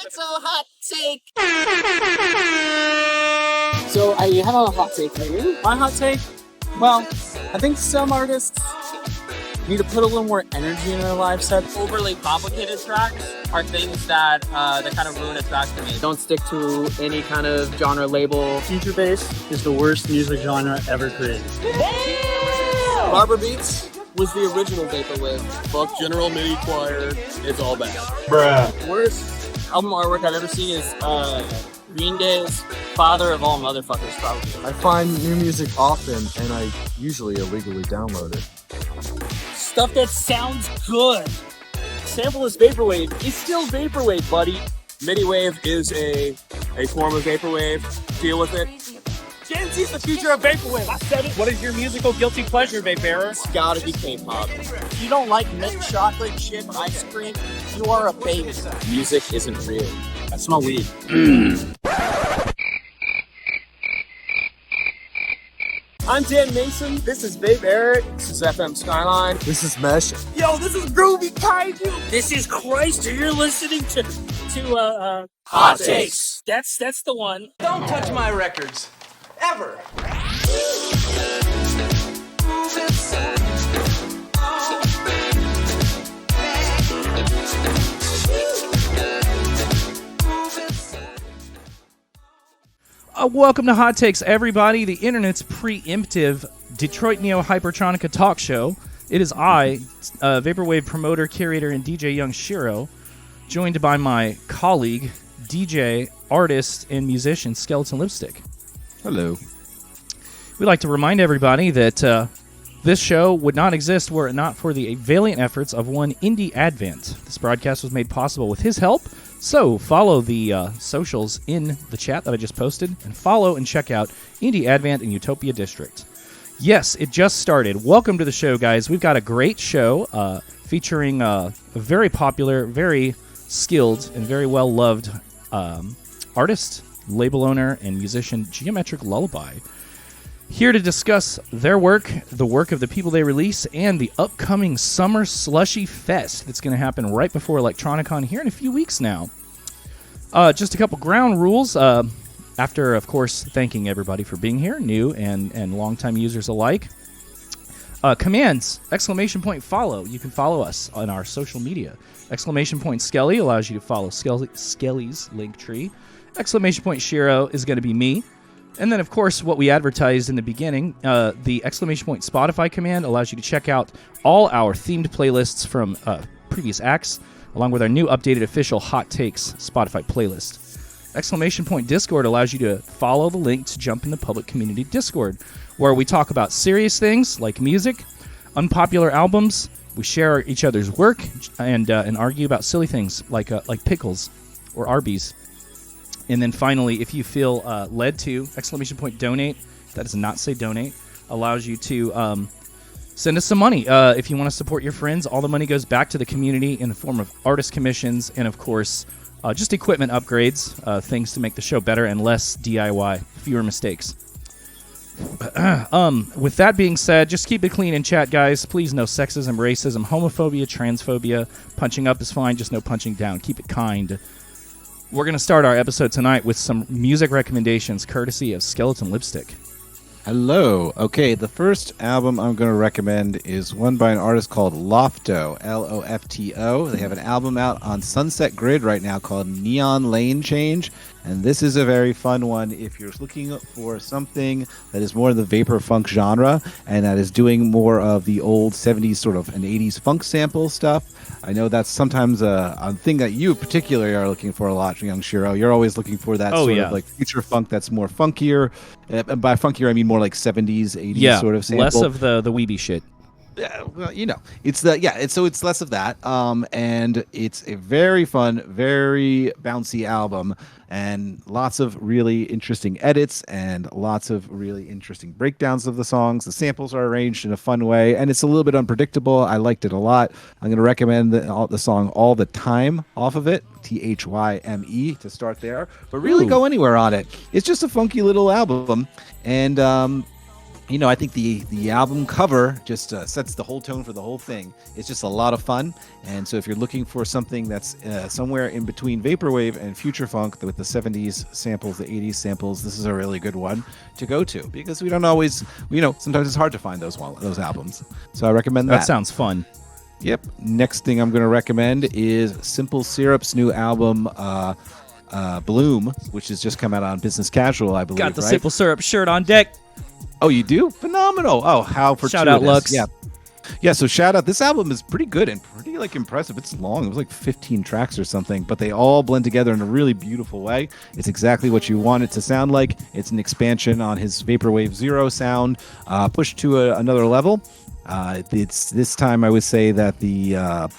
It's a hot take. So I have a hot take for you. My hot take? Well, I think some artists need to put a little more energy in their live set. Overly complicated tracks are things that kind of ruin a track for me. Don't stick to any kind of genre label. Future bass is the worst music genre ever created. Barber Beats was the original vaporwave. Fuck General MIDI choir. It's all bad. Bruh. Worst album artwork I've ever seen is Green Day's Father of All Motherfuckers, probably. I find new music often, and I usually illegally download it. Stuff that sounds good. Sampleless vaporwave is still vaporwave, buddy. MIDI wave is a form of vaporwave. Deal with it. Gen Z's the future of vaporwave. I said it. What is your musical guilty pleasure, vape bearer? It's gotta be K-pop. If you don't like mint chocolate chip ice cream, you are a baby. Music isn't real. I smell weed. I'm Dan Mason. This is Vape Eric. This is FM Skyline. This is Mesh. Yo, this is Groovy Kaiju. This is Christ. You're listening to Hot Takes. That's the one. Don't touch my records. Ever. Welcome to Hot Takes, everybody, the internet's preemptive Detroit Neo Hypertronica talk show. It is I, Vaporwave promoter, curator, and DJ Young Shiro, joined by my colleague, DJ, artist, and musician, Skeleton Lipstick. Hello. We'd like to remind everybody that this show would not exist were it not for the valiant efforts of one Indie Advent. This broadcast was made possible with his help, so follow the socials in the chat that I just posted, and follow and check out Indie Advent and Utopia District. Yes, it just started. Welcome to the show, guys. We've got a great show featuring a very popular, very skilled, and very well-loved artist, label owner, and musician, Geometric Lullaby. Here to discuss their work, the work of the people they release, and the upcoming Summer Slushy Fest that's going to happen right before ElectroniCON here in a few weeks now. Just a couple ground rules. After, of course, thanking everybody for being here, new and longtime users alike. Commands, !follow. You can follow us on our social media. !Skelly allows you to follow Skelly's link tree. !Shiro is going to be me. And then, of course, what we advertised in the beginning, the !Spotify command allows you to check out all our themed playlists from previous acts, along with our new updated official Hot Takes Spotify playlist. !Discord allows you to follow the link to jump in the public community Discord, where we talk about serious things like music, unpopular albums, we share each other's work, and argue about silly things like pickles or Arby's. And then finally, if you feel led to, !donate, that does not say donate, allows you to send us some money. If you want to support your friends, all the money goes back to the community in the form of artist commissions and, of course, just equipment upgrades, things to make the show better and less DIY, fewer mistakes. With that being said, just keep it clean in chat, guys. Please, no sexism, racism, homophobia, transphobia. Punching up is fine, just no punching down. Keep it kind. We're going to start our episode tonight with some music recommendations courtesy of Skeleton Lipstick. Hello. Okay, the first album I'm going to recommend is one by an artist called Lofto, Lofto. They have an album out on Sunset Grid right now called Neon Lane Change, and this is a very fun one if you're looking for something that is more in the vapor funk genre and that is doing more of the old 70s sort of and 80s funk sample stuff. I know that's sometimes a thing that you particularly are looking for a lot, Young Shiro. You're always looking for that of like future funk that's more funkier. And by funkier, I mean more like 70s, 80s sort of sample. Less of the weeby shit. Yeah, well, you know, it's less of that. And it's a very fun, very bouncy album, and lots of really interesting edits and lots of really interesting breakdowns of the songs. The samples are arranged in a fun way, and it's a little bit unpredictable. I liked it a lot. I'm going to recommend the song All the Time off of it, THYME, to start there. But really go anywhere on it. It's just a funky little album, and I think the album cover just sets the whole tone for the whole thing. It's just a lot of fun. And so if you're looking for something that's somewhere in between vaporwave and future funk with the 70s samples, the 80s samples, this is a really good one to go to, because we don't always, sometimes it's hard to find those albums. So I recommend that. That sounds fun. Yep. Next thing I'm going to recommend is Simple Syrup's new album, Bloom, which has just come out on Business Casual, I believe. Got the right? Simple Syrup shirt on deck. Oh, you do? Phenomenal. Oh, how fortuitous. Shout out, Lux. Yeah, so shout out. This album is pretty good and pretty impressive. It's long. It was like 15 tracks or something, but they all blend together in a really beautiful way. It's exactly what you want it to sound like. It's an expansion on his Vaporwave Zero sound, pushed to another level. It's this time I would say that the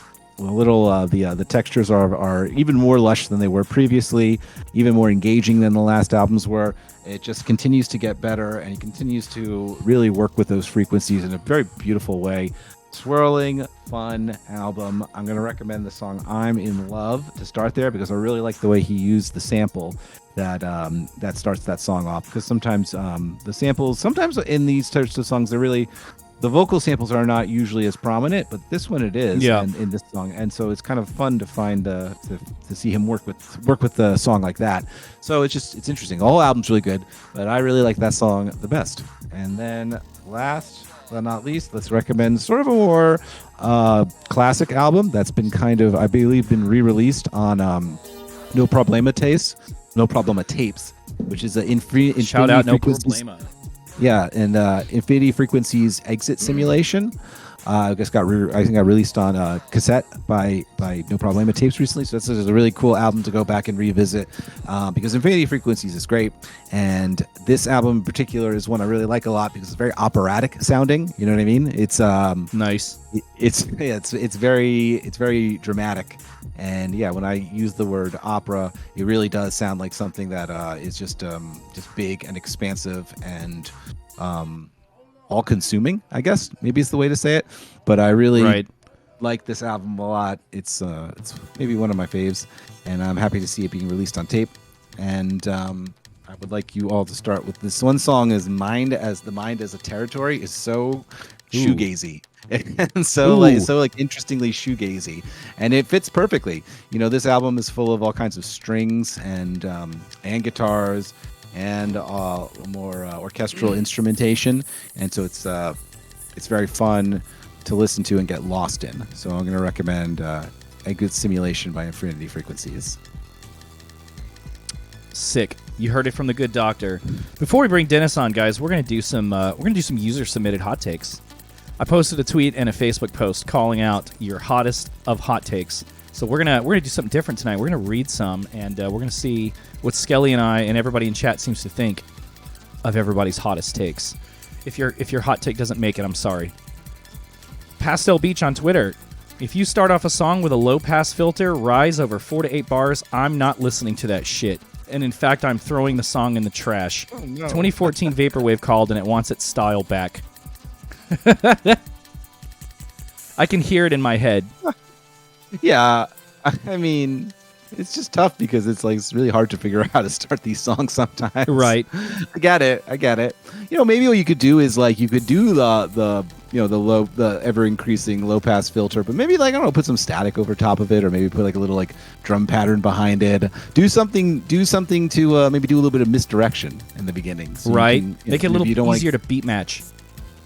textures are even more lush than they were previously, even more engaging than the last albums were. It just continues to get better, and he continues to really work with those frequencies in a very beautiful way. Swirling, fun album. I'm going to recommend the song I'm in Love to start there, because I really like the way he used the sample that starts that song off. Because sometimes the samples, sometimes in these types of songs, the vocal samples are not usually as prominent, but this one it is in this song. And so it's kind of fun to find to see him work with the song like that. So it's interesting. The whole album's really good, but I really like that song the best. And then last but not least, let's recommend sort of a more classic album that's been I believe been re-released on No Problema Tapes, which is an Shout out No Problema. Yeah, and Infinity Frequencies Exit Simulation. I guess got released on cassette by No Problema Tapes recently. So this is a really cool album to go back and revisit, because Infinity Frequencies is great, and this album in particular is one I really like a lot because it's very operatic sounding. You know what I mean? It's nice. It's very dramatic. And yeah, when I use the word opera, it really does sound like something that is just big and expansive and all-consuming, I guess maybe is the way to say it. But I really like this album a lot. It's maybe one of my faves, and I'm happy to see it being released on tape. And I would like you all to start with this one song. Is Mind as a Territory is so shoegazy. And so interestingly shoegazy, and it fits perfectly. This album is full of all kinds of strings and guitars and more orchestral instrumentation, and so it's very fun to listen to and get lost in. So I'm going to recommend A Good Simulation by Infinity Frequencies. Sick. You heard it from the good doctor. Before we bring Dennis on, guys, we're going to do some user submitted hot takes. I posted a tweet and a Facebook post calling out your hottest of hot takes. So we're gonna do something different tonight. We're gonna read some, and we're gonna see what Skelly and I and everybody in chat seems to think of everybody's hottest takes. If your hot take doesn't make it, I'm sorry. Pastel Beach on Twitter. If you start off a song with a low pass filter, rise over 4 to 8 bars, I'm not listening to that shit. And in fact, I'm throwing the song in the trash. Oh, no. 2014 Vaporwave called, and it wants its style back. I can hear it in my head. Yeah, I mean, it's just tough because it's really hard to figure out how to start these songs sometimes. Right. I get it. Maybe what you could do is you could do the ever increasing low pass filter, but maybe put some static over top of it, or maybe put a little drum pattern behind it. Do something to maybe do a little bit of misdirection in the beginning. So right. Make it a little easier to beat match.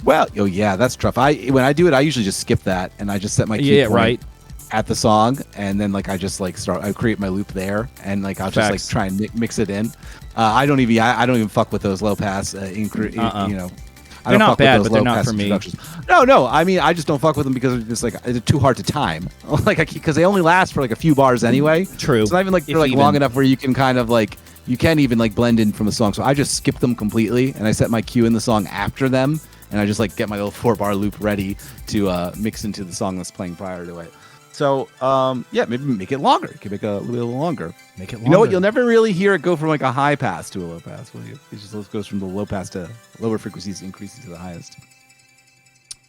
Well, yeah, that's tough. When I do it, I usually just skip that, and I just set my key point at the song, and then I just I create my loop there, and I'll just try and mix it in. I don't even fuck with those low pass I don't they're fuck not with bad, those but they're low not pass for me. No. I mean, I just don't fuck with them because it's just it's too hard to time. Because they only last for a few bars anyway. True. It's not even they're long enough where you can kind of you can't even blend in from the song. So I just skip them completely, and I set my cue in the song after them. And I just get my little 4-bar loop ready to mix into the song that's playing prior to it. So maybe make it longer. You can make it a little longer. Make it longer. You know what? You'll never really hear it go from a high pass to a low pass, will you? It just goes from the low pass to lower frequencies, increasing to the highest.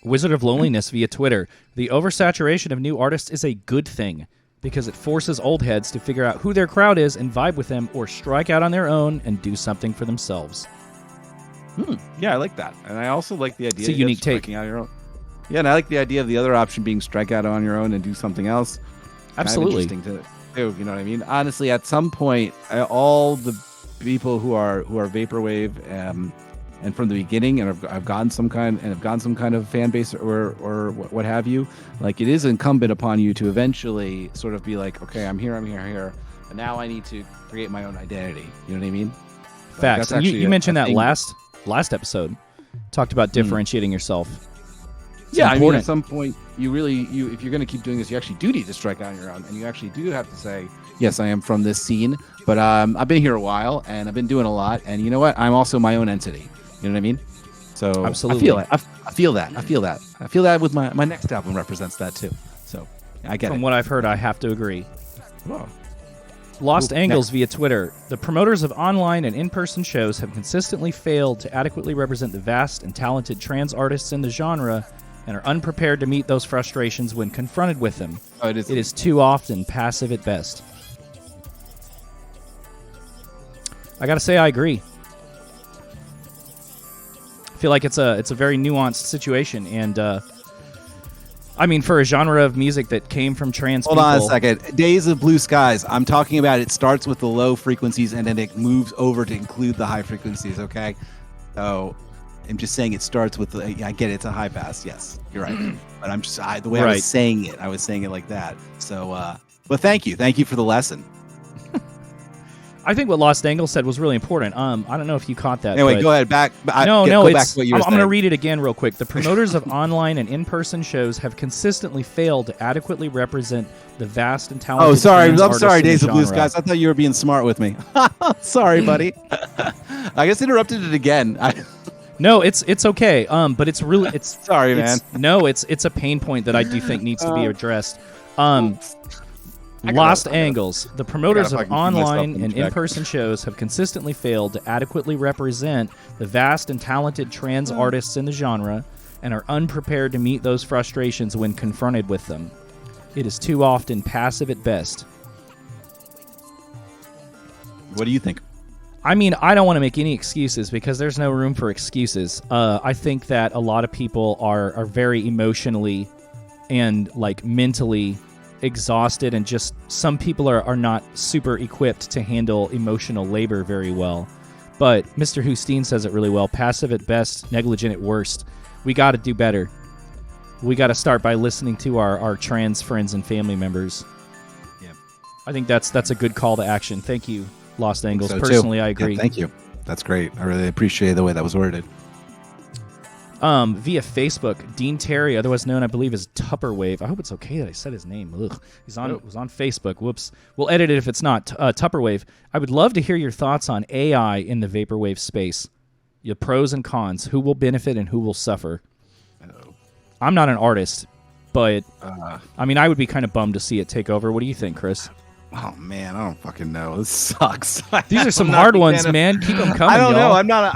Wizard of Loneliness via Twitter. The oversaturation of new artists is a good thing because it forces old heads to figure out who their crowd is and vibe with them, or strike out on their own and do something for themselves. Yeah, I like that, and I also like the idea. It's a of unique striking out your own. Yeah, and I like the idea of the other option being strike out on your own and do something else. Absolutely. Kind of interesting to do. You know what I mean? Honestly, at some point, all the people who are vaporwave and from the beginning and have gotten some kind of fan base or what have you, like it is incumbent upon you to eventually sort of be like, okay, I'm here, and now I need to create my own identity. You know what I mean? Facts. Like, And you mentioned that thing. last episode. Talked about differentiating yourself. It's Yeah, I mean, important. at some point, if you're going to keep doing this, you actually do need to strike out on your own, and you actually do have to say, yes, I am from this scene, but I've been here a while, and I've been doing a lot, and you know what? I'm also my own entity. You know what I mean? So Absolutely. I feel that with my next album represents that too. So I get From it. what I've heard, I have to agree. Whoa. Lost Cool. Angles Next. via Twitter. The promoters of online and in-person shows have consistently failed to adequately represent the vast and talented trans artists in the genre and are unprepared to meet those frustrations when confronted with them. Oh, it is. It is too often passive at best. I gotta say, I agree. I feel like it's a very nuanced situation, and I mean, for a genre of music that came from trans Hold people. on a second. Days of Blue Skies. I'm talking about it starts with the low frequencies and then it moves over to include the high frequencies, okay? So I'm just saying it starts with I get it, it's a high pass. Yes, you're right. But I'm just the way I Right. was saying it like that. So but thank you for the lesson. I think what Lost Angle said was really important. I don't know if you caught that. Anyway, but go ahead. Go back it's. to what you I'm were going to saying. read it again real quick. The promoters of online and in-person shows have consistently failed to adequately represent the vast and talented. Oh, sorry. trans I'm artists sorry, in the Days of Blue genre. Skies. I thought you were being smart with me. Sorry, buddy. I guess interrupted it again. No, it's okay. But it's really Sorry, man. It's a pain point that I do think needs to be addressed. Lost Angles. The promoters I of gotta fucking keep myself online in and check. in-person shows have consistently failed to adequately represent the vast and talented trans artists in the genre and are unprepared to meet those frustrations when confronted with them. It is too often passive at best. What do you think? I mean, I don't want to make any excuses because there's no room for excuses. I think that a lot of people are very emotionally and like mentally exhausted, and just some people are not super equipped to handle emotional labor very well. But Mr. Husteen says it really well. Passive at best, negligent at worst. We got to do better. We got to start by listening to our trans friends and family members. Yeah. I think that's a good call to action. Thank you, Lost Angles. So, too. Personally, I agree. Yeah, thank you. That's great. I really appreciate the way that was worded. Via Facebook, Dean Terry, otherwise known, I believe, as Tupperwave. I hope it's okay that I said his name. Ugh. Was on Facebook. Whoops. We'll edit it if it's not. Tupperwave. I would love to hear your thoughts on AI in the vaporwave space. Your pros and cons. Who will benefit and who will suffer? I'm not an artist, but I mean, I would be kind of bummed to see it take over. What do you think, Chris? Oh man, I don't fucking know. This sucks. These are some I'm not hard a ones, fan of- man. Keep them coming. I don't know. y'all. I'm not.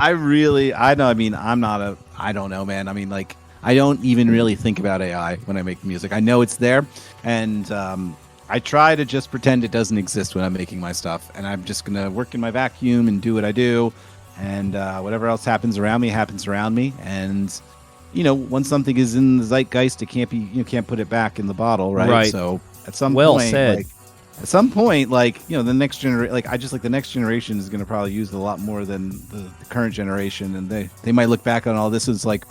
I don't know, man. I mean, like, I don't even really think about AI when I make music. I know it's there, and I try to just pretend it doesn't exist when I'm making my stuff. And I'm just gonna work in my vacuum and do what I do, and whatever else happens around me. And you know, once something is in the zeitgeist, it can't be. You can't put it back in the bottle, right? Right. So at some Well point, said. like, at some point, like, you know, the next generation, like, I just like the next generation is going to probably use it a lot more than the current generation. And they might look back on all this as like,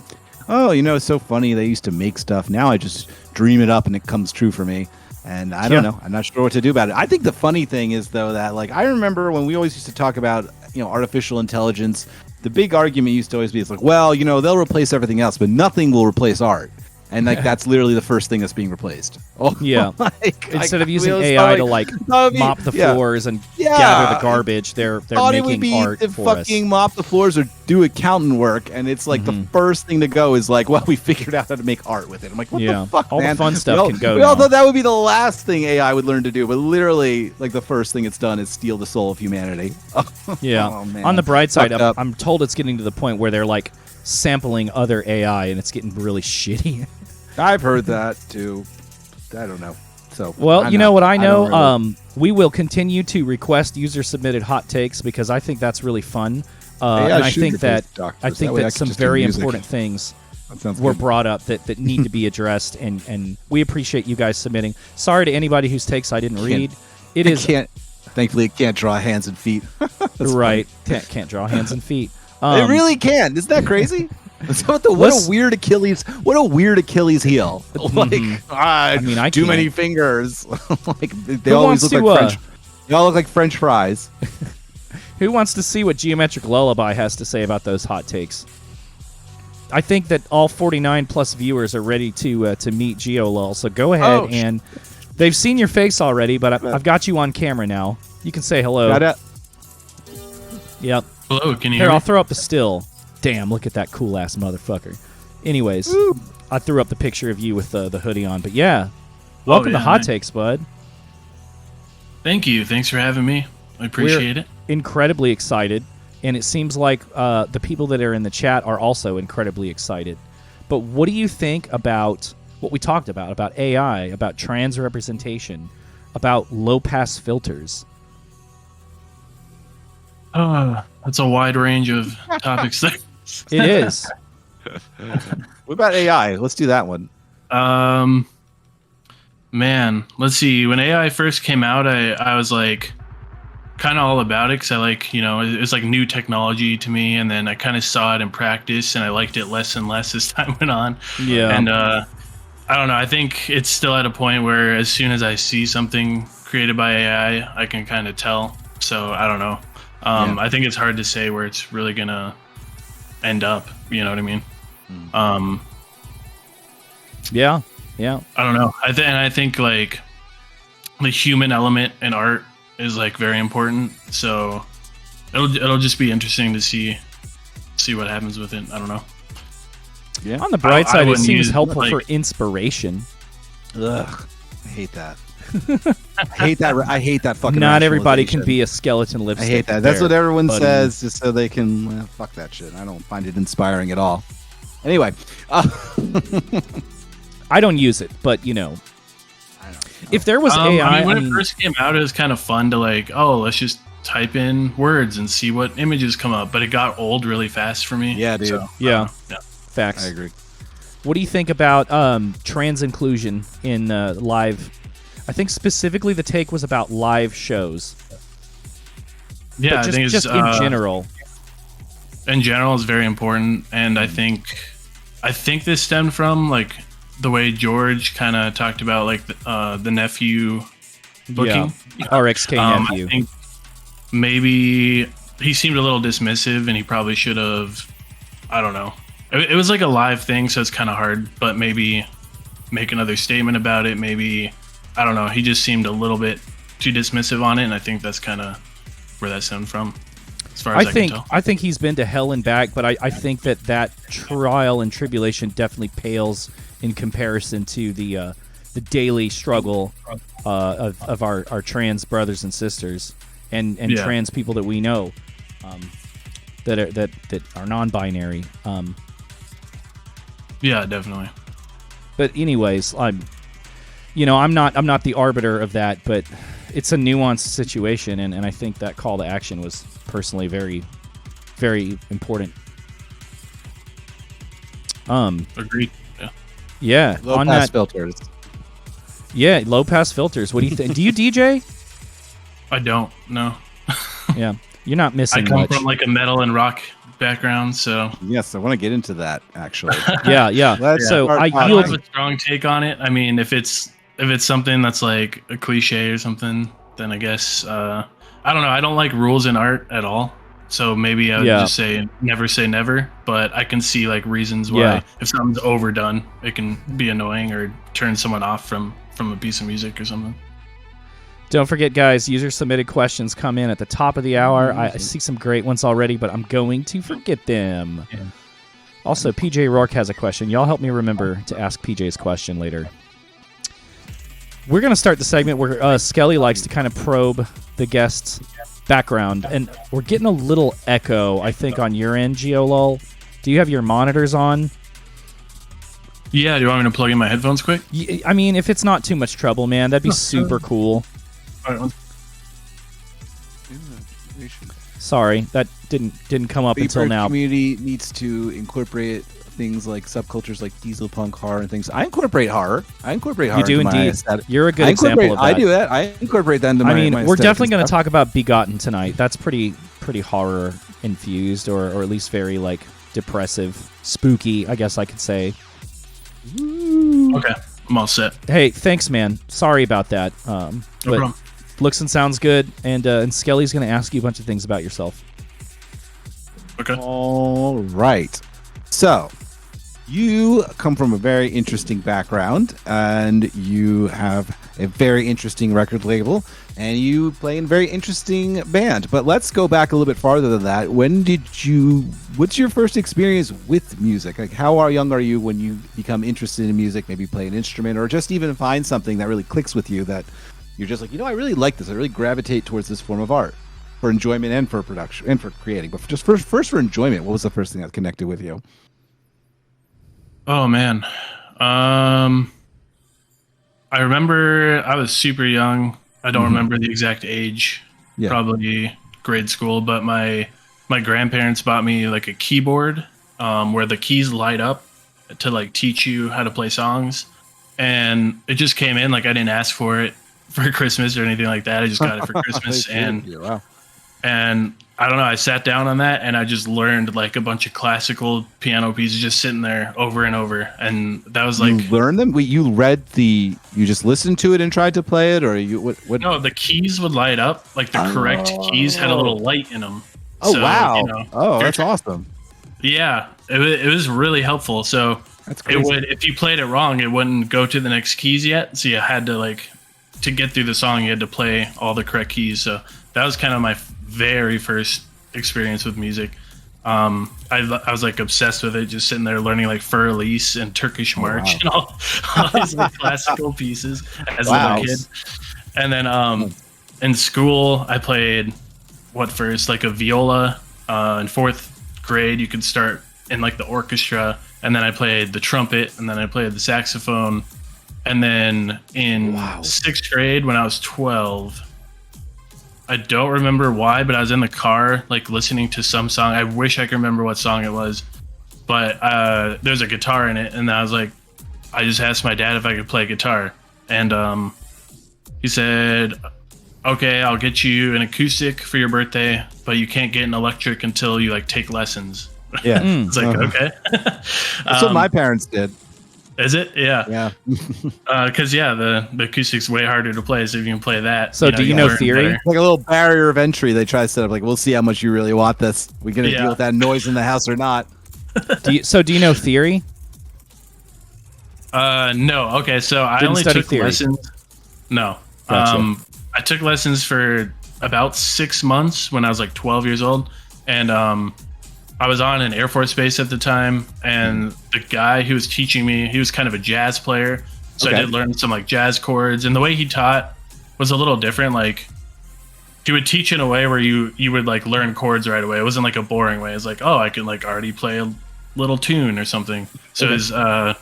oh, you know, it's so funny. They used to make stuff. Now I just dream it up and it comes true for me. And I don't know. I'm not sure what to do about it. I think the funny thing is, though, that like, I remember when we always used to talk about, you know, artificial intelligence, the big argument used to always be, it's like, well, you know, they'll replace everything else, but nothing will replace art. And like that's literally the first thing that's being replaced. Oh, Yeah. like, Instead of I using was AI to like, like mop the floors and gather the garbage, they're thought it would making be art to for fucking us. mop the floors or do accountant work, and it's like the first thing to go is like, well, we figured out how to make art with it. I'm like, what Yeah. the fuck, All the man? fun stuff can go We all now. thought that would be the last thing AI would learn to do, but literally, like the first thing it's done is steal the soul of humanity. Yeah. Oh, man. On the bright side, Fucked up. I'm told it's getting to the point where they're like sampling other AI and it's getting really shitty. I've heard that too. I don't know. So Well, you know what I know? don't really- We will continue to request user-submitted hot takes because I think that's really fun. And I think that Doctors. some very important things were brought up that need to be addressed, and we appreciate you guys submitting. Sorry to anybody whose takes I didn't read. Thankfully, it can't draw hands and feet. Right. Can't draw hands and feet. It really can. Isn't that crazy? What a weird Achilles heel. I too many fingers. Like they always look like French. They all look like French fries. Who wants to see what Geometric Lullaby has to say about those hot takes? I think that all 49 plus viewers are ready to meet Geolull. So go ahead and they've seen your face already, but I've got you on camera now. You can say hello. Got it. Yep. Hello, can you Here, hear me? I'll throw up the still. Damn, look at that cool ass motherfucker. Anyways, I threw up the picture of you with the hoodie on, but yeah. Welcome to Hot Takes, bud. Thank you. Thanks for having me. I appreciate it. Incredibly excited, and it seems like the people that are in the chat are also incredibly excited. But what do you think about what we talked about AI, about trans representation, about low-pass filters? That's a wide range of topics there. It is. What about AI? Let's do that one. Man, let's see. When AI first came out, I was like kind of all about it because I like, it was like new technology to me, and then I kind of saw it in practice and I liked it less and less as time went on. Yeah. And I don't know, I think it's still at a point where as soon as I see something created by AI, I can kind of tell. So I don't know. I think it's hard to say where it's really gonna end up. You know what I mean? Yeah. I don't know. I think like the human element in art is like very important. So it'll just be interesting to see what happens with it. I don't know. Yeah. On the bright side, it seems helpful for inspiration. Ugh, I hate that. I hate that fucking. Not everybody can be a skeleton lipstick. I hate that. That's what everyone says, just so they can fuck that shit. I don't find it inspiring at all. Anyway, I don't use it, but I don't know. If there was AI, when it first came out, it was kind of fun to like, let's just type in words and see what images come up. But it got old really fast for me. Yeah, dude. So, yeah, facts. I agree. What do you think about trans inclusion in live? I think specifically the take was about live shows. Yeah, but I think just in general. In general, is very important, and I think this stemmed from like the way George kind of talked about like the nephew booking. Yeah. RXK nephew. I think maybe he seemed a little dismissive, and he probably should have. I don't know. It was like a live thing, so it's kind of hard. But maybe make another statement about it. Maybe. I don't know. He just seemed a little bit too dismissive on it, and I think that's kind of where that stemmed from, as far as I can tell. I think he's been to hell and back, but I think that trial and tribulation definitely pales in comparison to the daily struggle of our trans brothers and sisters and trans people that we know that are non-binary. Yeah, definitely. But anyways, I'm not the arbiter of that, but it's a nuanced situation, and I think that call to action was personally very, very important. Agreed. Yeah. Low pass filters. Yeah, low pass filters. What do you think? Do you DJ? I don't. No. Yeah, you're not missing I come much. from like a metal and rock background, so yes, I want to get into that actually. Yeah. So I have a strong take on it. I mean, if it's something that's like a cliche or something, then I guess I don't know. I don't like rules in art at all. So maybe I would just say never, but I can see like reasons why if something's overdone, it can be annoying or turn someone off from a piece of music or something. Don't forget, guys, user-submitted questions come in at the top of the hour. I see some great ones already, but I'm going to forget them. Yeah. Also, PJ Rourke has a question. Y'all help me remember to ask PJ's question later. We're going to start the segment where Skelly likes to kind of probe the guest's background, and we're getting a little echo, I think, on your end, Geolull. Do you have your monitors on? Yeah, do you want me to plug in my headphones quick? I mean, if it's not too much trouble, man, that'd be super cool. All right, Sorry, that didn't come up until now. The community needs to incorporate things like subcultures like diesel punk, horror, and things. I incorporate horror. You do indeed. You're a good example of that. I do that. I incorporate that into my. I mean, we're definitely going to talk about Begotten tonight. That's pretty horror infused, or at least very like depressive, spooky, I guess I could say. Okay, I'm all set. Hey, thanks, man. Sorry about that. No but problem. looks and sounds good, and Skelly's going to ask you a bunch of things about yourself. Okay. All right. So, you come from a very interesting background, and you have a very interesting record label, and you play in a very interesting band. But let's go back a little bit farther than that. What's your first experience with music? Like, how young are you when you become interested in music, maybe play an instrument, or just even find something that really clicks with you that you're just like, I really like this. I really gravitate towards this form of art for enjoyment and for production and for creating. But just first for enjoyment, what was the first thing that connected with you? Oh man. I remember I was super young. I don't remember the exact age. Yeah. Probably grade school, but my grandparents bought me like a keyboard where the keys light up to like teach you how to play songs. And it just came in, like I didn't ask for it for Christmas or anything like that. I just got it for Christmas. And I don't know, I sat down on that and I just learned like a bunch of classical piano pieces just sitting there over and over. And that was like... You learned them? You just listened to it and tried to play it? Or what? No, the keys would light up. Like the correct keys had a little light in them. Oh, so, wow. That's awesome. Yeah, it was really helpful. So it would, if you played it wrong, it wouldn't go to the next keys yet. So you had to to get through the song, you had to play all the correct keys. So that was kind of my very first experience with music. I was like obsessed with it, just sitting there learning like Fur Elise and Turkish March and all these like classical pieces as a little kid. And then in school, I played first like a viola. In fourth grade, you could start in like the orchestra, and then I played the trumpet, and then I played the saxophone. And then in sixth grade, when I was 12, I don't remember why, but I was in the car, like listening to some song. I wish I could remember what song it was, but there's a guitar in it. And I was like, I just asked my dad if I could play guitar. And he said, okay, I'll get you an acoustic for your birthday, but you can't get an electric until you like take lessons. Yeah. It's like, okay. That's what my parents did. Is it? Yeah. Yeah. Because the acoustic's way harder to play, so if you can play that. So do you know theory? Better. Like a little barrier of entry they try to set up. Like, we'll see how much you really want this. We're going to deal with that noise in the house or not. Do you know theory? No. Okay, so I only took lessons. No. Gotcha. I took lessons for about 6 months when I was like 12 years old. And I was on an Air Force base at the time, and the guy who was teaching me, he was kind of a jazz player. So I did learn some like jazz chords, and the way he taught was a little different. Like he would teach in a way where you would like learn chords right away. It wasn't like a boring way. It's like, oh, I can like already play a little tune or something. So it was, I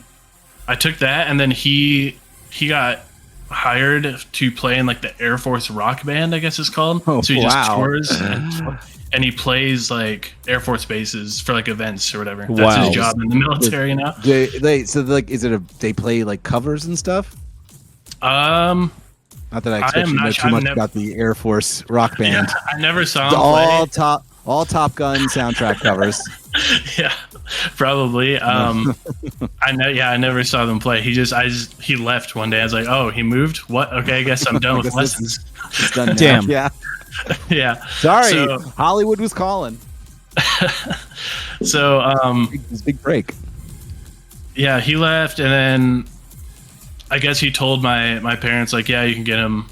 took that, and then he got hired to play in like the Air Force rock band, I guess it's called. So he just tours and he plays like Air Force bases for like events or whatever. That's his job in the military now. They play like covers and stuff? Not that I expect you to know too much about the Air Force rock band. Yeah, I never saw him play. All Top Gun soundtrack covers. Yeah, probably. I never saw them play. He left one day. I was like, oh, he moved? What? Okay, I guess I'm done with lessons. It's done now. Damn. Yeah. Yeah. Sorry, Hollywood was calling. So, his big break. Yeah, he left, and then I guess he told my parents like, yeah, you can get him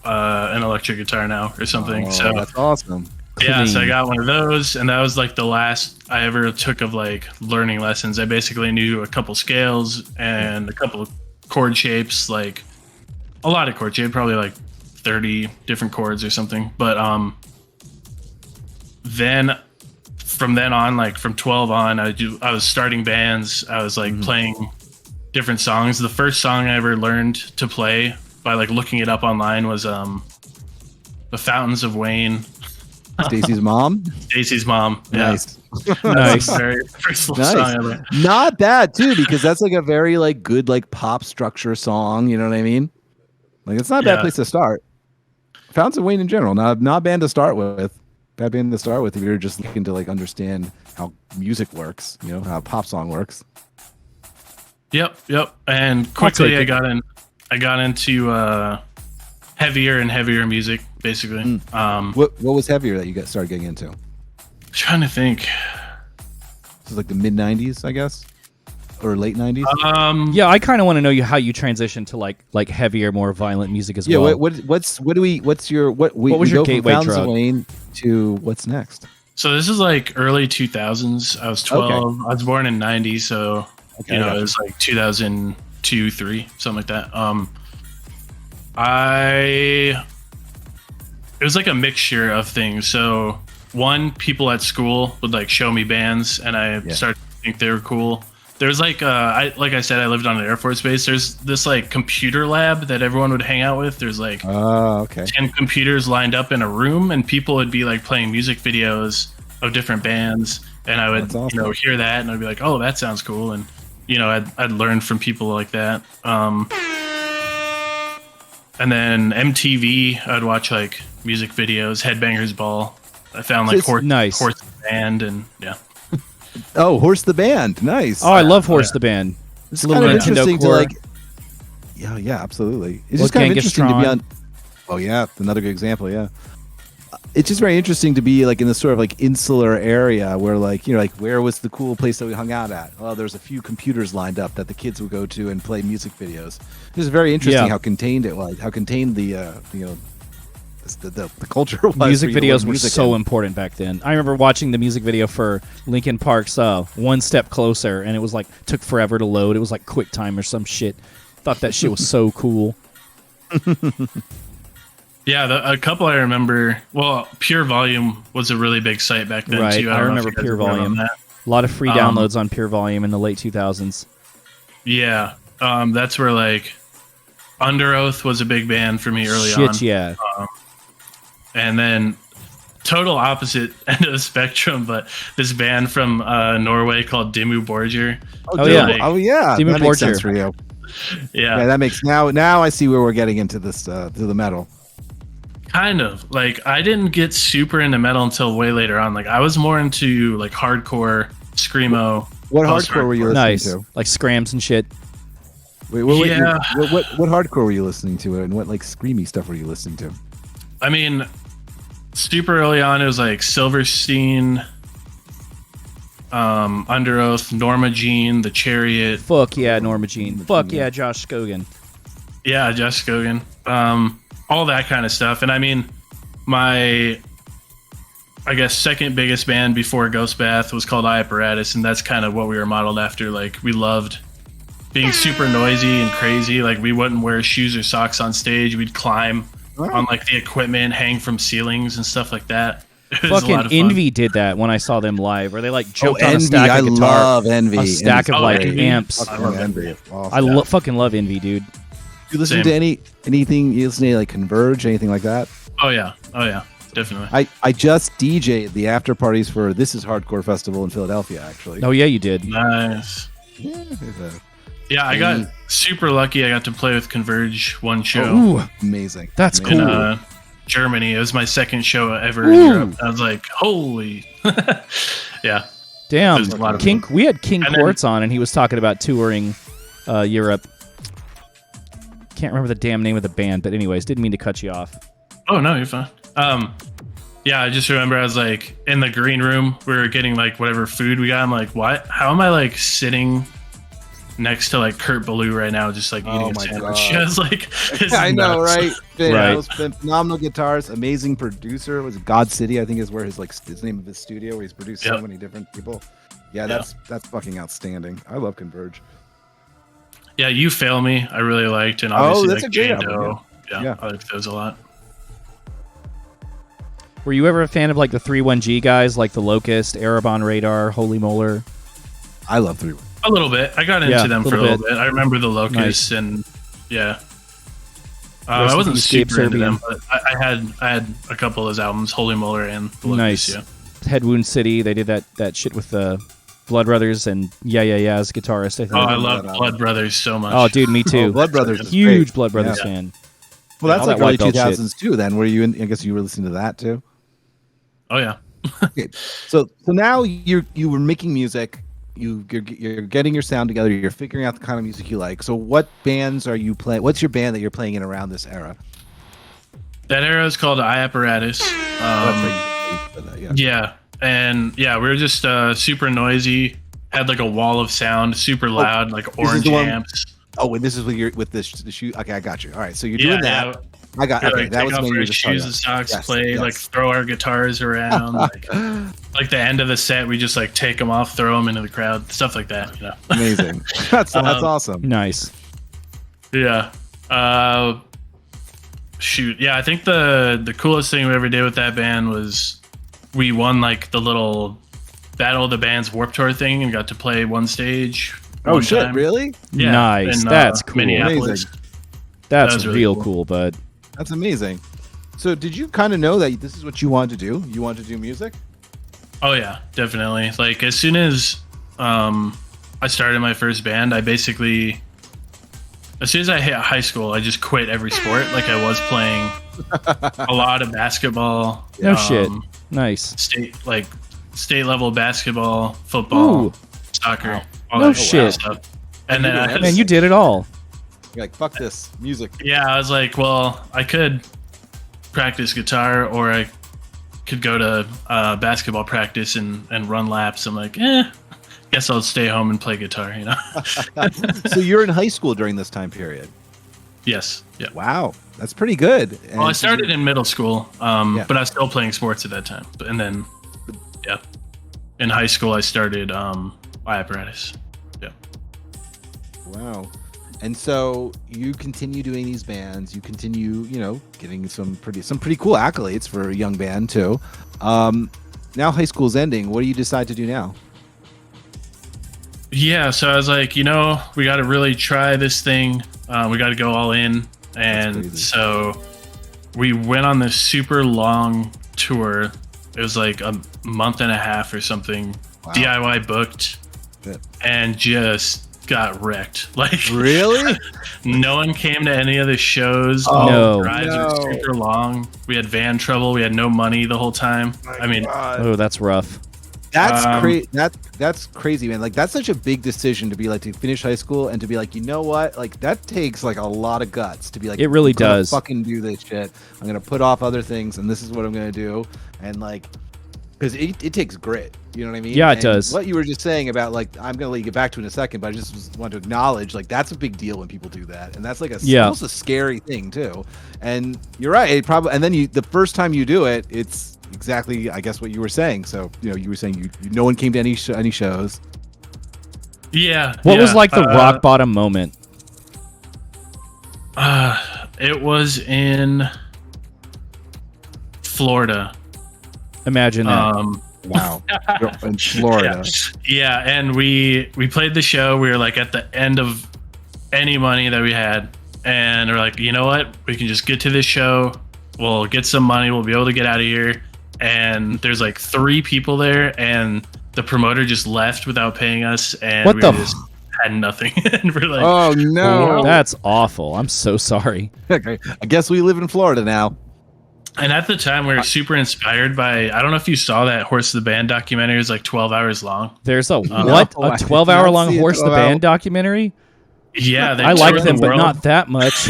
an electric guitar now or something. So that's awesome. Yeah, so I got one of those, and that was like the last I ever took of like learning lessons. I basically knew a couple scales and a couple of chord shapes, like a lot of chord shapes, probably like 30 different chords or something. But then from then on, like from 12 on, I was starting bands. I was like playing different songs. The first song I ever learned to play by like looking it up online was The Fountains of Wayne. Stacy's mom. Stacy's mom. Yeah. Nice. Nice. Very first little Nice. song ever. Not bad too, because that's like a very like good like pop structure song. You know what I mean? Like it's not a bad place to start. Fountains of Wayne in general, not a band to start with. Bad band to start with if you're just looking to like understand how music works. You know how a pop song works. Yep. And quickly I got into heavier and heavier music, basically. What was heavier that you started getting into? Trying to think. This is like the mid '90s, I guess, or late '90s. Yeah, I kind of want to know how you transition to like heavier, more violent music as well. Yeah, what was your gateway Fountains of drug? Wayne to what's next? So this is like early 2000s. I was 12. Okay. I was born in 90, so Okay, you know, gotcha. it was like 2002, 3, something like that. It was like a mixture of things. So one, people at school would like show me bands, and I started to think they were cool. There's like like I said, I lived on an Air Force base. There's this like computer lab that everyone would hang out with. There's like 10 computers lined up in a room, and people would be like playing music videos of different bands, and I would you know, hear that, and I'd be like, oh, that sounds cool, and you know, I'd learn from people like that. And then MTV, I'd watch like music videos, Headbangers Ball. I found like Horse the Band, and yeah. Oh, Horse the Band, nice. Oh, I love Horse the Band. It's a kind little of Nintendo interesting to core. like. Yeah, absolutely. It's just kind of interesting to be on. Oh yeah, another good example. Yeah, it's just very interesting to be like in this sort of like insular area where like, you know, like where was the cool place that we hung out at? Well, there's a few computers lined up that the kids would go to and play music videos. It's very interesting how contained it was, how contained the you know, the culture was. Music videos were music so important back then. I remember watching the music video for Linkin Park's One Step Closer, and it was like took forever to load. It was like QuickTime or some shit. Thought that shit was so cool. Yeah, a couple I remember. Well, Pure Volume was a really big site back then Right, too. I don't know if remember you guys Pure have heard on Volume. that. A lot of free downloads on Pure Volume in the late 2000s. Yeah, that's where like Under Oath was a big band for me early on. Shit, yeah. And then total opposite end of the spectrum, but this band from Norway called Dimmu Borgir. Oh yeah, Dimmu that makes Borgir. sense for you. Yeah, that makes now I see where we're getting into this to the metal. kind of. Like I didn't get super into metal until way later on. Like I was more into like hardcore screamo. What hardcore were you listening Nice, to? like Scrams and shit. Wait, Yeah. what hardcore were you listening to, and what like screamy stuff were you listening to? I mean, super early on, it was like Silverstein, Under Oath, Norma Jean, The Chariot. Fuck yeah, Norma Jean. Fuck yeah, Josh Skogan. Yeah, Josh Skogan. All that kind of stuff. And I mean, my, I guess, second biggest band before Ghost Bath was called iApparatus, and that's kind of what we were modeled after. Like, we loved being super noisy and crazy. Like, we wouldn't wear shoes or socks on stage. We'd climb on, like, the equipment, hang from ceilings and stuff like that. It was a lot Fucking of fun. Envy did that when I saw them live, where they like jumped on a Envy, stack I of guitar, love Envy. a stack of Oh, like Envy. amps. I love Envy. I fucking love Envy, dude. You listen Same. to anything? You listen to like Converge, anything like that? Oh yeah, definitely. I just DJ'd the after parties for This Is Hardcore Festival in Philadelphia, actually. Oh yeah, you did. Nice. Yeah, Yeah, I got super lucky. I got to play with Converge one show Ooh, amazing. that's in cool. Germany. It was my second show ever in Europe. I was like, holy. Yeah. Damn, It was a lot of King. fun. We had King And then- Quartz on, and he was talking about touring Europe. Can't remember the damn name of the band, but anyways, didn't mean to cut you off. Oh, no, you're fine. Yeah, I just remember I was like in the green room. We were getting like whatever food we got. I'm like, what? How am I like sitting next to like Kurt Ballou right now, just like eating a my sandwich? God. I was like, this is I know, nuts. right? Right. Those phenomenal guitars, amazing producer. Was it God City? I think is where his name of his studio, where he's produced so Yep. many different people. Yeah, that's fucking outstanding. I love Converge. Yeah, You Fail Me, I really liked, and obviously that's like a great Jane album, Doe. yeah. Yeah, I liked those a lot. Were you ever a fan of like the 3-1G guys, like the Locust, Erebon Radar, Holy Molar? I love 3. A little bit. I got Yeah, into them for a little little bit. I remember the Locust and yeah. I wasn't Escape super into Serbian. them, but I had a couple of those albums, Holy Molar and Nice. Yeah. Head Wound City. They did that shit with the Blood Brothers and Yeah as a guitarist. I think. I love Blood Brothers so much. Oh, dude, me too. Blood Brothers is Huge great. Blood Brothers Yeah. fan. Well, that's all like that early white belt 2000s too. Then were you? I guess you were listening to that too. Oh yeah. Okay. So now you were making music. You're getting your sound together. You're figuring out the kind of music you like. So what bands are you playing? What's your band that you're playing in around this era? That era is called I Apparatus. Yeah, and yeah, we were just super noisy. Had like a wall of sound, super loud, like orange amps. Oh, and this is with the shoe. Okay, I got you. All right, so you're doing that. Yeah. I got. Okay, Like, that take was off when you our were just shoes and socks, play, like throw our guitars around. like the end of the set, we just like take them off, throw them into the crowd, stuff like that. You know? Amazing. That's awesome. Nice. Yeah. Shoot. Yeah, I think the coolest thing we ever did with that band was we won like the little Battle of the Bands Warped Tour thing and got to play one stage. Oh one shit! time. Really? Yeah. Nice. In, That's cool. Minneapolis. Amazing. That's That was real really cool, bud. That's amazing. So, did you kind of know that this is what you wanted to do? You wanted to do music? Oh yeah, definitely. Like as soon as I started my first band, as soon as I hit high school, I just quit every sport. Like I was playing a lot of basketball. No shit. Nice. State level basketball, football, Ooh. soccer. All No that shit. stuff. And then Man, you did it all. You're like, fuck this music. yeah, I was like, well, I could practice guitar or I could go to basketball practice and run laps. I'm like, guess I'll stay home and play guitar, you know? So you're in high school during this time period. Yes. Yeah. Wow, that's pretty good. Well, I started in middle school, Yeah. but I was still playing sports at that time. And then, yeah, in high school, I started Apparatus. Yeah. Wow. And so you continue doing these bands. You continue, getting some pretty cool accolades for a young band too. Now high school's ending. What do you decide to do now? Yeah, so I was like, we got to really try this thing. We got to go all in. And so we went on this super long tour. It was like a month and a half or something. Wow. DIY booked. Good. And just got wrecked. Like really? No one came to any of the shows. No. The rides were super long. We had van trouble. We had no money the whole time. Oh, that's rough. That's that's crazy, man. Like that's such a big decision to be like to finish high school and to be like, you know what? Like that takes like a lot of guts to be like, it really I'm gonna does. fucking do this shit. I'm gonna put off other things, and this is what I'm gonna do. And like, because it takes grit. You know what I mean? Yeah, it does. What you were just saying about like, I'm gonna let you get back to it in a second, but I just want to acknowledge like that's a big deal when people do that, and that's like almost a scary thing too. And you're right. It probably, and then the first time you do it, it's exactly, I guess, what you were saying. So you were saying no one came to any shows. Yeah. What was like the rock bottom moment? It was in Florida. Imagine that. Wow. In Florida. Yeah, and we played the show. We were like at the end of any money that we had, and we're like, you know what? We can just get to this show. We'll get some money. We'll be able to get out of here. And there's like 3 people there, and the promoter just left without paying us, and What we the just had nothing. And we're like, oh no, that's awful. I'm so sorry. Okay, I guess we live in Florida now. And at the time, we were super inspired by, I don't know if you saw that Horse the Band documentary. It was like 12 hours long. There's a what? A 12-hour long Horse the Band documentary? Yeah. I like them, but not that much.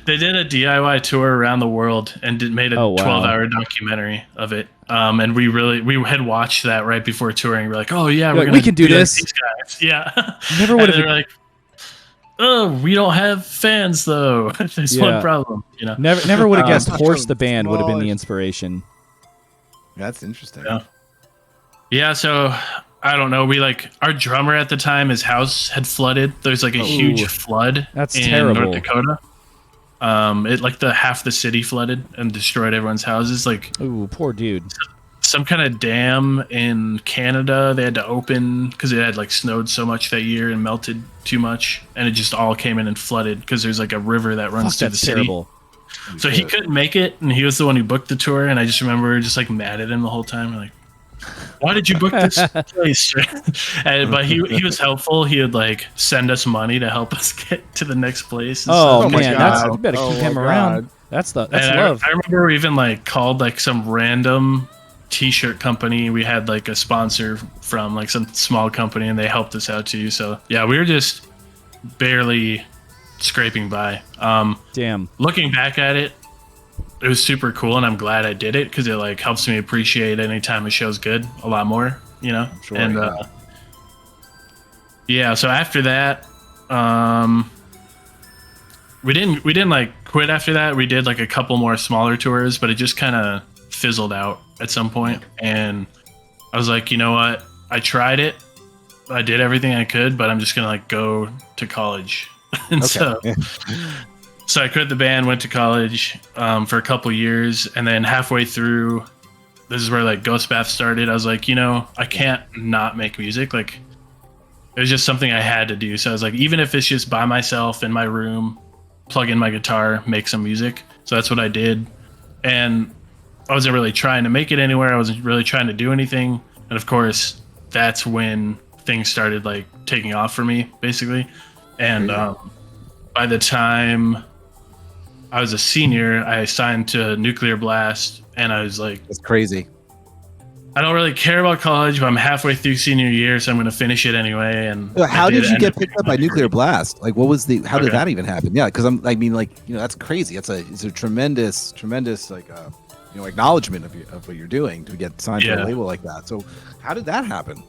They did a DIY tour around the world and made a 12-hour documentary of it. And we had watched that right before touring. We're like, oh yeah, we can do this. These guys. Yeah. Never would have. Like, oh, we don't have fans though. There's one problem. Never would have guessed Horse the Band would have been the inspiration. That's interesting. Yeah. So I don't know. Our drummer at the time, his house had flooded. There's like a huge flood. That's in terrible. North Dakota. It like half the city flooded and destroyed everyone's houses. Like, ooh, poor dude. some kind of dam in Canada. They had to open because it had like snowed so much that year and melted too much, and it just all came in and flooded because there's like a river that runs through the city. Terrible. So he couldn't make it, and he was the one who booked the tour. And I just remember just like mad at him the whole time, like, why did you book this place? But he was helpful. He would like send us money to help us get to the next place. Oh, stuff. man, you better keep him around. That's love. I remember we even like called like some random t-shirt company. We had like a sponsor from like some small company, and they helped us out too. So yeah, we were just barely scraping by. Damn. Looking back at it, it was super cool, and I'm glad I did it because it like helps me appreciate any time a show's good a lot more, you know. Sure, and yeah, so after that, we didn't like quit after that. We did like a couple more smaller tours, but it just kind of fizzled out at some point. And I was like, you know what? I tried it. I did everything I could, but I'm just gonna like go to college. And so I quit the band, went to college for a couple years, and then halfway through, this is where like Ghost Bath started. I was like, you know, I can't not make music. Like, it was just something I had to do. So I was like, even if it's just by myself in my room, plug in my guitar, make some music. So that's what I did. And I wasn't really trying to make it anywhere. I wasn't really trying to do anything. And of course, that's when things started like taking off for me, basically. And by the time I was a senior, I signed to Nuclear Blast, and I was like, That's crazy. I don't really care about college, but I'm halfway through senior year, so I'm going to finish it anyway. And How did you get picked up by Nuclear Blast? Like, what was how did that even happen? Yeah, because that's crazy. It's a tremendous like acknowledgement of what you're doing to get signed to a label like that. So how did that happen?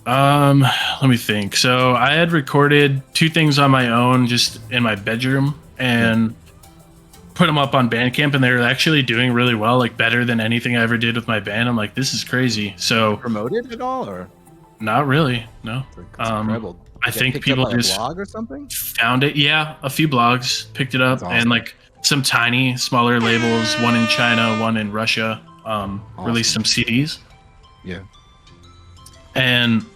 Let me think. So I had recorded 2 things on my own just in my bedroom and put them up on Bandcamp, and they were actually doing really well, like better than anything I ever did with my band. I'm like, this is crazy. So promoted at all, or not really? No. I think people just blog or something found it. Yeah, a few blogs picked it up, and like some tiny, smaller labels, one in China, one in Russia, released some CDs. Yeah. And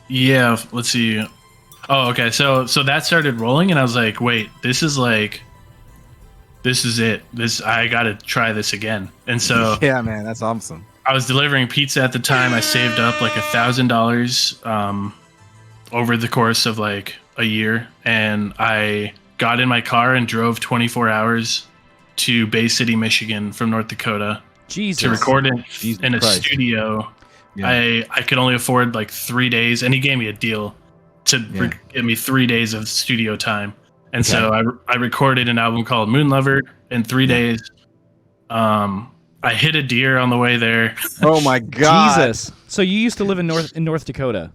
yeah, let's see. Oh, okay. So that started rolling, and I was like, wait, this is it. I got to try this again. And so yeah, man, that's awesome. I was delivering pizza at the time. I saved up like $1,000 over the course of like a year, and I got in my car and drove 24 hours to Bay City, Michigan from North Dakota to record it in a studio. Yeah. I could only afford like 3 days, and he gave me a deal to give me 3 days of studio time. And so I recorded an album called Moon Lover in 3 days. I hit a deer on the way there. Oh my God. Jesus. So you used to live in North Dakota.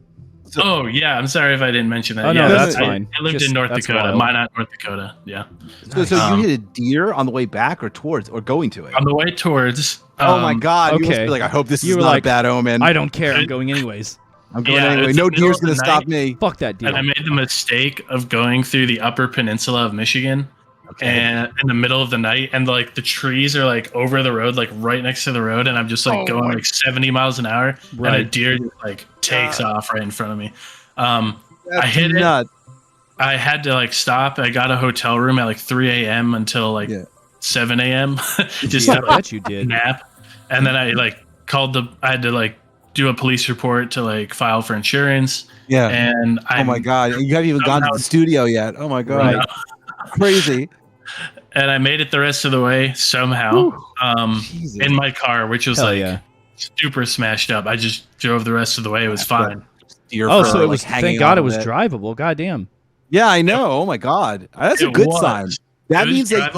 Oh yeah, I'm sorry if I didn't mention that. Oh, no, that's fine. I lived in North Dakota, Minot, North Dakota. Yeah. So you hit a deer on the way back, or going to it? On the way towards. Oh my God! Okay. You must be like, I hope this is not a bad omen. I don't care. I'm going anyways. I'm going anyway. No deer's gonna stop me. Fuck that deer. And I made the mistake of going through the Upper Peninsula of Michigan, and in the middle of the night, and like the trees are like over the road, like right next to the road, and I'm just like going like 70 miles an hour, and a deer just like takes off right in front of me. I hit it. I had to like stop. I got a hotel room at like 3 a.m. until like 7 a.m. just to like, you did nap. And then I like I had to like do a police report to like file for insurance. Yeah. And oh my God, you haven't even gone to the studio yet. Oh my God, crazy. And I made it the rest of the way somehow. In my car, which was super smashed up. I just drove the rest of the way. It was fine. So it was. Thank God it was drivable. Goddamn. Yeah, I know. Oh my God, that's a good sign. That means that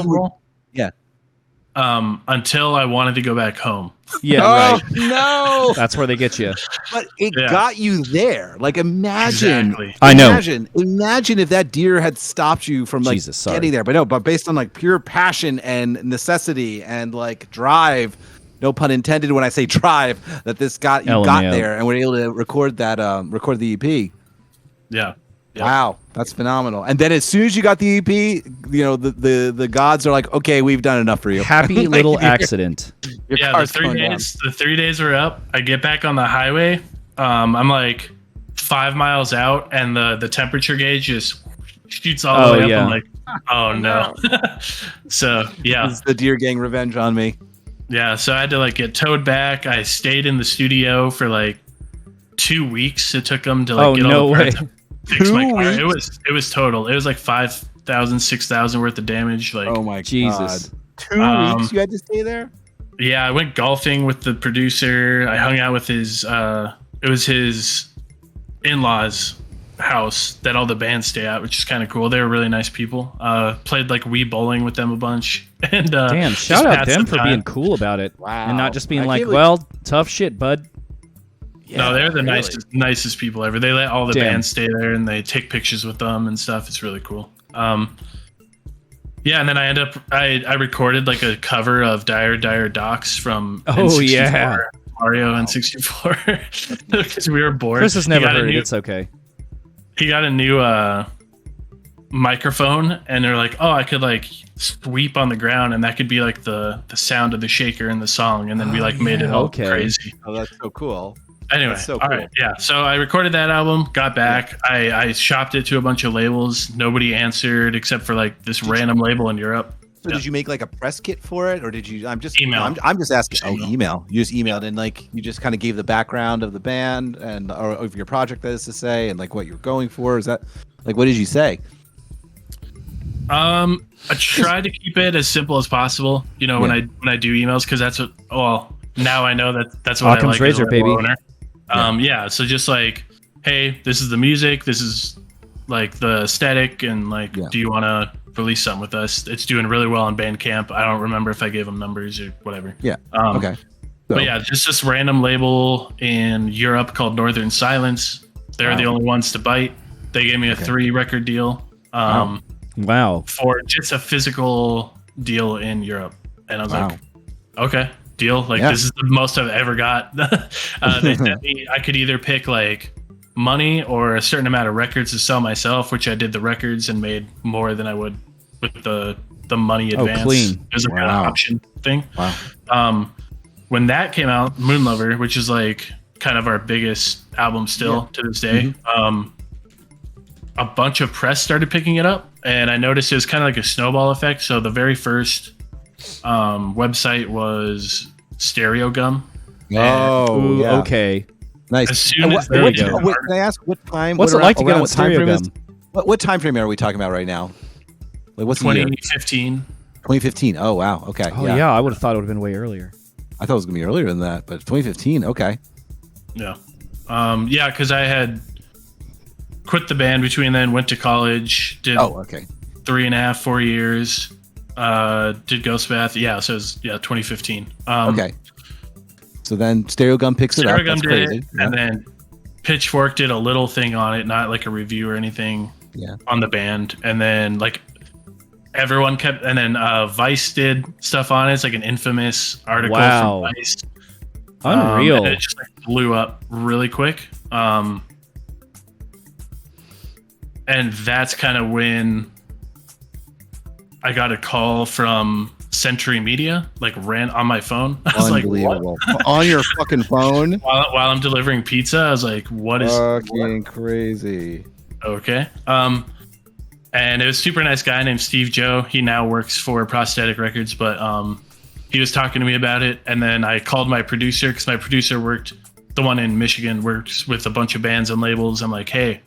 until I wanted to go back home. Yeah, right. No, that's where they get you. But it got you there. Like, imagine. Exactly. I know. Imagine if that deer had stopped you from like getting there. But based on like pure passion and necessity and like drive. No pun intended when I say drive. That this got there and were able to record that. Record the EP. Yeah. Yep. Wow, that's phenomenal. And then as soon as you got the EP, you know, the gods are like, okay, we've done enough for you. Happy little accident. Your Yeah, car's going down. the 3 days were up. I get back on the highway. I'm like 5 miles out, and the temperature gauge just shoots all the way up. I'm like, oh no. So yeah, This is the Deer Gang revenge on me. yeah. So I had to like get towed back. I stayed in the studio for like 2 weeks. It took them to like get all the parts to fix my car. It was total. It was like 5,000, 6,000 worth of damage. Like, Oh my Jesus. God. 2 weeks you had to stay there? yeah, I went golfing with the producer. I hung out with his it was his in-laws house that all the bands stay at, which is kind of cool. They were really nice people. Played like Wii bowling with them a bunch. And Damn, shout out them for being cool about it. Wow. And not just being I like, can't well, tough shit, bud. No, they're the really. nicest people ever. They let all the Damn. bands stay there and they take pictures with them and stuff. It's really cool. Yeah, and then I recorded like a cover of Dire Docks from N64, Mario N64 because we were bored. Chris has never heard it. It's okay. He got a new microphone, and they're like, oh, I could like sweep on the ground, and that could be like the sound of the shaker in the song, and then we like made it all crazy. Oh, that's so cool. Anyway, That's so all cool. right, yeah. So I recorded that album, got back. I shopped it to a bunch of labels. Nobody answered except for like this random label in Europe. So did you make like a press kit for it, or did you? I'm just Email. I'm just asking. Just Email. You just emailed and like you just kind of gave the background of the band and or of your project, that is to say, and like what you're going for. Is that like what did you say? I try to keep it as simple as possible. You know, when I do emails, because that's what. Well, now I know that's what Occam's I like. razor, baby. Owner. Yeah. So just like, hey, this is the music. This is like the aesthetic, and like, do you want to release something with us? It's doing really well on Bandcamp. I don't remember if I gave them numbers or whatever. Yeah. Okay. So, But yeah, just this random label in Europe called Northern Silence. They're the only ones to bite. They gave me a 3-record deal. Wow. For just a physical deal in Europe. And I was like, okay, deal. Like, this is the most I've ever got. They sent me, I could either pick like money or a certain amount of records to sell myself, which I did the records and made more than I would with the money advance. Clean. It was a kind of option thing. Wow. When that came out, Moon Lover, which is like kind of our biggest album still to this day, a bunch of press started picking it up, and I noticed it was kind of like a snowball effect. So the very first website was Stereo Gum. Oh, yeah. Okay. Nice. As soon as can they I ask what time? What's it like to get on what time Stereo frame is? Gum? What time frame are we talking about right now? Like what's the year? 2015. 2015. Oh wow. Okay. Oh yeah, I would have thought it would have been way earlier. I thought it was gonna be earlier than that, but 2015. Okay. Yeah. Yeah, because I had quit the band between then, went to college, did 3.5, 4 years, did Ghost Bath. Yeah, so it was 2015. Okay. So then Stereo Gum picks it up. Stereo Gum That's did crazy. it, and then Pitchfork did a little thing on it, not like a review or anything on the band. And then like everyone kept, and then Vice did stuff on it. It's like an infamous article from Vice. Unreal. And it just like blew up really quick. And that's kind of when I got a call from Century Media, like ran on my phone. I was like, what? On your fucking phone? While I'm delivering pizza, I was like, what is fucking crazy? Okay. And it was a super nice guy named Steve Joe. He now works for Prosthetic Records, but he was talking to me about it. And then I called my producer, because my producer the one in Michigan, works with a bunch of bands and labels. I'm like, hey,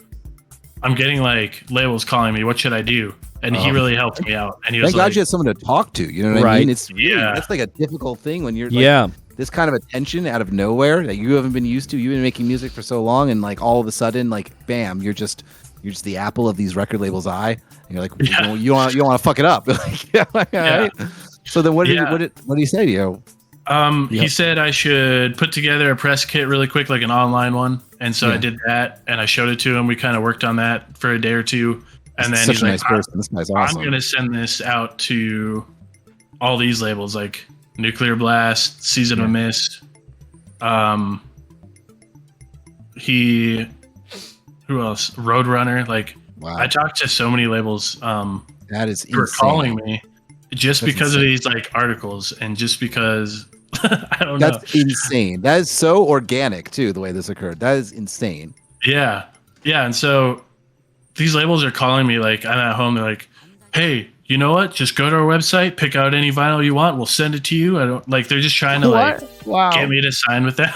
I'm getting like labels calling me. What should I do? And he really helped me out. And he was Thank God like, you had someone to talk to. You know what I mean? It's that's like a difficult thing when you're like, this kind of attention out of nowhere that you haven't been used to. You've been making music for so long, and like all of a sudden, like bam, you're just the apple of these record labels' eye. And you're like, you don't want to fuck it up. Like, right? So then, what did he say to you? He said I should put together a press kit really quick, like an online one. And so I did that, and I showed it to him. We kind of worked on that for a day or two. And then he's like, this guy's awesome. I'm going to send this out to all these labels, like Nuclear Blast, Season of Mist. He who else? Roadrunner. Like, Wow. I talked to so many labels. That is who were insane. calling me just That's because insane. of these like articles and just because I don't know. That's insane. That is so organic too, the way this occurred. That is insane. Yeah. Yeah. And so these labels are calling me, like, I'm at home. They're like, hey, you know what? Just go to our website, pick out any vinyl you want. We'll send it to you. I don't like, they're just trying to like Wow. get me to sign with them.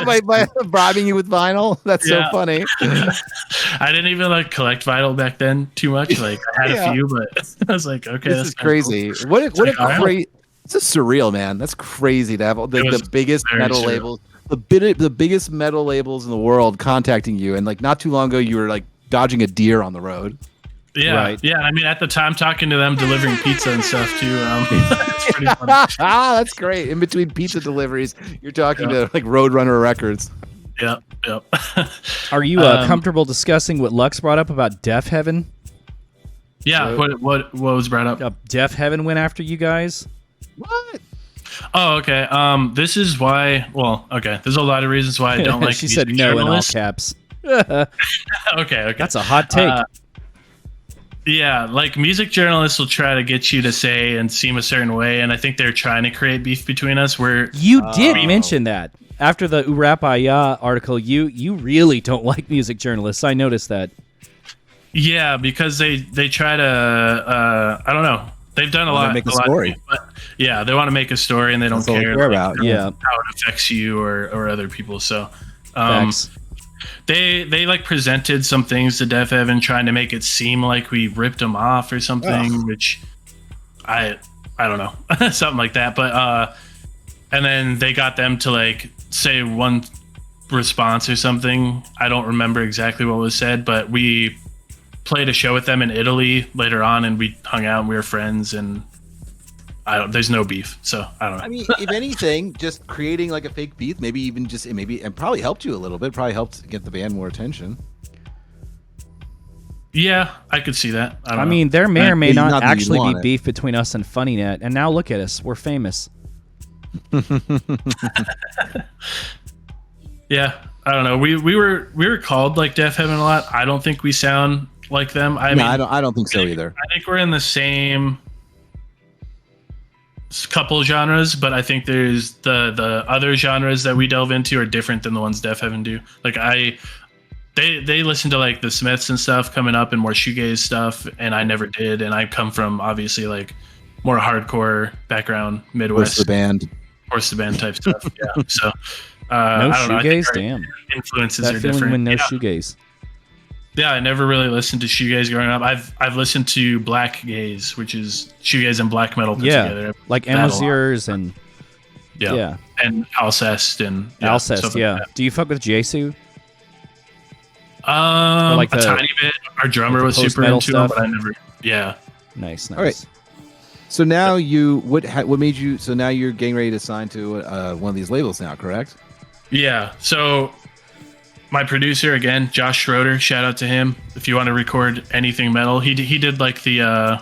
by bribing you with vinyl? That's so funny. I didn't even like collect vinyl back then too much. Like, I had a few, but I was like, okay, This is crazy. Cool. What a like, great. It's just surreal, man. That's crazy to have the biggest metal surreal. labels, the biggest metal labels in the world contacting you, and like not too long ago, you were like dodging a deer on the road. Yeah, right. Yeah. I mean, at the time, talking to them, delivering pizza and stuff too. It's pretty funny. That's great. In between pizza deliveries, you're talking to like Roadrunner Records. Yep. Are you comfortable discussing what Lux brought up about Deaf Heaven? Yeah. What was brought up? Deaf Heaven went after you guys. What? Oh, okay. This is why. Well, okay. There's a lot of reasons why I don't like. She said no in all caps. Okay. That's a hot take. Yeah, like music journalists will try to get you to say and seem a certain way, and I think they're trying to create beef between us. Where you did mention that after the Urapaya article, you really don't like music journalists. I noticed that. Yeah, because they try to I don't know. They've done a lot. Make a story. But yeah, they want to make a story, and they don't That's all they care care about. how it affects you or other people. So, Thanks. They like presented some things to Def Evan, trying to make it seem like we ripped them off or something, which I don't know, something like that. But and then they got them to like say one response or something. I don't remember exactly what was said, but we played a show with them in Italy later on, and we hung out and we were friends, and there's no beef, so I don't know. I mean, if anything, just creating like a fake beef, maybe even just and probably helped you a little bit. Probably helped get the band more attention. Yeah, I could see that. I don't know. mean, there may or may not that you'd actually want be it. beef between us and FunnyNet, and now look at us, we're famous. Yeah, I don't know. We were called like Def Heaven a lot. I don't think we sound like them. I mean, I don't think so either. I think we're in the same couple genres, but I think there's the other genres that we delve into are different than the ones Def Heaven do. Like they listen to like the Smiths and stuff coming up and more shoegaze stuff, and I never did. And I come from obviously like more hardcore background, Midwest, Horse the band type stuff. Yeah, so No I don't know. I think shoegaze, our damn. influences That are feeling different. when no Yeah. shoegaze. Yeah, I never really listened to shoegaze growing up. I've listened to black gaze, which is shoegaze and black metal put together. Like That a lot. Amazers and Yeah. And Alcest and Alcest. stuff Yeah. like Do you fuck with Jesu? that. like a the- tiny bit. Our drummer like was the super post-metal into stuff? it, but I never. Yeah. Nice. All right. So now what made you? So now you're getting ready to sign to one of these labels now, correct? Yeah. So my producer again, Josh Schroeder. Shout out to him. If you want to record anything metal, he did like the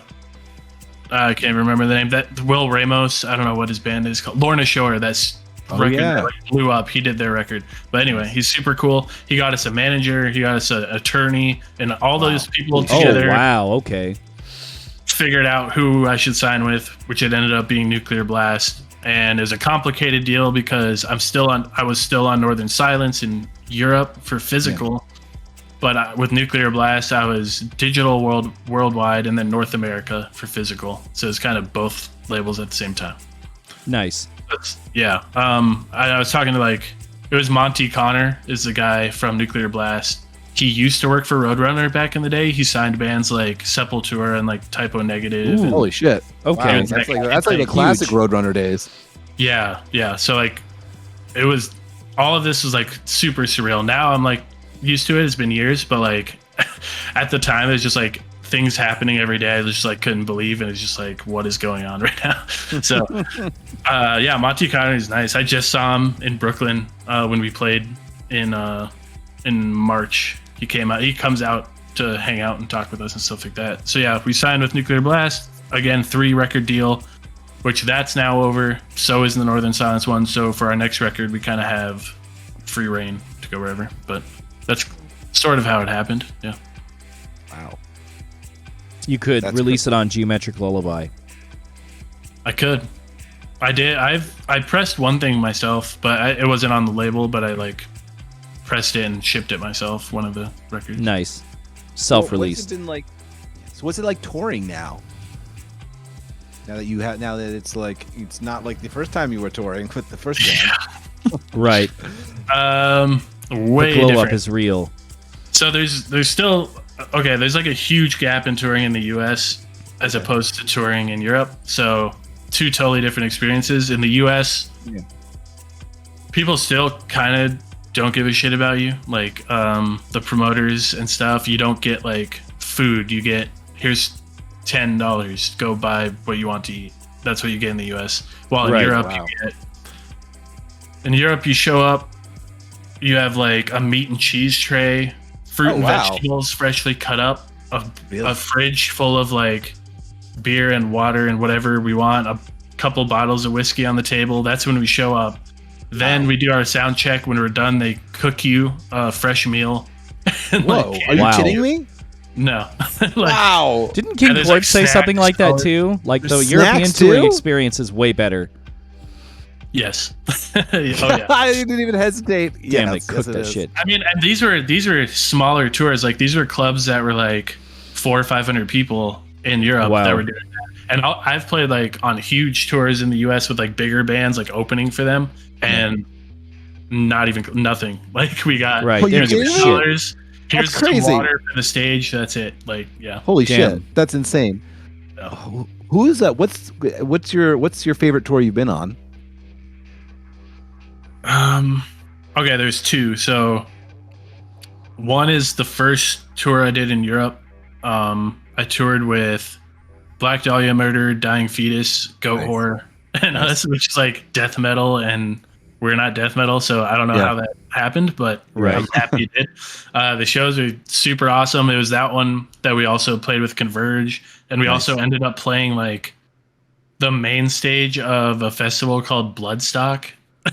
I can't remember the name. That Will Ramos. I don't know what his band is called. Lorna Shore. That's record that like blew up. He did their record. But anyway, he's super cool. He got us a manager. He got us an attorney, and all those people together. Oh wow. Okay. Figured out who I should sign with, which it ended up being Nuclear Blast. And it was a complicated deal because I was still on Northern Silence in Europe for physical, but with Nuclear Blast I was digital worldwide and then North America for physical. So it's kind of both labels at the same time. Nice. Yeah. I was talking to it was Monty Connor is the guy from Nuclear Blast. He used to work for Roadrunner back in the day. He signed bands like Sepultura and like Typo Negative. Ooh, holy shit! Okay. Wow, that's like the classic Roadrunner days. Yeah. So it was all of this was like super surreal. Now I'm like used to it. It's been years, but like at the time it's just like things happening every day. I just like couldn't believe, and it's just like what is going on right now. So yeah, Monty Connor is nice. I just saw him in Brooklyn when we played in March. He comes out to hang out and talk with us and stuff like that. So yeah, we signed with Nuclear Blast again, 3-record deal, which that's now over. So is the Northern Silence one. So for our next record, we kind of have free reign to go wherever. But that's sort of how it happened. Yeah. Wow. You could That's release it on Geometric Lullaby. I could. I did. I pressed one thing myself, but it wasn't on the label. But I like pressed it and shipped it myself. One of the records. Nice. Self-released. What's it been like? So what's it like touring now? Now that it's like it's not like the first time you were touring with the first band. Right. Way the glow different. up is real. So there's still okay. There's like a huge gap in touring in the U.S. as opposed to touring in Europe. So two totally different experiences. In the U.S., people still kind of don't give a shit about you. Like the promoters and stuff. You don't get like food. You get here's $10. Go buy what you want to eat. That's what you get in the U.S. While in Europe, in Europe you show up. You have like a meat and cheese tray, fruit and vegetables freshly cut up, a fridge full of like beer and water and whatever we want, a couple bottles of whiskey on the table. That's when we show up. Then we do our sound check. When we're done, they cook you a fresh meal. Whoa, are you kidding me? No. Wow. Didn't King Court say something like that too? Like the European touring experience is way better. Yes. Oh, yeah. I didn't even hesitate. Damn, they cooked that shit. I mean, and these were smaller tours. Like these were clubs that were like 400 or 500 people in Europe that were doing that. And I've played like on huge tours in the US with like bigger bands like opening for them, and nothing. Like we got $2. Here's some water for the stage. That's it. Like Holy shit, that's insane. Who is that? What's your favorite tour you've been on? Okay, there's two. So one is the first tour I did in Europe. I toured with Black Dahlia Murder, Dying Fetus, Goat Whore, and us, which is like death metal, and we're not death metal, so I don't know how that happened, but I'm happy it did. The shows are super awesome. It was that one that we also played with Converge, and we also ended up playing like the main stage of a festival called Bloodstock.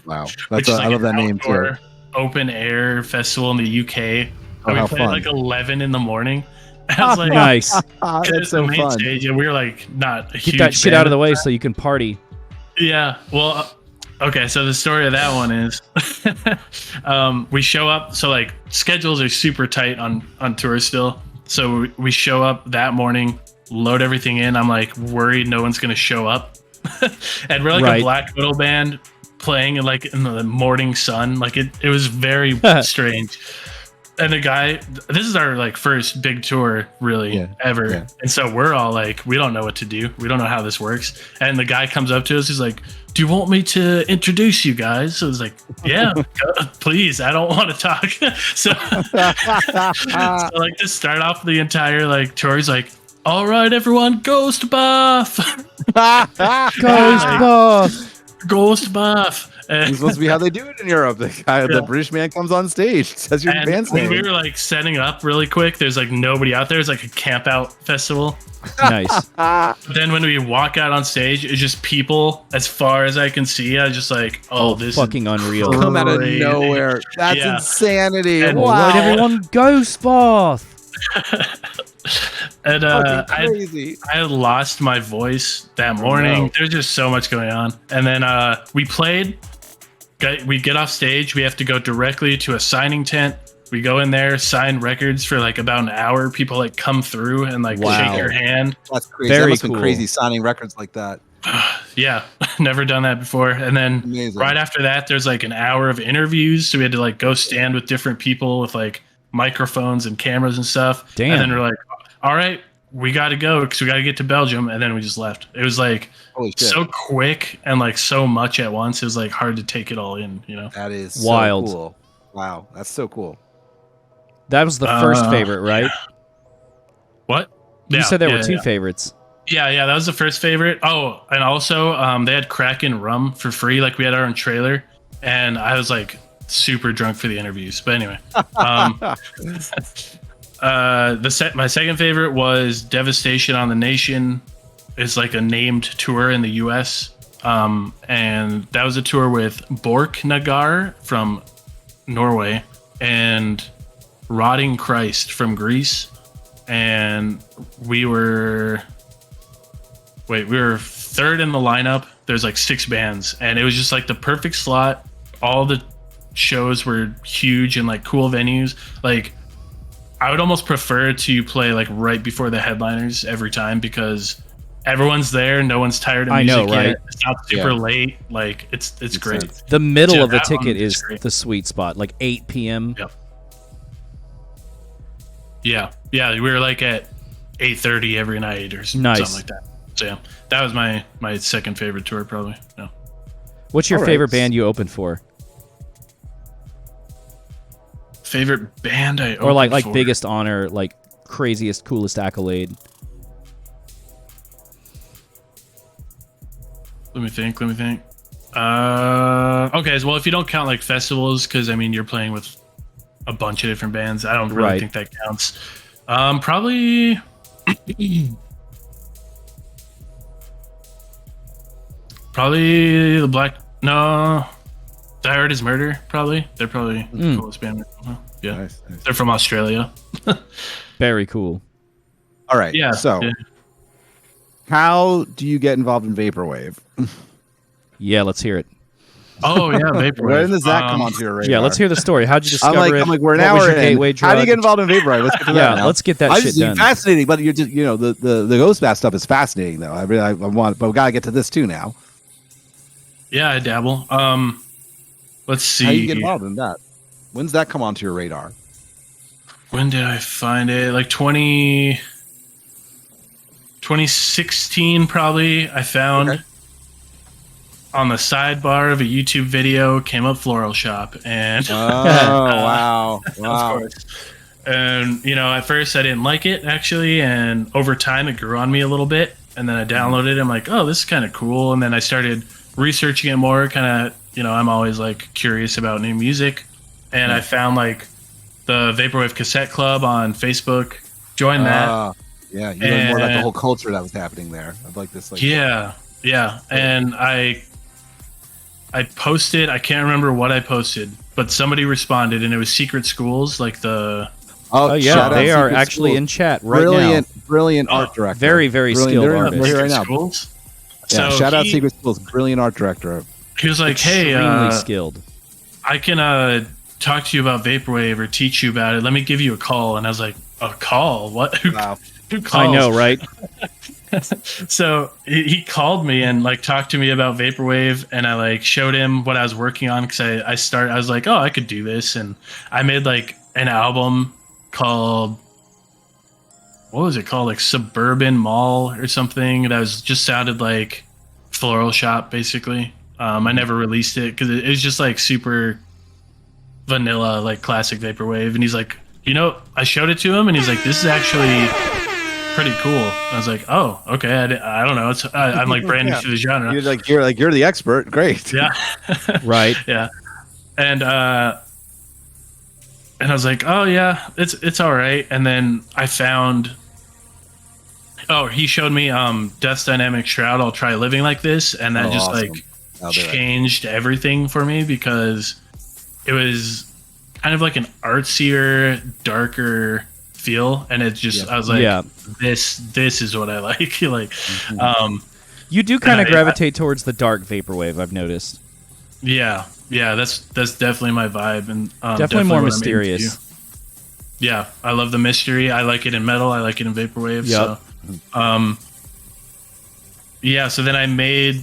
Wow, I love that name too. Open air festival in the UK. And we played at like 11 in the morning. I was like, nice. That's so fun. Stage, and we were like not a Get that shit out of the way so you can party. Yeah. Well, okay. So the story of that one is, we show up. So like schedules are super tight on tour still. So we show up that morning, load everything in. I'm like worried no one's gonna show up, and we're like a black metal band playing like in the morning sun. Like it was very strange. And the guy, this is our like first big tour really ever. Yeah. And so we're all like, we don't know what to do. We don't know how this works. And the guy comes up to us. He's like, do you want me to introduce you guys? So it's like, yeah, please. I don't want to talk. so like to start off the entire like tour, he's like, all right, everyone, ghost bath. Ghost bath. It's supposed to be how they do it in Europe. The British man comes on stage, says your band's name. We were like setting up really quick. There's like nobody out there. It's like a camp out festival. Nice. But then when we walk out on stage, it's just people as far as I can see. I just like, this fucking is unreal. Come out of nowhere. That's insanity. And wow. Right, everyone, ghost bath. And I lost my voice that morning. No. There's just so much going on. And then we played. We get off stage. We have to go directly to a signing tent. We go in there, sign records for like about an hour. People like come through and like shake your hand. That's crazy. That must have been crazy signing records like that. Yeah, never done that before. And then right after that, there's like an hour of interviews. So we had to like go stand with different people with like microphones and cameras and stuff. Damn. And then we're like, all right, we got to go because we got to get to Belgium. And then we just left. It was like so quick and like so much at once. It was like hard to take it all in, you know? That is wild. So cool. Wow, that's so cool. That was the first favorite, right? What? You said there were two favorites. Yeah, that was the first favorite. Oh, and also they had Kraken rum for free. Like we had our own trailer, and I was like super drunk for the interviews. But anyway, my second favorite was Devastation on the Nation. It's like a named tour in the U.S. And that was a tour with Borknagar from Norway, and Rotting Christ from Greece, and we were third in the lineup. There's like 6 bands, and it was just like the perfect slot. All the shows were huge and like cool venues. Like, I would almost prefer to play like right before the headliners every time, because everyone's there, no one's tired of music. I know, right? Yet. It's not super late. Like, it's great. sense. The middle Yeah, of the that one ticket is is great. the sweet spot, like 8 p.m. Yep. Yeah, we were like at 8:30 every night or something Nice. like that. So yeah, that was my second favorite tour probably. Yeah. What's your All right. favorite band you opened for? Favorite band I Or like opened for? biggest honor, like craziest, coolest accolade? Let me think. Okay, well, if you don't count like festivals, because I mean you're playing with a bunch of different bands, I don't really Right. think that counts. Probably probably the Die Hard is Murder. Probably they're probably the coolest band. Yeah, Nice. they're from Australia. Very cool. All right. Yeah. So, yeah. how do you get involved in vaporwave? Yeah, let's hear it. Oh yeah, vaporwave. When does that come onto your radar? Yeah, let's hear the story. How'd you discover it? I'm like, we're an What was hour your in. gateway How do you drug? get involved in vaporwave? Let's get to that. Yeah, now. let's get that I shit just, done. Fascinating, but you're just, the ghost bath stuff is fascinating though. I want, but we gotta get to this too now. Yeah, I dabble. Let's see. How do you get involved in that? When's that come onto your radar? When did I find it? Like 2016 probably. I found on the sidebar of a YouTube video, came up Floral Shop, and Oh wow, of wow. course. And at first I didn't like it actually, and over time it grew on me a little bit, and then I downloaded it. I'm like, oh, this is kind of cool, and then I started researching it more. Kind of, I'm always like curious about new music, and I found like the Vaporwave Cassette Club on Facebook. Joined that. Yeah, you learned more about the whole culture that was happening there. Of like this, like Yeah, and I posted. I can't remember what I posted, but somebody responded, and it was Secret Schools, like the. Oh yeah, shout out they are Secret actually Schools. in chat right brilliant art director. Very, very skilled We're artist. here right now. Schools. Yeah, So shout out he- Secret Schools, brilliant art director. He was like, "Hey, Extremely skilled. I can talk to you about Vaporwave or teach you about it. Let me give you a call." And I was like, "A call? What? Who Wow. calls?" I know, right? So he called me and like talked to me about Vaporwave, and I like showed him what I was working on, because I was like, oh, I could do this, and I made like an album called, what was it called, like Suburban Mall or something, that was just sounded like Floral Shop basically. I never released it because it was just like super vanilla, like classic Vaporwave. And he's like, I showed it to him, and he's like, this is actually pretty cool. I was like, oh, okay. I don't know. I'm like brand new to the genre. You're the expert. Great. Yeah. Right. Yeah. And I was like, oh yeah, it's all right. And then I found, he showed me Death's Dynamic Shroud, I'll Try Living Like This, and that just awesome. like I'll do it. changed everything for me, because it was kind of like an artsier, darker feel, and it just I was like, Yeah. this is what I like. Like You do kind of I- gravitate towards the dark vaporwave, I've noticed. yeah, that's definitely my vibe, and Definitely more what I'm into. mysterious. Yeah, I love the mystery. I like it in metal. I like it in vaporwave. Yep. So, so then I made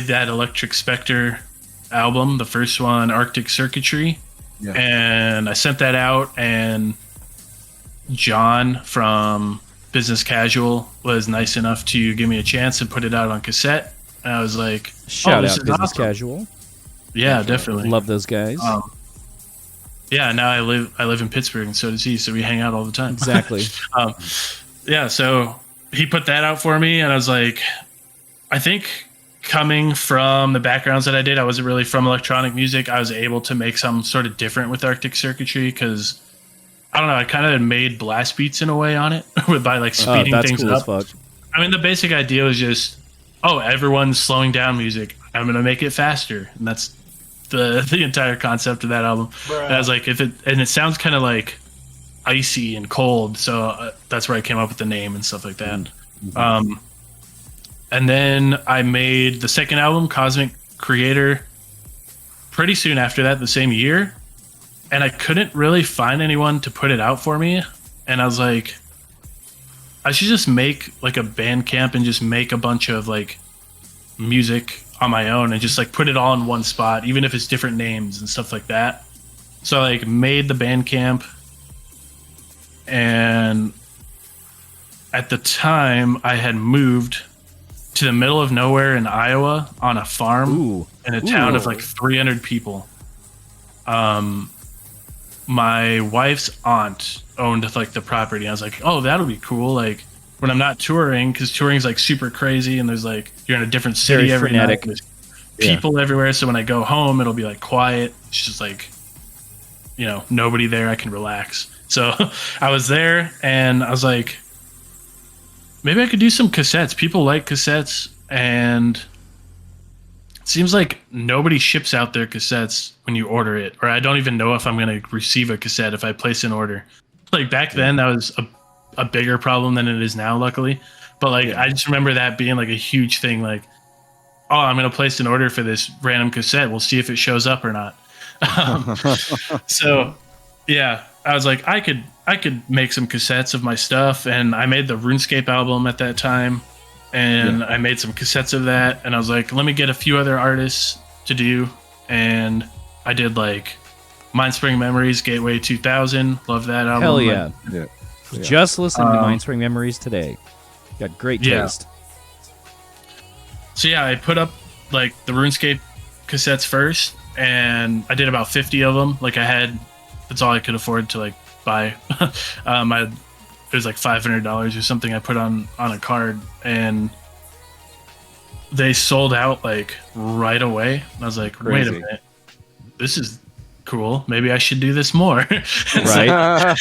that Electric Spectre album, the first one, Arctic Circuitry, Yeah. and I sent that out, and John from Business Casual was nice enough to give me a chance and put it out on cassette. And I was like, Shout this out is Business awesome. Casual. Yeah, definitely. Love those guys. Yeah, now I live in Pittsburgh, and so does he, so we hang out all the time. Exactly. Yeah, so he put that out for me, and I was like, I think coming from the backgrounds that I did, I wasn't really from electronic music. I was able to make something sort of different with Arctic Circuitry, because I don't know, I kind of made blast beats in a way on it by like speeding that's things cool up. as fuck. I mean, the basic idea was just, everyone's slowing down music, I'm gonna make it faster, and that's the entire concept of that album. And I was like, it sounds kind of like icy and cold. So that's where I came up with the name and stuff like that. Mm-hmm. And then I made the second album, Cosmic Creator, pretty soon after that, the same year. And I couldn't really find anyone to put it out for me. And I was like, I should just make like a Bandcamp and just make a bunch of like music on my own and just like put it all in one spot, even if it's different names and stuff like that. So I like made the Bandcamp, and at the time I had moved to the middle of nowhere in Iowa on a farm in a town of like 300 people. My wife's aunt owned like the property. I was like, oh, that'll be cool. Like when I'm not touring, because touring's like super crazy and there's like, you're in a different city every night. There's people everywhere. So when I go home, it'll be like quiet. It's just like, you know, nobody there. I can relax. So I was there and I was like, maybe I could do some cassettes. People like cassettes, and it seems like nobody ships out their cassettes when you order it, or I don't even know if I'm going to receive a cassette if I place an order. Like back then, that was a bigger problem than it is now, luckily. But like, I just remember that being like a huge thing. Like, oh, I'm going to place an order for this random cassette. We'll see if it shows up or not. So yeah, I was like, I could make some cassettes of my stuff, and I made the RuneScape album at that time, and I made some cassettes of that, and I was like, let me get a few other artists to do, and I did like Mindspring Memories, Gateway 2000, love that album. Hell yeah. Just listening to Mindspring Memories today. Got great taste. So yeah, I put up like the RuneScape cassettes first, and I did about 50 of them. Like that's all I could afford to like buy. It was like $500 or something I put on a card, and they sold out like right away. And I was like, wait a minute, this is cool. Maybe I should do this more. Right.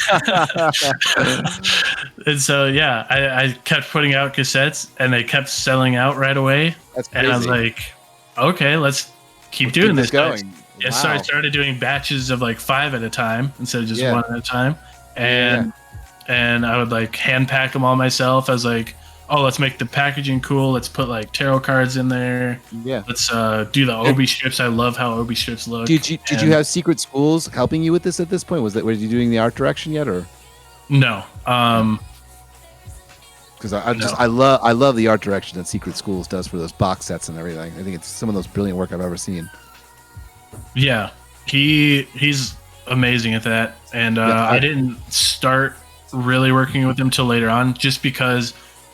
And so yeah, I kept putting out cassettes, and they kept selling out right away. That's crazy. And I was like, okay, let's keep doing this. Going. Yeah, so I started doing batches of like 5 at a time instead of just 1 at a time, and I would like hand pack them all myself. I was like, oh, let's make the packaging cool. Let's put like tarot cards in there. Yeah. Let's do the Obi strips. I love how Obi strips look. Did you have secret schools helping you with this at this point? Was you doing the art direction yet, or no? Because I love the art direction that Secret Schools does for those box sets and everything. I think it's some of the most brilliant work I've ever seen. Yeah, he's amazing at that, and I didn't start really working with him till later on, just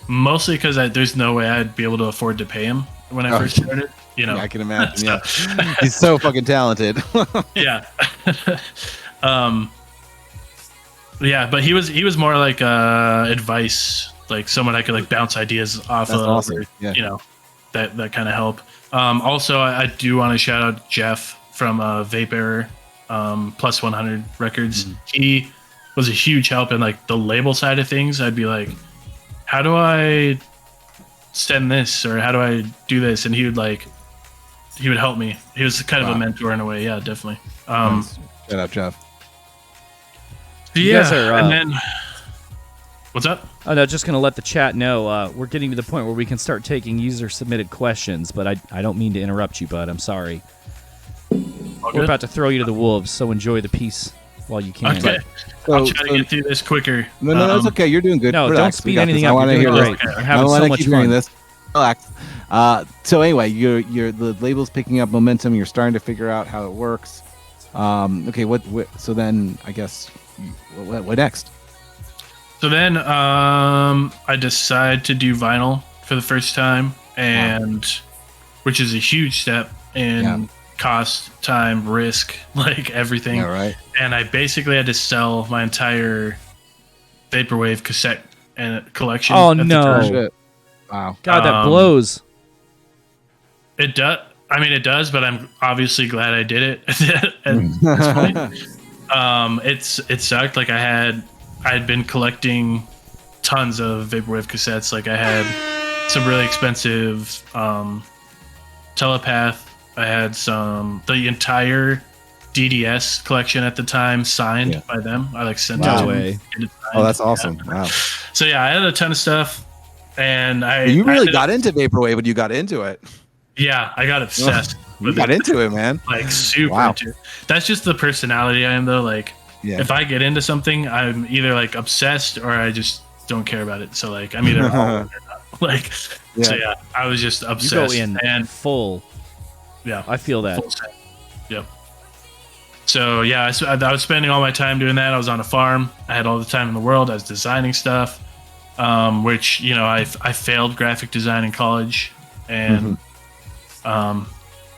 mostly because there's no way I'd be able to afford to pay him when I first started. You know, I can imagine. Yeah, he's so fucking talented. Yeah. Yeah, but he was more like advice, like someone I could like bounce ideas off of. Awesome. Yeah. You know, that kind of help. Also, I do want to shout out Jeff from Vapor Plus 100 Records. Mm-hmm. He was a huge help in like the label side of things. I'd be like, how do I send this, or how do I do this? And he would help me. He was kind of a mentor in a way. Yeah, definitely. Shout out Jeff. Yeah, and then what's up? Oh no, just gonna let the chat know we're getting to the point where we can start taking user submitted questions, but I don't mean to interrupt you, bud. I'm sorry. We're about to throw you to the wolves, so enjoy the peace while you can. Okay. I'll try to get through this quicker. No, it's okay. You're doing good. No, Relax. don't speed anything up. You're doing great. You're having so much fun. This. Relax. So anyway, the label's picking up momentum. You're starting to figure out how it works. Okay. So then I guess what next? So then I decide to do vinyl for the first time, and which is a huge step in cost, time, risk, like everything. Yeah, right. And I basically had to sell my entire vaporwave cassette and collection. Oh no! Wow. God, that blows. It does. I mean, it does, but I'm obviously glad I did it at this point. It sucked. Like I had been collecting tons of vaporwave cassettes. Like I had some really expensive Telepath. I had the entire DDS collection at the time signed by them. I like sent it to them. Oh, that's awesome! Wow. So yeah, I had a ton of stuff, and you really got into vaporwave when you got into it. Yeah, I got obsessed. You got into it, man. Like super into it. That's just the personality I am, though. Like, if I get into something, I'm either like obsessed or I just don't care about it. So like, I'm either all in or not. Like, so yeah, I was just obsessed. You go in and full. Yeah, I feel that. Yep. So yeah, I was spending all my time doing that. I was on a farm. I had all the time in the world. I was designing stuff, which I failed graphic design in college, and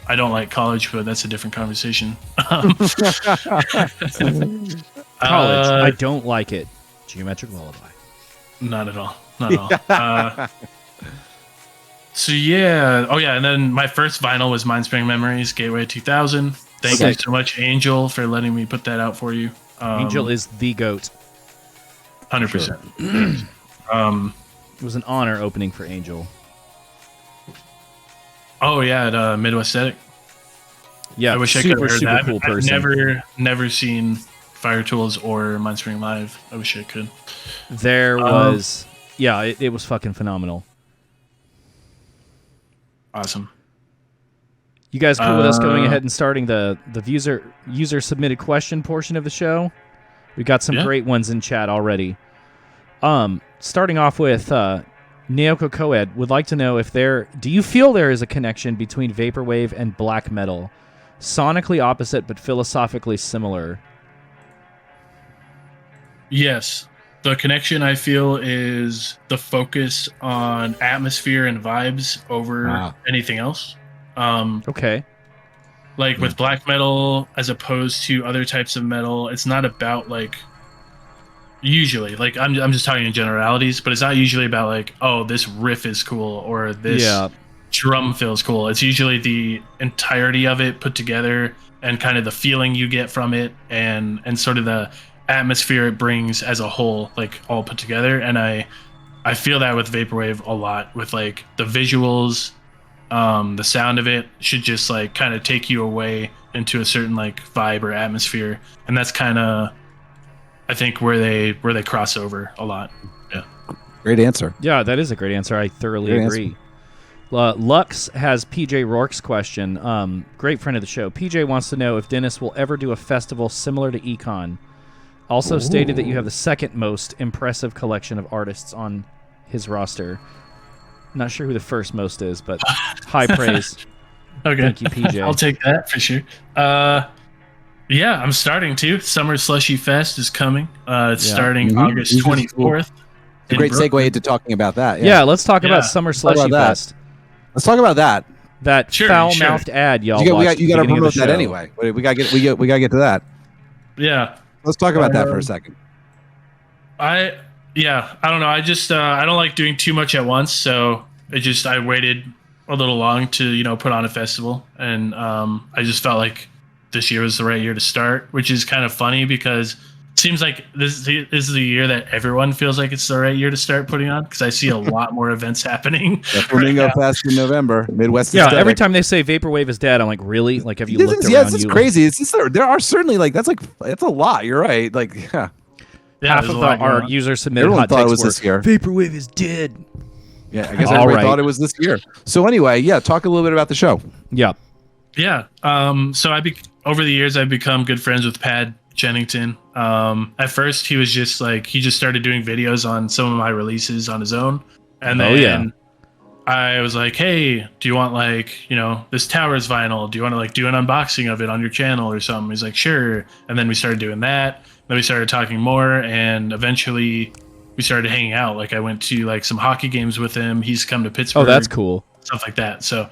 I don't like college, but that's a different conversation. College, I don't like it. Geometric Lullaby. Not at all. Not at all. So yeah, and then my first vinyl was Mindspring Memories, Gateway 2000. Thank you so much, Angel, for letting me put that out for you. Angel is the GOAT. 100%. It was an honor opening for Angel. Oh yeah, at Midwest Aesthetic. Yeah, I wish I could have heard that. Cool person. I've never seen Fire Tools or Mindspring live. I wish I could. There was, it was fucking phenomenal. Awesome. You guys cool with us going ahead and starting the user submitted question portion of the show? We got some great ones in chat already. Starting off with Naoko Coed would like to know do you feel there is a connection between vaporwave and black metal? Sonically opposite but philosophically similar. Yes. The connection I feel is the focus on atmosphere and vibes over anything else. Okay. Like with black metal, as opposed to other types of metal, it's not about like. Usually, like I'm just talking in generalities, but it's not usually about like, oh, this riff is cool or this drum feels cool. It's usually the entirety of it put together and kind of the feeling you get from it and sort of the atmosphere it brings as a whole, like all put together. And I feel that with vaporwave a lot, with like the visuals, the sound of it should just like kind of take you away into a certain like vibe or atmosphere, and that's kind of I think where they cross over a lot. Yeah. Great answer. Yeah, that is a great answer. I thoroughly agree. Lux has PJ Rourke's question. Great friend of the show. PJ wants to know if Dennis will ever do a festival similar to Econ. Also stated that you have the second most impressive collection of artists on his roster. Not sure who the first most is, but high praise. Okay. Thank you, PJ. I'll take that for sure. Yeah, I'm starting to. Summer Slushy Fest is coming. It's starting August 24th. It's a great segue into talking about that. Yeah, let's talk about Summer Slushy Fest. Let's talk about that. That foul-mouthed ad y'all watched. You got to promote that anyway. We got to get to that. Yeah. Let's talk about that for a second. I don't know. I just I don't like doing too much at once, so I waited a little long to put on a festival, and I just felt like this year was the right year to start, which is kind of funny because it seems like this is the year that everyone feels like it's the right year to start putting on, because I see a lot more events happening. Flamingo Fest in November, Midwest. Yeah, every time they say vaporwave is dead, I'm like, really? Like, have you looked around? Yes, it's crazy. It's just, there are certainly it's a lot. You're right. Like, half of our user submitted everyone hot thought takes it was this year. Vaporwave is dead. Yeah, I guess everybody thought it was this year. So anyway, talk a little bit about the show. Yeah. Yeah. So over the years, I've become good friends with Pad Jennington. At first, he was just he just started doing videos on some of my releases on his own. And then I was like, hey, do you want this Towers vinyl? Do you want to do an unboxing of it on your channel or something? He's like, sure. And then we started doing that. Then we started talking more, and eventually we started hanging out. I went to some hockey games with him. He's come to Pittsburgh. Oh, that's cool. Stuff like that. So,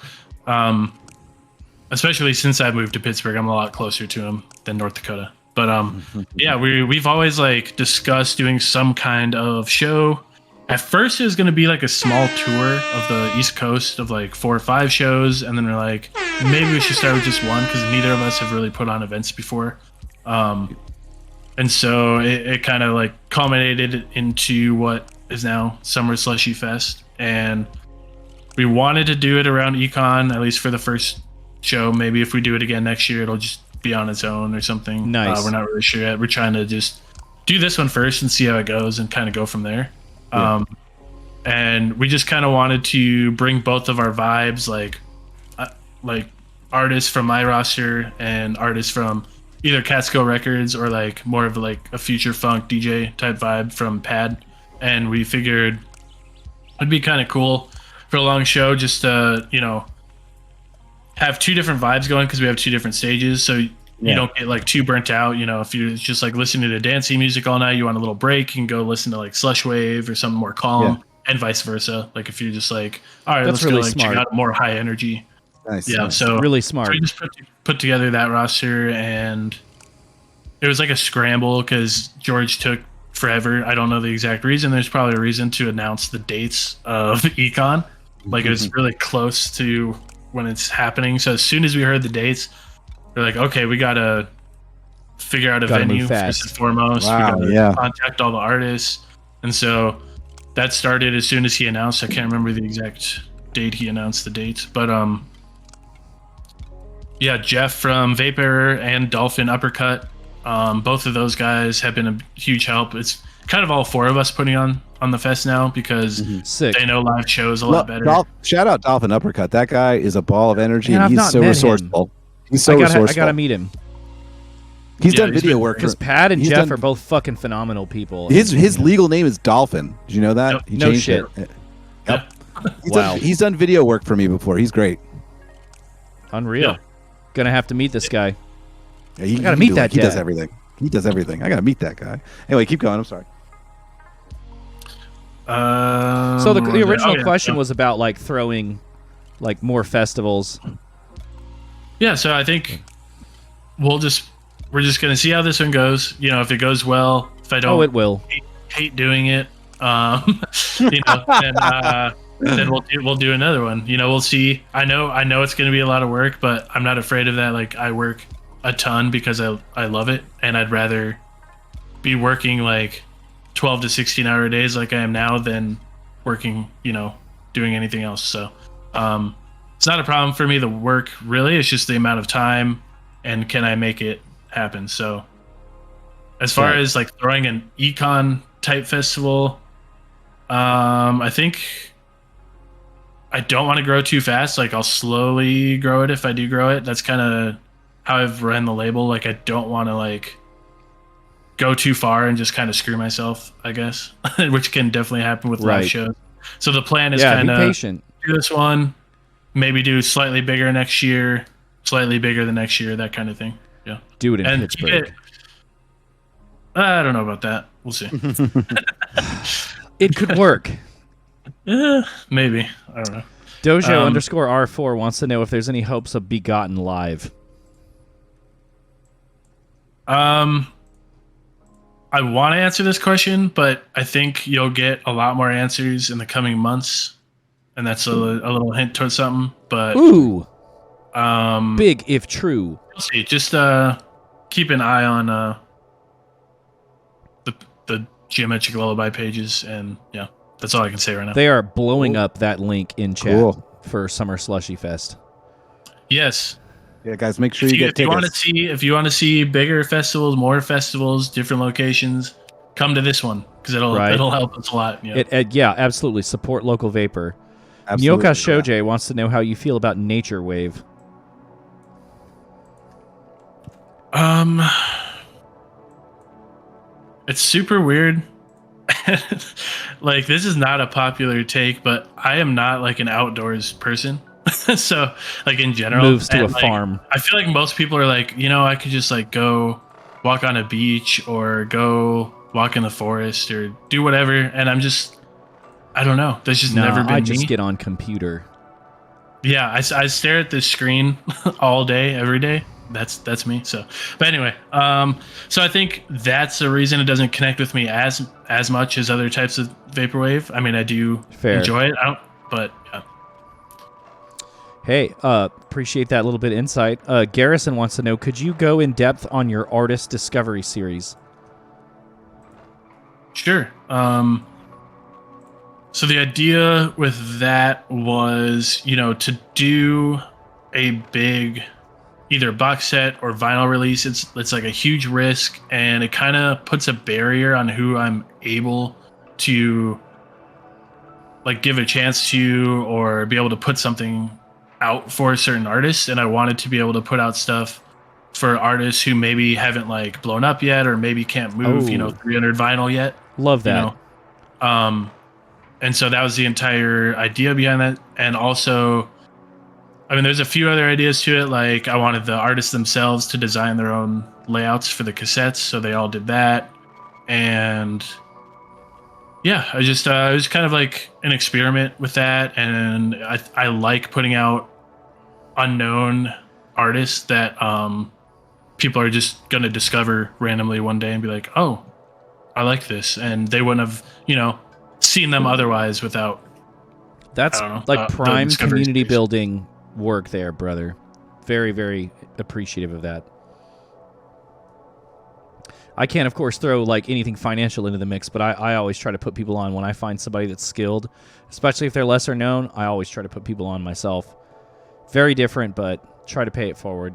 especially since I moved to Pittsburgh, I'm a lot closer to him than North Dakota. But yeah, we've always discussed doing some kind of show. At first, it was going to be a small tour of the East Coast of 4 or 5 shows, and then we're like, maybe we should start with just one, because neither of us have really put on events before. And so it kind of culminated into what is now Summer Slushy Fest, and we wanted to do it around Econ, at least for the first show. Maybe if we do it again next year, it'll just be on its own or something. Nice. We're not really sure yet. We're trying to just do this one first and see how it goes and kind of go from there. Yeah. And we just kind of wanted to bring both of our vibes, like artists from my roster and artists from either Catskill Records or like more of like a future funk DJ type vibe from Pad. And we figured it'd be kind of cool for a long show just to, you know, have two different vibes going because we have two different stages. So you don't get like too burnt out. You know, if you're just like listening to dancey music all night, you want a little break, you can go listen to like Slush Wave or something more calm, and vice versa. Like if you're just like, all right, That's let's really go like check out more high energy. Nice. Yeah, Nice. so Really smart. So we just put together that roster, and it was like a scramble because George took forever. I don't know the exact reason. There's probably a reason to announce the dates of Econ. Like it was really close to when it's happening. So as soon as we heard the dates, we're like, okay, we gotta figure out a venue first and foremost. Wow, we gotta contact all the artists, and so that started as soon as he announced. I can't remember the exact date he announced the dates, but yeah, Jeff from Vapor and Dolphin Uppercut, both of those guys have been a huge help. It's kind of all four of us putting on the fest now because they know live shows a lot better. Shout out Dolphin Uppercut. That guy is a ball of energy, Man, and I've he's not so met resourceful. He's so resourceful. I gotta meet him. He's done video work because Pat and Jeff are both fucking phenomenal people. His legal name is Dolphin. Did you know that? Yep. He No changed shit. it. Yep. He's done video work for me before. He's great. Unreal. Yeah. Gonna have to meet this guy. Yeah, you gotta meet that He guy. does everything. He does everything. I gotta meet that guy. Anyway, keep going. I'm sorry. So the original question was about like throwing like more festivals. Yeah, so I think we're just gonna see how this one goes. You know, if it goes well, if I don't, Oh, it will. hate doing it, you know, then we'll do another one. You know, we'll see. I know it's gonna be a lot of work, but I'm not afraid of that. Like I work a ton because I love it, and I'd rather be working like 12 to 16 hour days like I am now than working, you know, doing anything else. So it's not a problem for me, the work really. It's just the amount of time and can I make it happen. So as far as like throwing an econ type festival, I think I don't want to grow too fast. Like I'll slowly grow it if I do grow it. That's kind of how I've run the label. Like I don't want to like go too far and just kind of screw myself, I guess, which can definitely happen with live shows. So the plan is kind of do this one, maybe do slightly bigger next year, slightly bigger the next year, that kind of thing. Yeah. Do it in Pittsburgh. I don't know about that. We'll see. It could work. Maybe. I don't know. Dojo underscore R4 wants to know if there's any hopes of Begotten live. I want to answer this question, but I think you'll get a lot more answers in the coming months, and that's a little hint towards something. But big if true. We'll see. Just keep an eye on the Geometric Lullaby pages, and yeah, that's all I can say right now. They are blowing up that link in chat for Summer Slushy Fest. Yes. Yeah, guys, make sure you get tickets. If you want to see bigger festivals, more festivals, different locations, come to this one because it'll help us a lot. Yeah. Yeah, absolutely. Support local vapor. Absolutely. Nyoka Shoje wants to know how you feel about Nature Wave. It's super weird. Like this is not a popular take, but I am not like an outdoors person. So like in general, moves to a farm. I feel like most people are like, you know, I could just like go walk on a beach or go walk in the forest or do whatever, and I'm just, I don't know. There's just never been I me. just get on computer. Yeah, I stare at this screen all day, every day. That's me. So, but anyway, so I think that's the reason it doesn't connect with me as much as other types of vaporwave. I mean, I do enjoy it. But yeah. Hey, appreciate that little bit of insight. Garrison wants to know, could you go in depth on your artist discovery series? Sure. So the idea with that was, you know, to do a big either box set or vinyl release, it's like a huge risk, and it kind of puts a barrier on who I'm able to like give a chance to or be able to put something out for certain artists. And I wanted to be able to put out stuff for artists who maybe haven't like blown up yet, or maybe can't move 300 vinyl yet. Love that. And so that was the entire idea behind that. And also, I mean, there's a few other ideas to it. Like I wanted the artists themselves to design their own layouts for the cassettes, so they all did that. And yeah, I just it was kind of like an experiment with that, and I like putting out unknown artists that people are just gonna discover randomly one day and be like, oh, I like this, and they wouldn't have seen them otherwise without. That's like prime community building work there, brother. Very, very appreciative of that. I can't, of course, throw like anything financial into the mix, but I always try to put people on when I find somebody that's skilled, especially if they're lesser known. I always try to put people on myself. Very different, but try to pay it forward.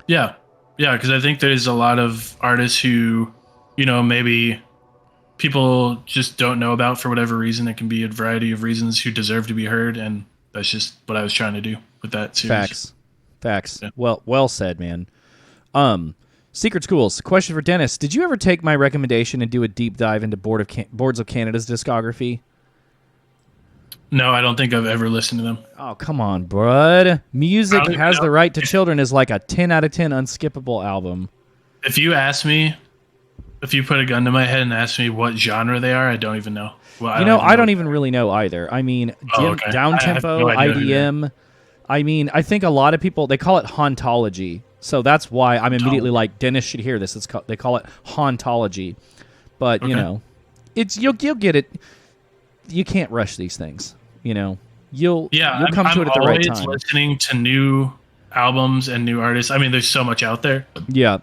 Yeah, because I think there's a lot of artists who, maybe people just don't know about for whatever reason. It can be a variety of reasons who deserve to be heard, and that's just what I was trying to do with that series. Facts. Yeah. Well said, man. Secret Schools. Question for Dennis. Did you ever take my recommendation and do a deep dive into Boards of Canada's discography? No, I don't think I've ever listened to them. Oh, come on, bud. Music Has the Right to Children is like a 10 out of 10 unskippable album. If you put a gun to my head and ask me what genre they are, I don't even know. Well, I don't even really know either. I mean, down-tempo, IDM. I mean, I think a lot of people, they call it hauntology. So that's why I'm immediately like, Dennis should hear this. They call it hauntology. But, it's you'll get it. You can't rush these things. You'll come to it at the right time. I'm always listening to new albums and new artists. I mean, there's so much out there. Yeah.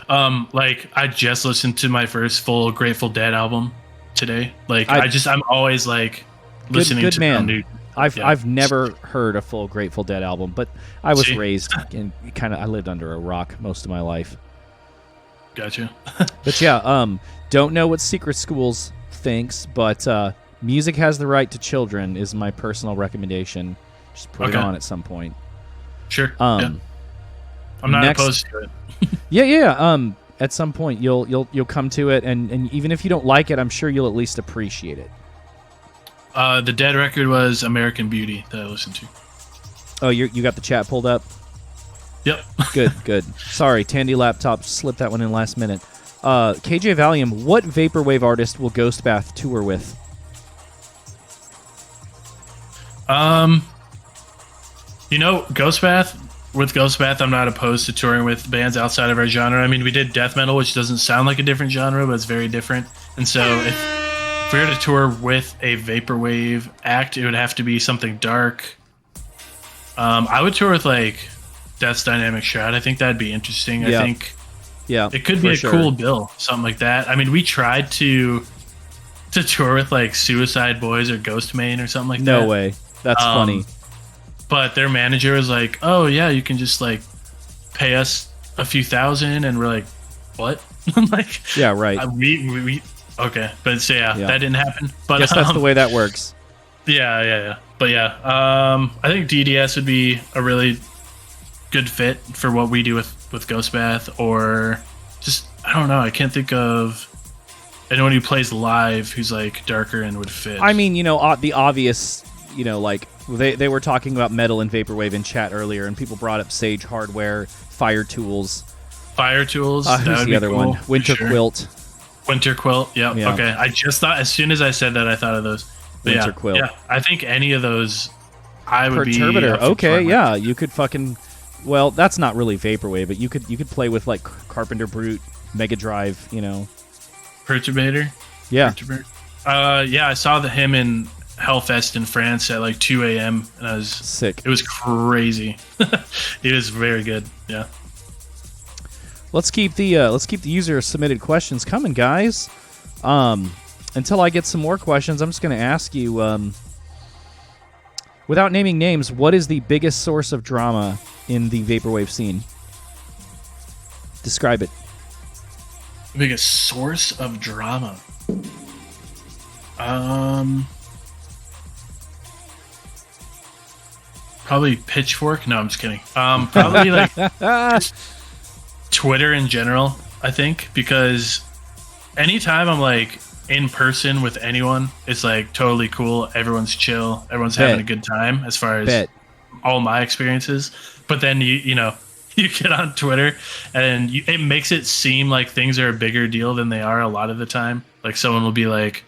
Like I just listened to my first full Grateful Dead album today. Like I'm always like listening to new. I've never heard a full Grateful Dead album, but I was raised and I lived under a rock most of my life. Gotcha. But yeah, don't know what Secret Schools thinks, but Music Has the Right to Children is my personal recommendation. Just put it on at some point. Sure. I'm not opposed to it. Yeah. At some point you'll come to it, and even if you don't like it, I'm sure you'll at least appreciate it. The Dead record was American Beauty that I listened to. Oh, you got the chat pulled up? Yep. Good. Sorry, Tandy Laptop slipped that one in last minute. KJ Valium, what vaporwave artist will Ghostbath tour with? Ghostbath, I'm not opposed to touring with bands outside of our genre. I mean, we did death metal, which doesn't sound like a different genre, but it's very different. And so if we were to tour with a vaporwave act, it would have to be something dark. I would tour with like Death's Dynamic Shroud. I think that'd be interesting. Yeah. I think it could be a sure. cool bill, something like that. I mean, we tried to tour with like Suicide Boys or Ghostmain or something like that. No way. That's funny. But their manager was like, "Oh yeah, you can just like pay us a few $1,000," and we're like, "What?" Like, yeah, right. We okay, but so that didn't happen. But guess that's the way that works. Yeah. But I think DDS would be a really good fit for what we do with Ghostbath, or just I don't know. I can't think of anyone who plays live who's like darker and would fit. I mean, the obvious, like they were talking about metal and vaporwave in chat earlier, and people brought up Sage Hardware, Fire Tools. Who's the other cool, one? Winter Quilt. Winter Quilt. Yep. Yeah. Okay. I just thought as soon as I said that, I thought of those. But Winter Quilt. Yeah. I think any of those, I would be. Perturbator. Okay. Yeah. You could fucking. Well, that's not really vaporwave, but you could play with like Carpenter Brute, Mega Drive. Perturbator. Yeah. I saw him in Hellfest in France at like 2 a.m. and I was sick. It was crazy. It was very good. Yeah. Let's keep the user submitted questions coming, guys. Until I get some more questions, I'm just going to ask you. Without naming names, what is the biggest source of drama in the vaporwave scene? Describe it. The biggest source of drama. Probably Pitchfork. No, I'm just kidding. Probably like just Twitter in general, I think, because anytime I'm like in person with anyone, it's like totally cool. Everyone's chill. Everyone's having a good time as far as all my experiences. But then you know, you get on Twitter and it makes it seem like things are a bigger deal than they are a lot of the time. Like someone will be like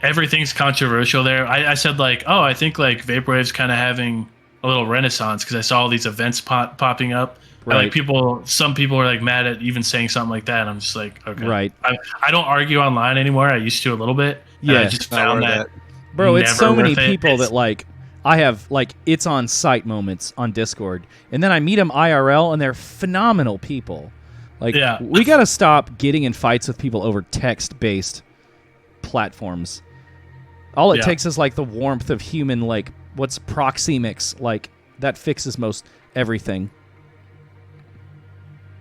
everything's controversial there. I said like, oh, I think like vaporwave's kind of having a little renaissance because I saw all these events popping up. Right. And like some people are like mad at even saying something like that. And I'm just like, okay. Right. I don't argue online anymore. I used to a little bit. Yeah. I just found that. Bro, it's so many people that like, I have like it's on site moments on Discord. And then I meet them IRL and they're phenomenal people. Like, we got to stop getting in fights with people over text-based platforms. All it takes is like the warmth of human, like, what's proxemics? Like, that fixes most everything.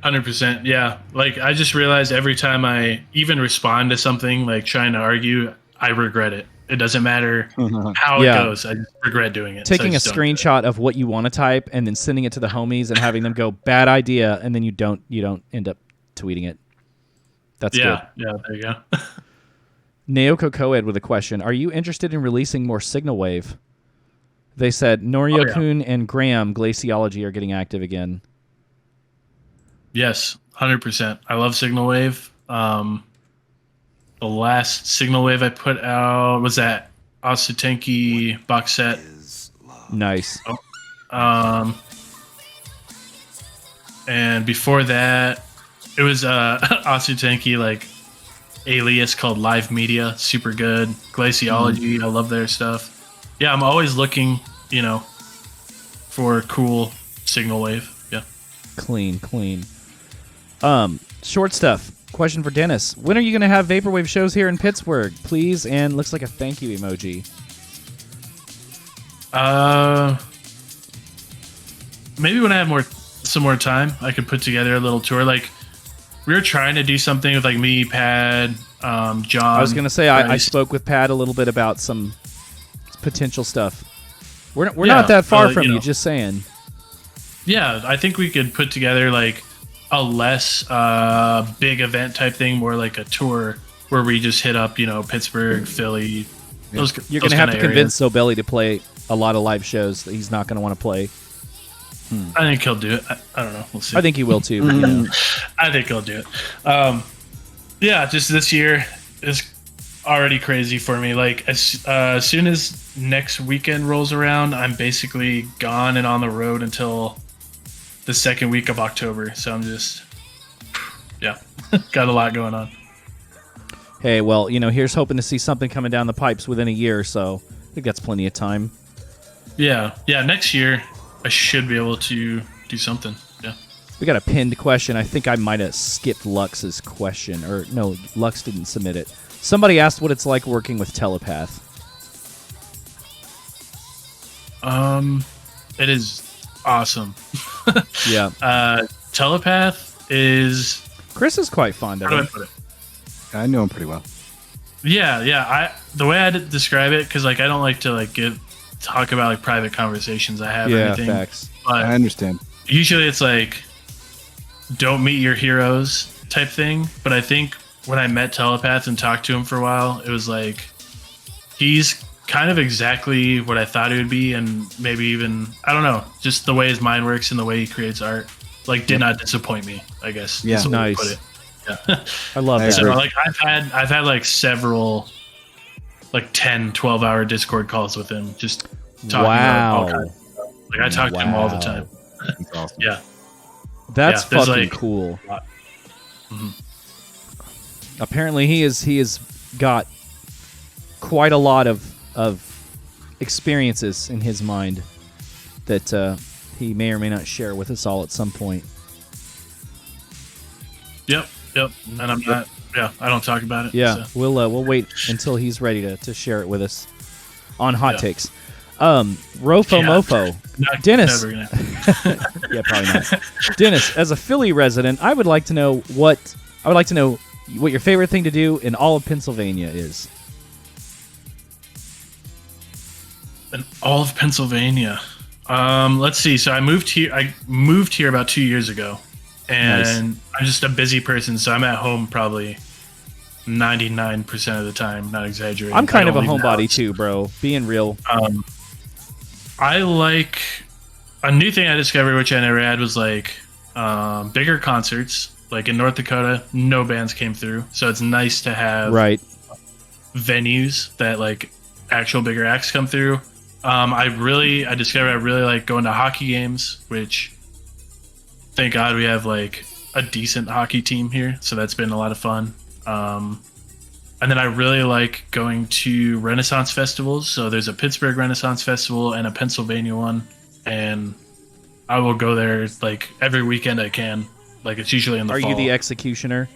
100%, yeah. Like, I just realized every time I even respond to something, like trying to argue, I regret it. It doesn't matter how it goes. I just regret doing it. Taking a screenshot of what you want to type and then sending it to the homies and having them go, bad idea, and then you don't end up tweeting it. That's good. Yeah, there you go. Naoko Coed with a question. Are you interested in releasing more Signal Wave? They said Norio-kun and Graham Glaciology are getting active again. Yes, 100%. I love Signal Wave. The last Signal Wave I put out was that Asutenki box set. Nice. And before that, it was Asutenki like alias called Live Media, super good. Glaciology, I love their stuff. Yeah, I'm always looking, you know, for cool Signal Wave. Yeah. Clean. Short stuff. Question for Dennis. When are you going to have vaporwave shows here in Pittsburgh, please? And looks like a thank you emoji. Maybe when I have some more time, I could put together a little tour. Like, we were trying to do something with like me, Pad, John. I was going to say I spoke with Pad a little bit about some potential stuff. We're not that far from you. Just saying. Yeah, I think we could put together like a less big event type thing, more like a tour where we just hit up, Pittsburgh, Philly. Yeah. You're going to have to convince Sobelli to play a lot of live shows that he's not going to want to play. I think he'll do it. I don't know. We'll see. I think he will too. I think he'll do it. Yeah, just this year is already crazy for me. Like as soon as next weekend rolls around, I'm basically gone and on the road until the second week of October. So I'm just, got a lot going on. Hey, well, here's hoping to see something coming down the pipes within a year. So I think that's plenty of time. Yeah. Next year I should be able to do something. Yeah. We got a pinned question. I think I might have skipped Lux's question. Or no, Lux didn't submit it. Somebody asked what it's like working with Telepath. It is awesome. Yeah. Telepath is... Chris is quite fond of it. How do I put it? I know him pretty well. Yeah. The way I describe it, because like I don't like to talk about like private conversations I have or anything. Facts. But I understand. Usually it's like don't meet your heroes type thing. But I think when I met Telepath and talked to him for a while, it was like he's kind of exactly what I thought he would be, and maybe even I don't know, just the way his mind works and the way he creates art, did not disappoint me, I guess. Yeah, nice. Put it. Yeah. I love that. So like I've had like several 10, 12-hour Discord calls with him, just talking about all kinds of stuff. Like I talk to him all the time. That's awesome. Yeah. That's fucking cool. Mm-hmm. Apparently he has got quite a lot of experiences in his mind that he may or may not share with us all at some point. Yep. And I'm not. Yeah, I don't talk about it. Yeah, so. We'll wait until he's ready to share it with us on Hot Takes. Rofo Mofo. Dennis. Never gonna. Yeah, probably not. Dennis, as a Philly resident, I would like to know what your favorite thing to do in all of Pennsylvania is. In all of Pennsylvania. Let's see. So I moved here about 2 years ago, and Nice. I'm just a busy person, so I'm at home probably 99% of the time. Not exaggerating. I'm kind I of a don't leave the homebody house. too, bro. Being real. I like a new thing I discovered, which I never had, was like bigger concerts. Like in North Dakota, no bands came through, so it's nice to have Right. venues that like actual bigger acts come through. I discovered I really like going to hockey games, which thank God we have like a decent hockey team here, so that's been a lot of fun. And then I really like going to Renaissance festivals. So there's a Pittsburgh Renaissance Festival and a Pennsylvania one, and I will go there like every weekend I can. Like it's usually in the fall. Are you the executioner?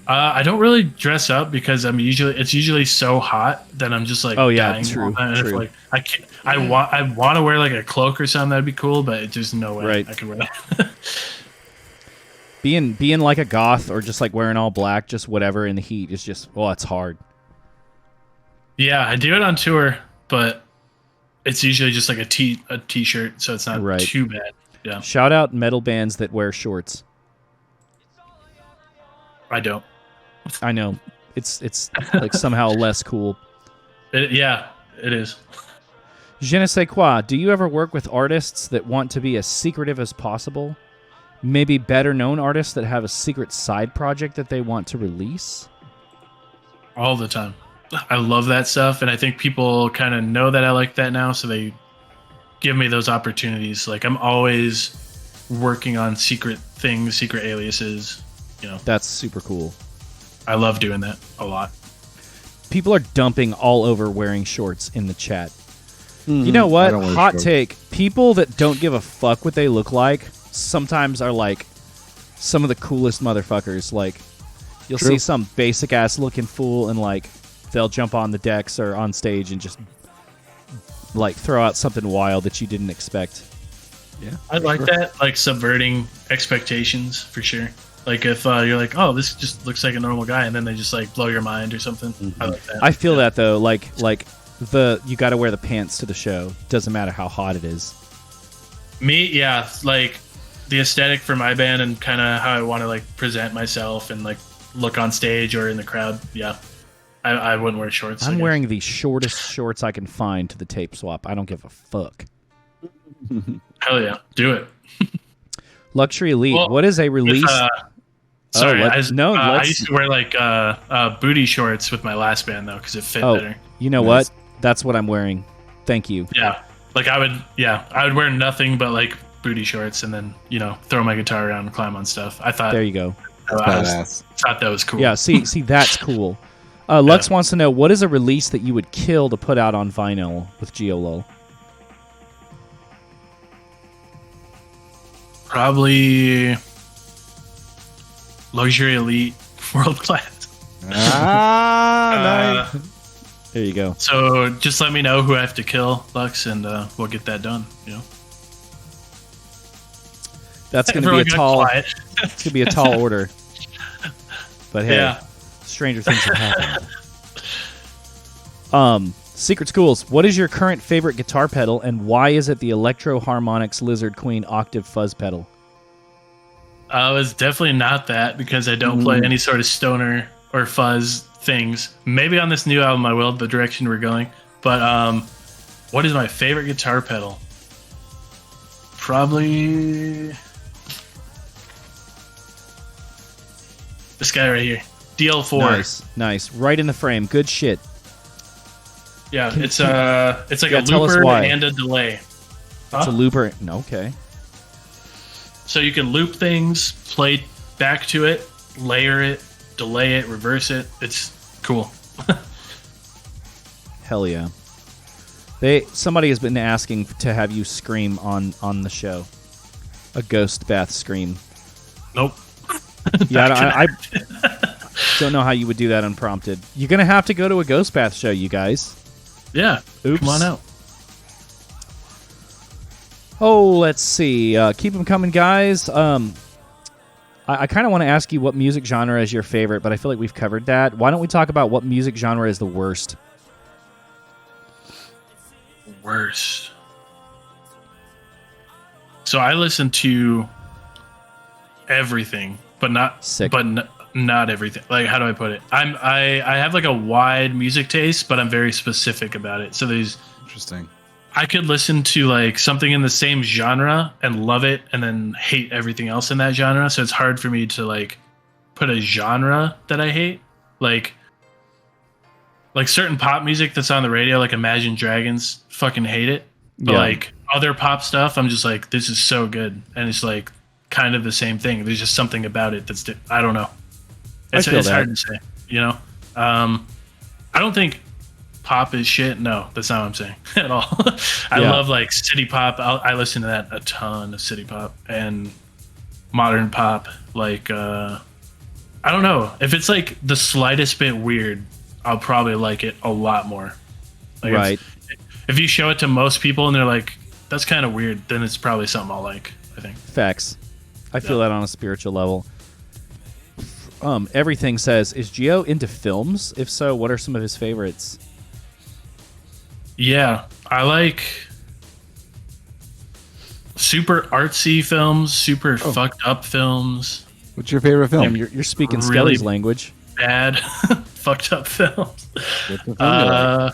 I don't really dress up because it's usually so hot that I'm just like dying. True. And if, like I want to wear like a cloak or something, that'd be cool, but there's no way Right. I could wear that. Being like a goth or just like wearing all black, just whatever in the heat is just it's hard. Yeah, I do it on tour, but it's usually just like a t-shirt, so it's not Right. too bad. Yeah, Shout out metal bands that wear shorts. I don't. I know. It's like somehow less cool. It is. Je ne sais quoi. Do you ever work with artists that want to be as secretive as possible? Maybe better known artists that have a secret side project that they want to release? All the time. I love that stuff, and I think people kind of know that I like that now, so they give me those opportunities. Like I'm always working on secret things, secret aliases. That's super cool. I love doing that a lot. People are dumping all over wearing shorts in the chat. You know I what? don't wear Hot shorts. take. People that don't give a fuck what they look like sometimes are like some of the coolest motherfuckers. Like you'll True. see some basic ass looking fool and like they'll jump on the decks or on stage and just like throw out something wild that you didn't expect. Yeah, I like that, like subverting expectations for sure. Like if you're like, oh, this just looks like a normal guy, and then they just like blow your mind or something. I like that. I feel that though, like you got to wear the pants to the show. Doesn't matter how hot it is. Me, yeah, like the aesthetic for my band and kind of how I want to like present myself and like look on stage or in the crowd. Yeah, I wouldn't wear shorts. I'm wearing the shortest shorts I can find to the tape swap. I don't give a fuck. Hell yeah, do it. Luxury Elite. Well, what is a release? Sorry, I I used to wear like booty shorts with my last band though because it fit better. You know what? That's what I'm wearing. Thank you. Yeah, like I would wear nothing but like booty shorts and then throw my guitar around and climb on stuff. I thought There you go. thought that was cool. Yeah, see, that's cool. Lux wants to know, what is a release that you would kill to put out on vinyl with Geolull? Probably Luxury Elite World Class. Nice. There you go. So just let me know who I have to kill, Lux, and we'll get that done. That's going to be Everyone a got tall. quiet. It's going to be a tall order. But hey, Yeah. stranger things have happened. Secret Schools. What is your current favorite guitar pedal, and why is it the Electro Harmonix Lizard Queen Octave Fuzz pedal? It's definitely not that because I don't play any sort of stoner or fuzz things. Maybe on this new album I will, the direction we're going. But what is my favorite guitar pedal? Probably this guy right here. DL4. Nice. Right in the frame. Good shit. Yeah, it's like a tell us looper why. and a delay. It's a looper. No, okay. So you can loop things, play back to it, layer it, delay it, reverse it. It's cool. Hell yeah. Somebody has been asking to have you scream on the show. A ghost bath scream. Nope. Yeah, I don't know how you would do that unprompted. You're gonna have to go to a ghost bath show, you guys. Yeah. Oops. Come on out. Oh, let's see. Keep them coming, guys. I kind of want to ask you what music genre is your favorite, but I feel like we've covered that. Why don't we talk about what music genre is the worst? Worst. So I listen to everything, but not not everything. Like, how do I put it? I have like a wide music taste, but I'm very specific about it. So there's Interesting. I could listen to like something in the same genre and love it and then hate everything else in that genre. So it's hard for me to like put a genre that I hate. Like certain pop music that's on the radio, like Imagine Dragons, fucking hate it. But like other pop stuff, I'm just like, this is so good. And it's like kind of the same thing. There's just something about it that's I don't know. It's hard to say, you know? I don't think pop is shit. No, that's not what I'm saying at all. I love like city pop. I listen to that a ton of city pop and modern pop. Like, I don't know. If it's like the slightest bit weird, I'll probably like it a lot more. Like Right. If you show it to most people and they're like, that's kind of weird, then it's probably something I'll like, I think. Facts. I feel that on a spiritual level. Everything says, is Geo into films? If so, what are some of his favorites? Yeah, I like super artsy films, super fucked up films. What's your favorite film? Damn, you're speaking Really Skelly's language. Bad, fucked up films. What's the film you like?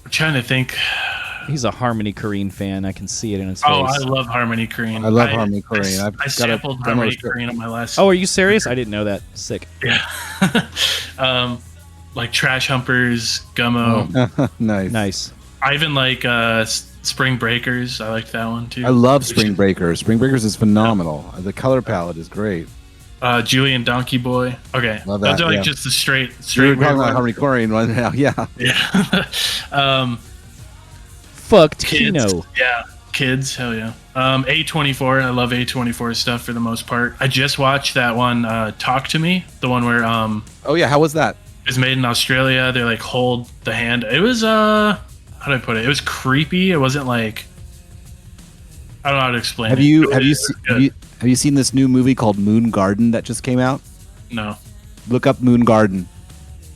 I'm trying to think. He's a Harmony Korine fan. I can see it in his Oh, face. I love Harmony Korine. I love Harmony Korine. I sampled Harmony Korine on my last. Oh, are you serious? I didn't know that. Sick. Yeah. Like Trash Humpers, Gummo. Nice. I even like Spring Breakers. I liked that one too. I love Spring Breakers. Spring Breakers is phenomenal. The color palette is great. Julian Donkey Boy. Okay, Love that, those are like yeah. just the straight. You're talking weird about ones. Harmony Korine right now. Yeah. Yeah. Fucked Kids. Kino. Yeah. Kids. Hell yeah. A24. I love A24 stuff for the most part. I just watched that one. Talk to Me. The one where Oh yeah. How was that? it's made in Australia. They like hold the hand. It was how do I put it? It was creepy. It wasn't like I don't know how to explain. Have it. you It have you, was se- good. have you seen this new movie called Moon Garden that just came out? No. Look up Moon Garden.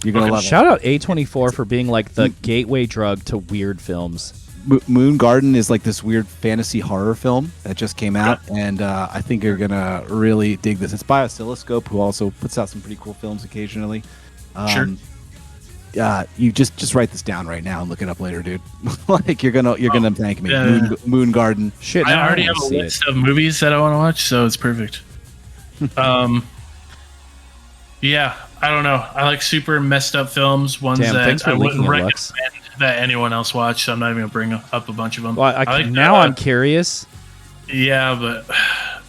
You're gonna love Shout out A24 for being like the gateway drug to weird films. it. Moon Garden is like this weird fantasy horror film that just came out, and I think you're gonna really dig this. It's by Oscilloscope, who also puts out some pretty cool films occasionally. Sure. You just write this down right now and look it up later, dude. Like you're gonna thank me. Yeah. Moon Garden. Shit, I now already wanna have a see list of movies that I want to watch, so it's perfect. Yeah, I don't know. I like super messed up films, ones Damn, thanks that for I wouldn't linking it, recommend Lux. that anyone else watch. So I'm not even gonna bring up a bunch of them. Well, I like now that. I'm curious. Yeah, but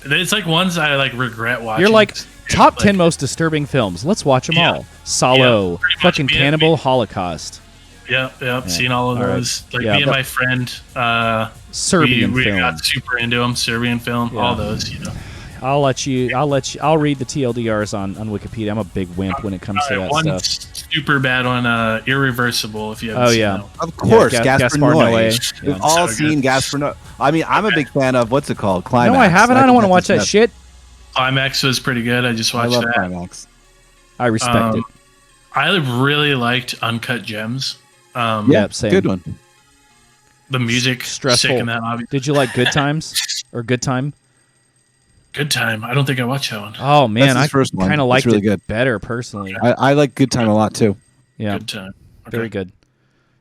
it's like ones I like regret watching. You're like top 10 Like, most disturbing films. Let's watch them Yeah. all. Solo, Yeah, pretty much fucking me and Cannibal Holocaust, Yep, seen all of All right. those. Like Yeah, me and but- my friend, Serbian we film. got super into them. Serbian film, Yeah. all those. You know. I'll read the TLDRs on Wikipedia. I'm a big wimp when it comes to that one stuff. super bad one, Irreversible. If you haven't Oh, seen yeah. that one. Of course, Gaspar Gaspar Noé. Noé. Yeah. We've all So seen good. Gaspar Noé. I mean, I'm a big fan of what's it called? Climax. No, I haven't. I don't think want to watch that's that his shit. Climax was pretty good. I just best. I watched love that. Climax. I respect it. I really liked Uncut Gems. Yeah, same. Good one. The music, Stressful. sick in that. Obviously. Did you like Good Times or Good Time? Good time. I don't think I watched that one. Oh man, That's his I first one. kind of It's liked really it good. better personally. I like Good Time a lot too. Yeah, Good time. Okay. very good.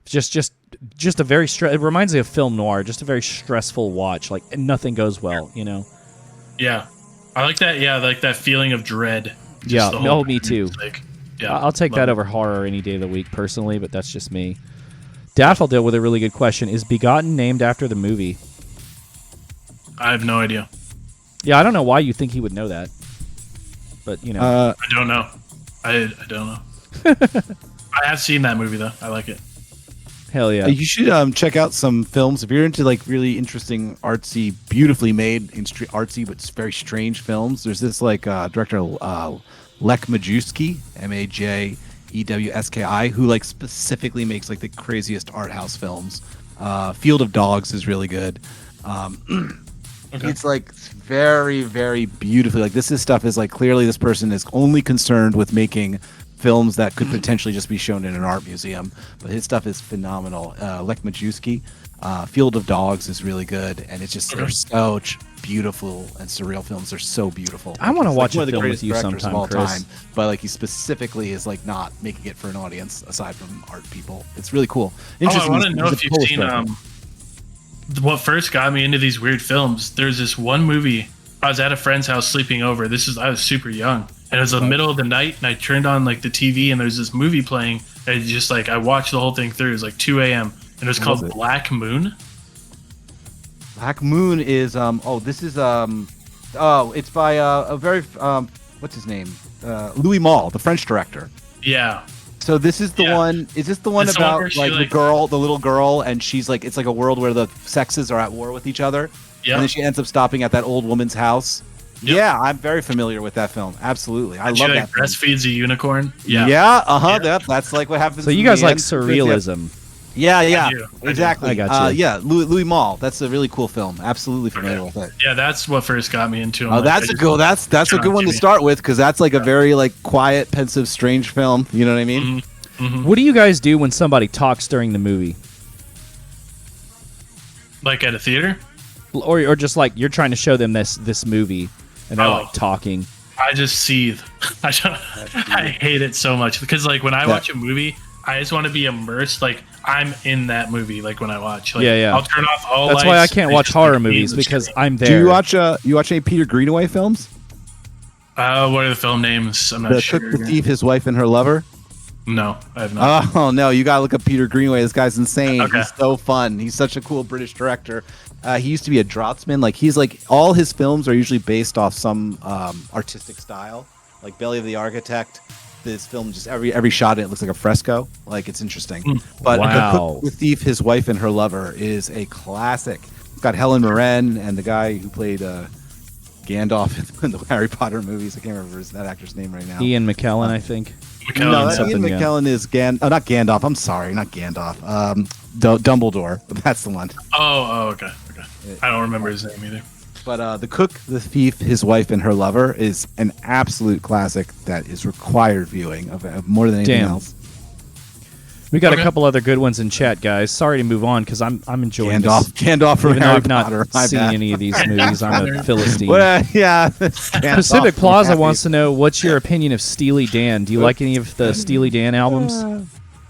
Just a very it reminds me of film noir. Just a very stressful watch. Like and nothing goes well. You know. Yeah, I like that. Yeah, like that feeling of dread. Just Yeah, the no, whole me time. too. It's like, yeah, I'll take love that it. over horror any day of the week personally, but that's just me. Daffodil with a really good question: is Begotten named after the movie? I have no idea. Yeah, I don't know why you think he would know that, but you know. I don't know. I don't know. I have seen that movie though. I like it. Hell yeah. You should check out some films if you're into like really interesting, artsy, beautifully made, artsy but very strange films. There's this like director Lech Majewski, EWSKI, who like specifically makes like the craziest art house films. Field of Dogs is really good. It's like very, very beautifully, like this is stuff is like clearly this person is only concerned with making films that could potentially just be shown in an art museum, but his stuff is phenomenal. Lech Majewski, Field of Dogs is really good, and it's just they're such beautiful and surreal films. They're so beautiful. I want to watch one a of the film greatest with you directors sometime, of all Chris. time, but like he specifically is like not making it for an audience aside from art people. It's really cool. I want to know He's if a you've Polish seen director. what first got me into these weird films. There's this one movie. I was at a friend's house sleeping over. I was super young, and it was the middle of the night, and I turned on like the TV, and there's this movie playing, and it just like I watched the whole thing through. It was like 2 a.m. and it was called Black Moon. Black Moon is it's by a very what's his name, Louis Malle, the French director. Yeah. So this is the one. Is this the one It's the one about where she, like the little girl, and she's like it's like a world where the sexes are at war with each other, Yeah. and then she ends up stopping at that old woman's house. Yep. Yeah, I'm very familiar with that film. Absolutely, I love She that. like Film. breastfeeds a unicorn. Yeah. Yeah. Yeah. Yep, that's like what happens. So you in guys the like end. surrealism. Yeah, I do. exactly. I got you. Yeah, Louis Malle. That's a really cool film. Absolutely familiar with it. Yeah, that's what first got me into him. Oh, that's a good. That's a good one to start with because that's like a very like quiet, pensive, strange film. You know what I mean? Mm-hmm. What do you guys do when somebody talks during the movie? Like at a theater? Or just like you're trying to show them this movie and they're like talking. I just seethe. I hate it so much because like when I watch a movie, I just want to be immersed. Like I'm in that movie. Like when I watch, like, yeah. I'll turn off all. That's lights. why I can't watch just, horror like, movies be in the because screen. I'm there. Do you watch any Peter Greenaway films? What are the film names? I'm not The sure. Cook, the Thief, His Wife, and Her Lover. No, I have not. Oh no, you gotta look up Peter Greenaway. This guy's insane. Okay. He's so fun. He's such a cool British director. He used to be a draftsman. Like he's like all his films are usually based off some artistic style. Like Belly of the Architect. This film just every shot in it looks like a fresco. Like it's interesting. But Wow. The Cook, the Thief, His Wife, and Her Lover is a classic. It's got Helen Mirren and the guy who played Gandalf in the Harry Potter movies. I can't remember that actor's name right now. Ian McKellen, I think. No, that something, Ian yeah. McKellen is not Gandalf. I'm sorry, not Gandalf. Dumbledore. That's the one. Oh, okay. I don't remember his name either. But The Cook, the Thief, His Wife, and Her Lover is an absolute classic that is required viewing of more than anything Damn. else. We got Okay. a couple other good ones in chat, guys. Sorry to move on because I'm enjoying this. Gandalf from Even though Harry I've not Potter. My seen bad. any of these movies, I'm a Philistine. Yeah. Pacific Plaza wants to know what's your opinion of Steely Dan. Do you like any of the Steely Dan albums?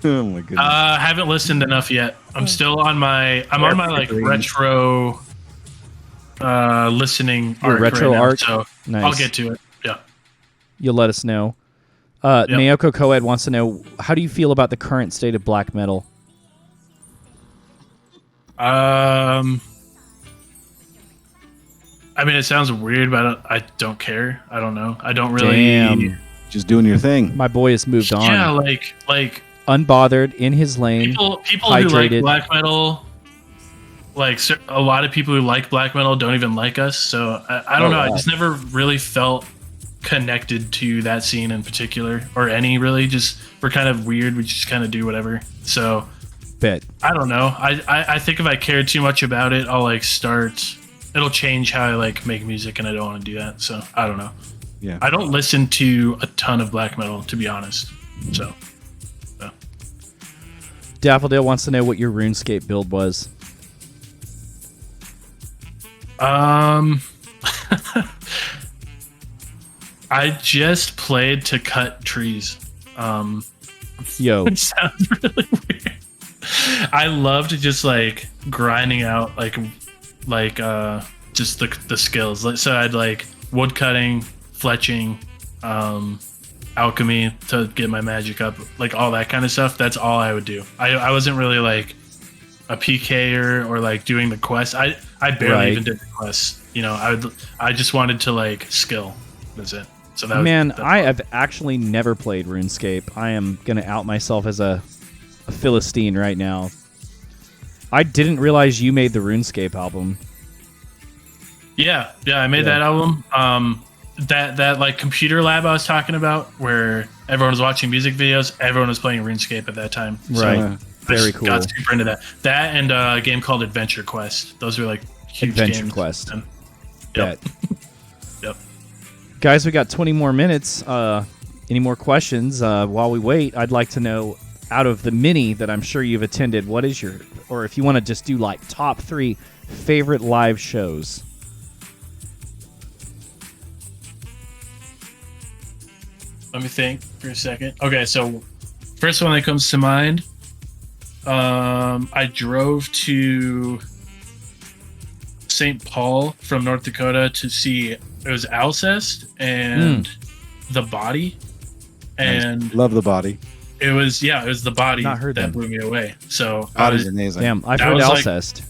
Oh my goodness. Haven't listened enough yet. I'm still on my. I'm on my like retro listening Your arc retro right now, arc? so Nice. I'll get to it. Yeah. You'll let us know. Naoko Coed wants to know, how do you feel about the current state of black metal? I mean, it sounds weird, but I don't care. I don't know. I don't really. Damn. Just doing your thing. My boy has moved on. Yeah, like Unbothered, in his lane. people who like hydrated. black metal, like a lot of people who like black metal don't even like us. So I don't know. wow. I just never really felt connected to that scene in particular, or any really. Just we're kind of weird. We just kind of do whatever. So Bet. I don't know. I think if I cared too much about it, I'll like start. It'll change how I like make music, and I don't want to do that. So I don't know. Yeah. I don't listen to a ton of black metal, to be honest. So. Daffodil wants to know what your RuneScape build was. I just played to cut trees. Yo. Which sounds really weird. I loved just like grinding out like just the skills. So I'd like wood cutting, fletching, alchemy to get my magic up, like all that kind of stuff. That's all I would do. I wasn't really like a PKer or like doing the quest. I barely even did the quests. You know, I just wanted to like skill. That's it. So that Man, I have actually never played RuneScape. I am going to out myself as a Philistine right now. I didn't realize you made the RuneScape album. Yeah, I made that album. that like computer lab I was talking about, where everyone was watching music videos, everyone was playing RuneScape at that time. Right. Very cool. Got super into that. That and a game called Adventure Quest. Those were like huge Adventure games. Quest. And, yep. Yep. Guys, we got 20 more minutes. Any more questions? While we wait, I'd like to know, out of the many that I'm sure you've attended, what is your, or if you want to just do like top 3 favorite live shows? Let me think for a second. Okay, so first one that comes to mind, I drove to St. Paul from North Dakota to see, it was Alcest and The Body. And love The Body. it was The Body Not heard that them. blew me away. So Body's amazing. Damn, I've That heard was like- Alcest.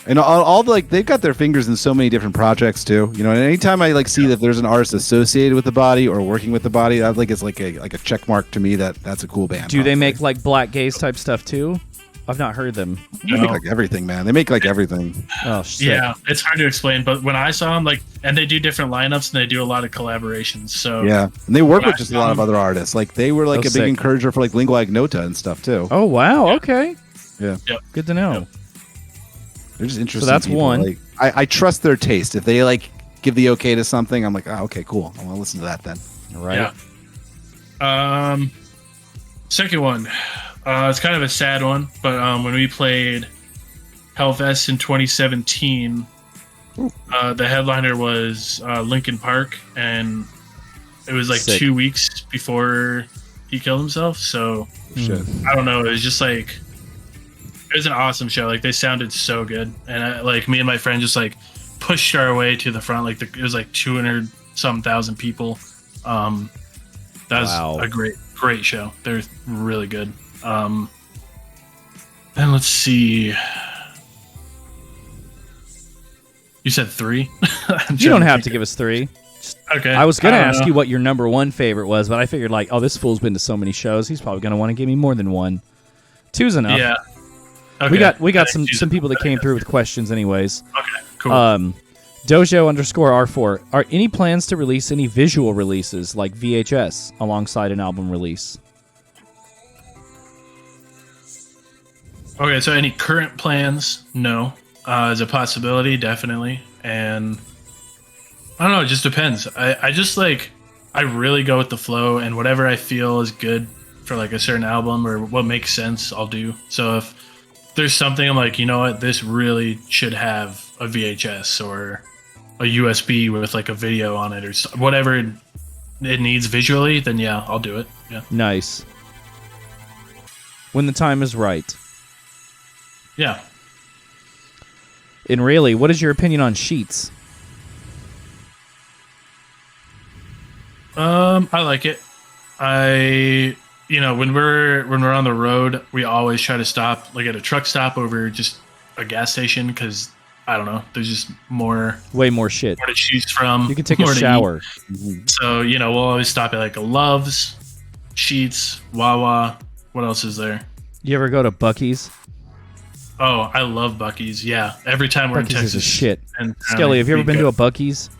And all the, like, they've got their fingers in so many different projects too. You know, and anytime I like see that there's an artist associated with The Body or working with The Body, I think it's like a check mark to me that that's a cool band. Do they honestly. make like black gaze type stuff too? I've not heard them. They make like everything, man. They make like everything. Oh, shit. yeah, it's hard to explain, but when I saw them, like, and they do different lineups and they do a lot of collaborations. So Yeah, and they work When with I just a saw lot of them- other artists. Like they were like Oh, a big sick. encourager for like lingua ignota and stuff too. Oh, wow. Okay. Yeah. Yep. Good to know. Yep. They're just interesting. that's people. one. Like, I trust their taste. If they like give the okay to something, I'm like, oh, okay, cool. I want to listen to that then. Right. Yeah. Second one, it's kind of a sad one, but when we played Hellfest in 2017, the headliner was Linkin Park, and it was like Sick. 2 weeks before he killed himself. So Shit. I don't know. It was just like, it was an awesome show. Like, they sounded so good, and like me and my friend just like pushed our way to the front. Like it was like 200 some thousand people. That was Wow. a great show. They're really good. And let's see. You said 3. You don't have to give us 3. Okay. I was going to don't ask know. you what your number 1 favorite was, but I figured like, oh, this fool's been to so many shows. He's probably going to want to give me more than 1. 2's enough. Yeah. Okay. We got I some think some people that came through with questions anyways. Okay. Cool. Dojo_R4. Are any plans to release any visual releases like VHS alongside an album release? Okay, so any current plans? No. As a possibility, definitely. And I don't know, it just depends. I just like, I really go with the flow, and whatever I feel is good for like a certain album or what makes sense, I'll do. So if there's something I'm like, you know what, this really should have a VHS or a USB with like a video on it or whatever it needs visually, then yeah, I'll do it. Yeah. Nice. When the time is right. Yeah. And really, what is your opinion on sheets? I like it. When we're on the road, we always try to stop like at a truck stop over just a gas station because I don't know, there's just Way more shit. more to choose from. You can take more a to shower. eat. So we'll always stop at like a Love's, Sheets, Wawa. What else is there? You ever go to Buc-ee's? Oh, I love Buc-ee's. Yeah, every time we're Buc-ee's in is Texas. a shit. And Skelly, have you ever been to a Buc-ee's?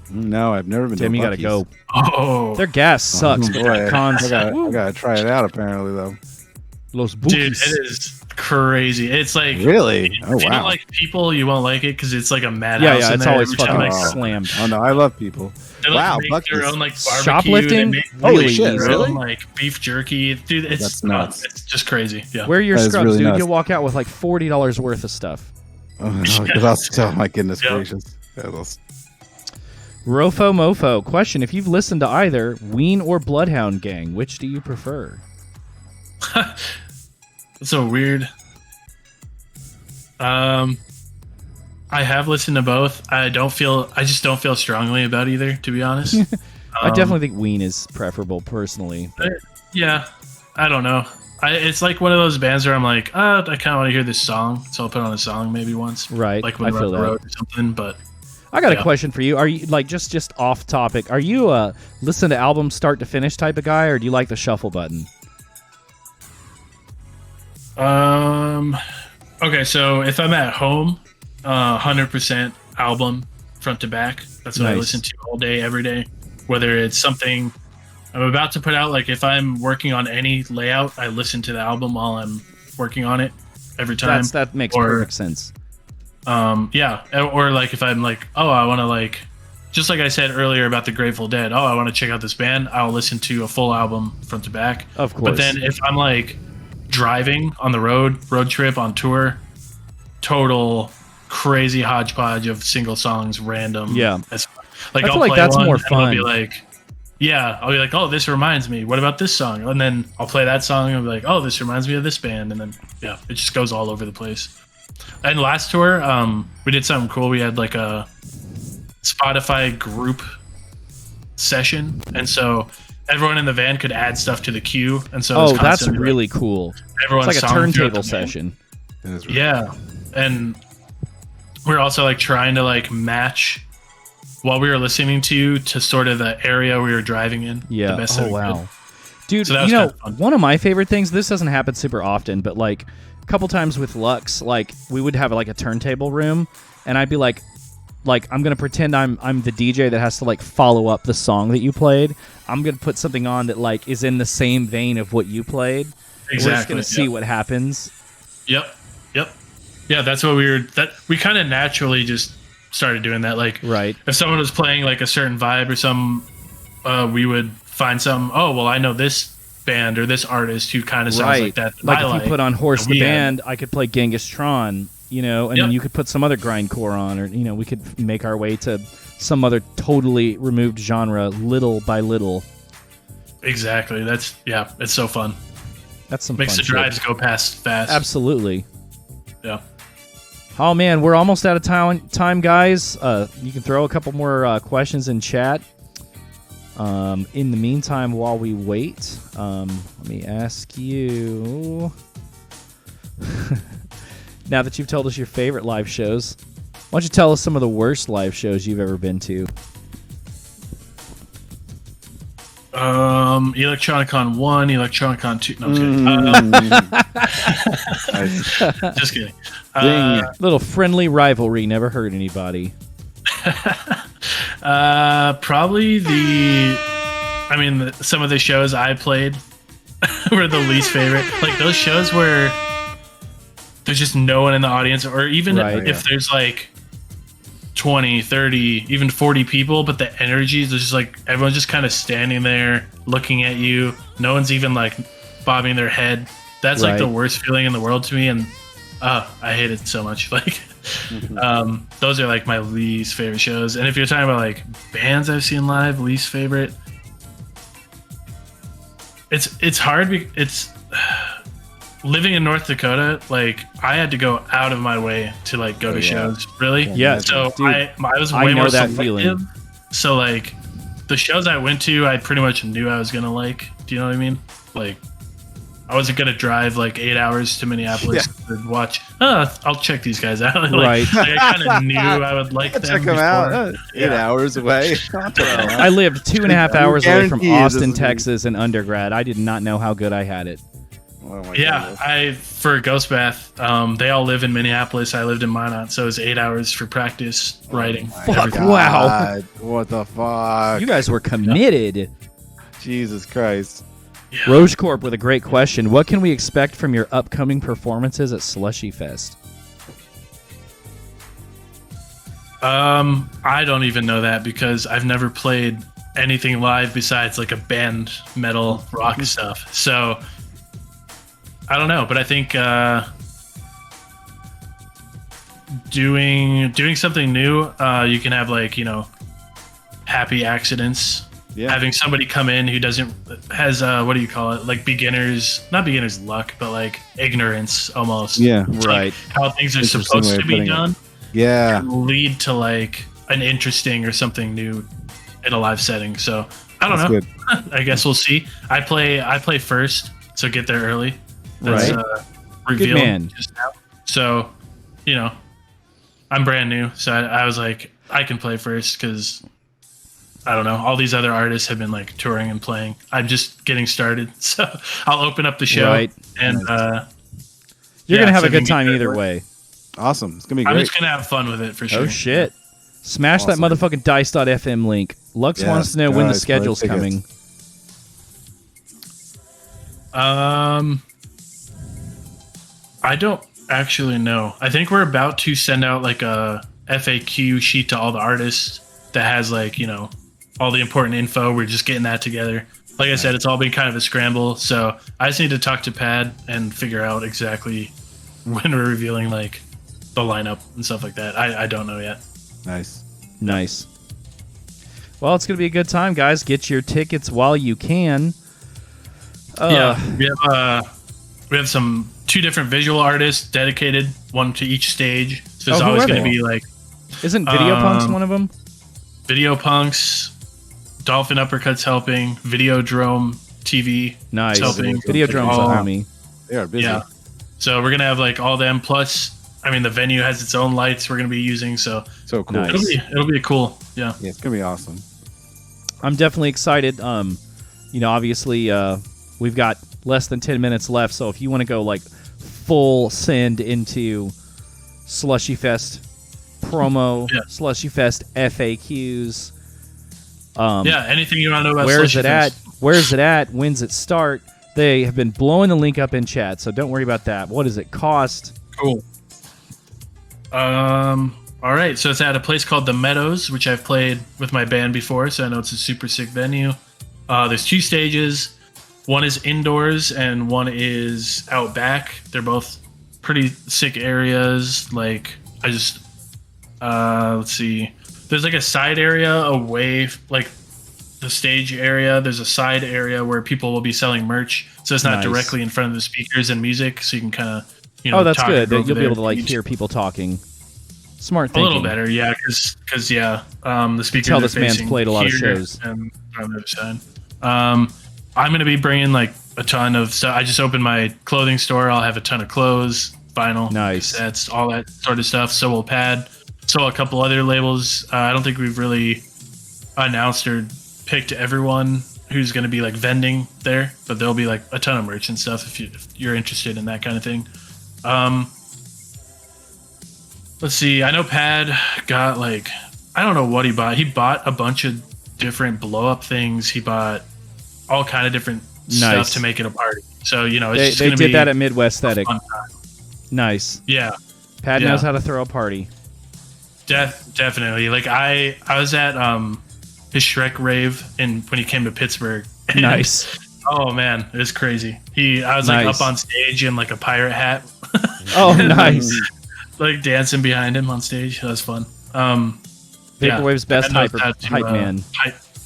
No, I've never been Tim, to you a gotta Buc-ee's. go. Oh, Their gas sucks, but Boy, their cons. I gotta try it out apparently though. Los dude, Buc-ee's. it is crazy. It's like Really? If Oh you don't wow. like people, you won't like it because it's like a madhouse. Yeah, in it's there always every time fucking I go. slammed. Oh no, I love people. They like Wow, make their Buc-ee's. own like barbecue. Shoplifting? They make Holy Really shit, easy. their really? own like beef jerky, dude. It's That's nuts. It's just crazy. Yeah. Where are your That is scrubs, really dude? nuts. You'll walk out with like $40 worth of stuff. Oh, oh my goodness Yeah. gracious. Yeah, those- Rofo Mofo. Question: if you've listened to either Ween or Bloodhound Gang, which do you prefer? It's so weird. I have listened to both. I just don't feel strongly about either, to be honest. I definitely think Ween is preferable personally. but- Yeah, I don't know. It's like one of those bands where I'm like, I kind of want to hear this song, so I'll put on a song maybe once, Right, like I when we're feel on the that. road or something. But I got a Yeah. question for you. Are you like just off topic? Are you a listen to albums start to finish type of guy, or do you like the shuffle button? okay, so if I'm at home, 100% album front to back. That's what I Nice. listen to all day, every day. Whether it's something I'm about to put out, like if I'm working on any layout, I listen to the album while I'm working on it every time. That makes perfect sense. Yeah, or like if I'm like, oh, I want to like, just like I said earlier about the Grateful Dead. Oh, I want to check out this band. I'll listen to a full album front to back. Of course. But then if I'm like driving on the road trip, on tour, total crazy hodgepodge of single songs, random. Yeah. Like I feel I'll like play that's one more and fun. I'll be like, oh, this reminds me. What about this song? And then I'll play that song and I'll be like, oh, this reminds me of this band. And then it just goes all over the place. And last tour, we did something cool. We had like a Spotify group session, and so everyone in the van could add stuff to the queue. And so it was that's constantly, really cool. Everyone's It's like a song throughout turntable the van. session. Yeah, and we're also like trying to like match what we were listening to sort of the area we were driving in. Yeah. The best that we could. Dude, So that was you know, kinda fun. one of my favorite things, this doesn't happen super often, but like a couple times with Lux, like we would have like a turntable room, and I'd be like I'm gonna pretend I'm the DJ that has to like follow up the song that you played. I'm gonna put something on that like is in the same vein of what you played. Exactly. We're just gonna see what happens. Yep. Yeah, that's what we kind of naturally just started doing that. Like, Right. if someone was playing like a certain vibe or some, we would find some. Oh, well, I know this band or this artist who kind of sounds like that. Like I if you put on Horse and the we had- Band, I could play Genghis Tron, you know, and then Yep. you could put some other grindcore on, or you know, we could make our way to some other totally removed genre, little by little. Exactly. It's so fun. That's some Makes fun the shit. drives go fast. Absolutely. Yeah. Oh man, we're almost out of time, guys. You can throw a couple more questions in chat. In the meantime, while we wait, let me ask you. Now that you've told us your favorite live shows, why don't you tell us some of the worst live shows you've ever been to? ElectroniCon 1, ElectroniCon 2. No, I'm just kidding. Just kidding. Little friendly rivalry never hurt anybody. Probably some of the shows I played were the least favorite. Like those shows where there's just no one in the audience, or even if there's like 20, 30, even 40 people, but the energy is just like everyone's just kind of standing there looking at you. No one's even like bobbing their head. That's like the worst feeling in the world to me, and I hate it so much. Like those are like my least favorite shows. And if you're talking about like bands I've seen live, least favorite, it's hard. It's living in North Dakota, like I had to go out of my way to like go to shows. Really? Yeah. So dude, I was I way know more that selective. feeling. So like the shows I went to, I pretty much knew I was gonna like. Do you know what I mean? Like I wasn't gonna drive like 8 hours to Minneapolis to watch. I'll check these guys out. Like I kind of knew I would like them. Check them out. 8 hours away. I lived 2.5 hours away from guarantee it Austin, doesn't- Texas in undergrad. I did not know how good I had it. Oh my Yeah, goodness. for Ghost Bath, they all live in Minneapolis. I lived in Minot, so it was 8 hours for practice writing. Fuck, wow. God, what the fuck? You guys were committed. Jesus Christ. Roche Corp with a great question. What can we expect from your upcoming performances at Slushy Fest? I don't even know that because I've never played anything live besides like a band metal rock stuff. So I don't know, but I think doing something new, you can have like, happy accidents. Yeah. Having somebody come in who has what do you call it? Like not beginner's luck, but like ignorance almost. Yeah. It's Right. like how things are Interesting supposed way to of be putting it. done. Yeah. Can lead to like an interesting or something new in a live setting. So I don't know. Good. I guess we'll see. I play first, so get there early. That's Right. revealed man. just now. So, I'm brand new, so I was like, I can play first because I don't know. All these other artists have been like touring and playing. I'm just getting started, so I'll open up the show. Right. And You're going to have so a good if you can time get either there. way. Awesome. It's gonna be I'm great. just gonna have fun with it for sure. Oh, shit. Smash Awesome. that motherfucking dice.fm link. Lux wants to know when the schedule's coming. I don't actually know. I think we're about to send out like a FAQ sheet to all the artists that has like, you know, all the important info. We're just getting that together. Like I said, it's all been kind of a scramble. So I just need to talk to Pad and figure out exactly when we're revealing like the lineup and stuff like that. I don't know yet. Nice. Well, it's going to be a good time, guys. Get your tickets while you can. We have some 2 different visual artists dedicated, one to each stage. So it's always going to be like... Isn't Video Punks one of them? Video Punks, Dolphin Uppercuts helping, Videodrome TV helping. Videodrome's a homie. They are busy. Yeah. So we're going to have like all them. Plus, I mean, the venue has its own lights we're going to be using. So cool. Nice. It'll be cool. Yeah. Yeah, it's going to be awesome. I'm definitely excited. You know, obviously, we've got less than 10 minutes left, so if you want to go like full send into Slushy Fest promo, Slushy Fest FAQs. Anything you want to know about where's Slushy it Fest? at? Where's it at? When's it start? They have been blowing the link up in chat, so don't worry about that. What does it cost? Cool. All right, so it's at a place called The Meadows, which I've played with my band before, so I know it's a super sick venue. There's 2 stages. One is indoors and one is out back. They're both pretty sick areas. Like, let's see. There's like a side area away, like the stage area. There's a side area where people will be selling merch. So it's not directly in front of the speakers and music. So you can kind of, you know, that's good. You'll be able to like hear people talking. Smart thinking. A little better, yeah, because the speakers tell are this man's facing played a lot of here shows. And on the other side. I'm going to be bringing like a ton of stuff. I just opened my clothing store. I'll have a ton of clothes, vinyl, cassettes, all that sort of stuff. So will Pad. So a couple other labels. I don't think we've really announced or picked everyone who's going to be like vending there, but there'll be like a ton of merch and stuff if you're interested in that kind of thing. Let's see. I know Pad got like, I don't know what he bought. He bought a bunch of different blow up things. He bought all kind of different stuff to make it a party. So, you know, it's they did that at Midwest Aesthetic. Nice. Yeah. Pad knows how to throw a party. Definitely. Like I was at his Shrek rave when he came to Pittsburgh. Nice. Oh man, it was crazy. I was like up on stage in like a pirate hat. Oh, nice. Like dancing behind him on stage. That was fun. Vaporwave's best hype man.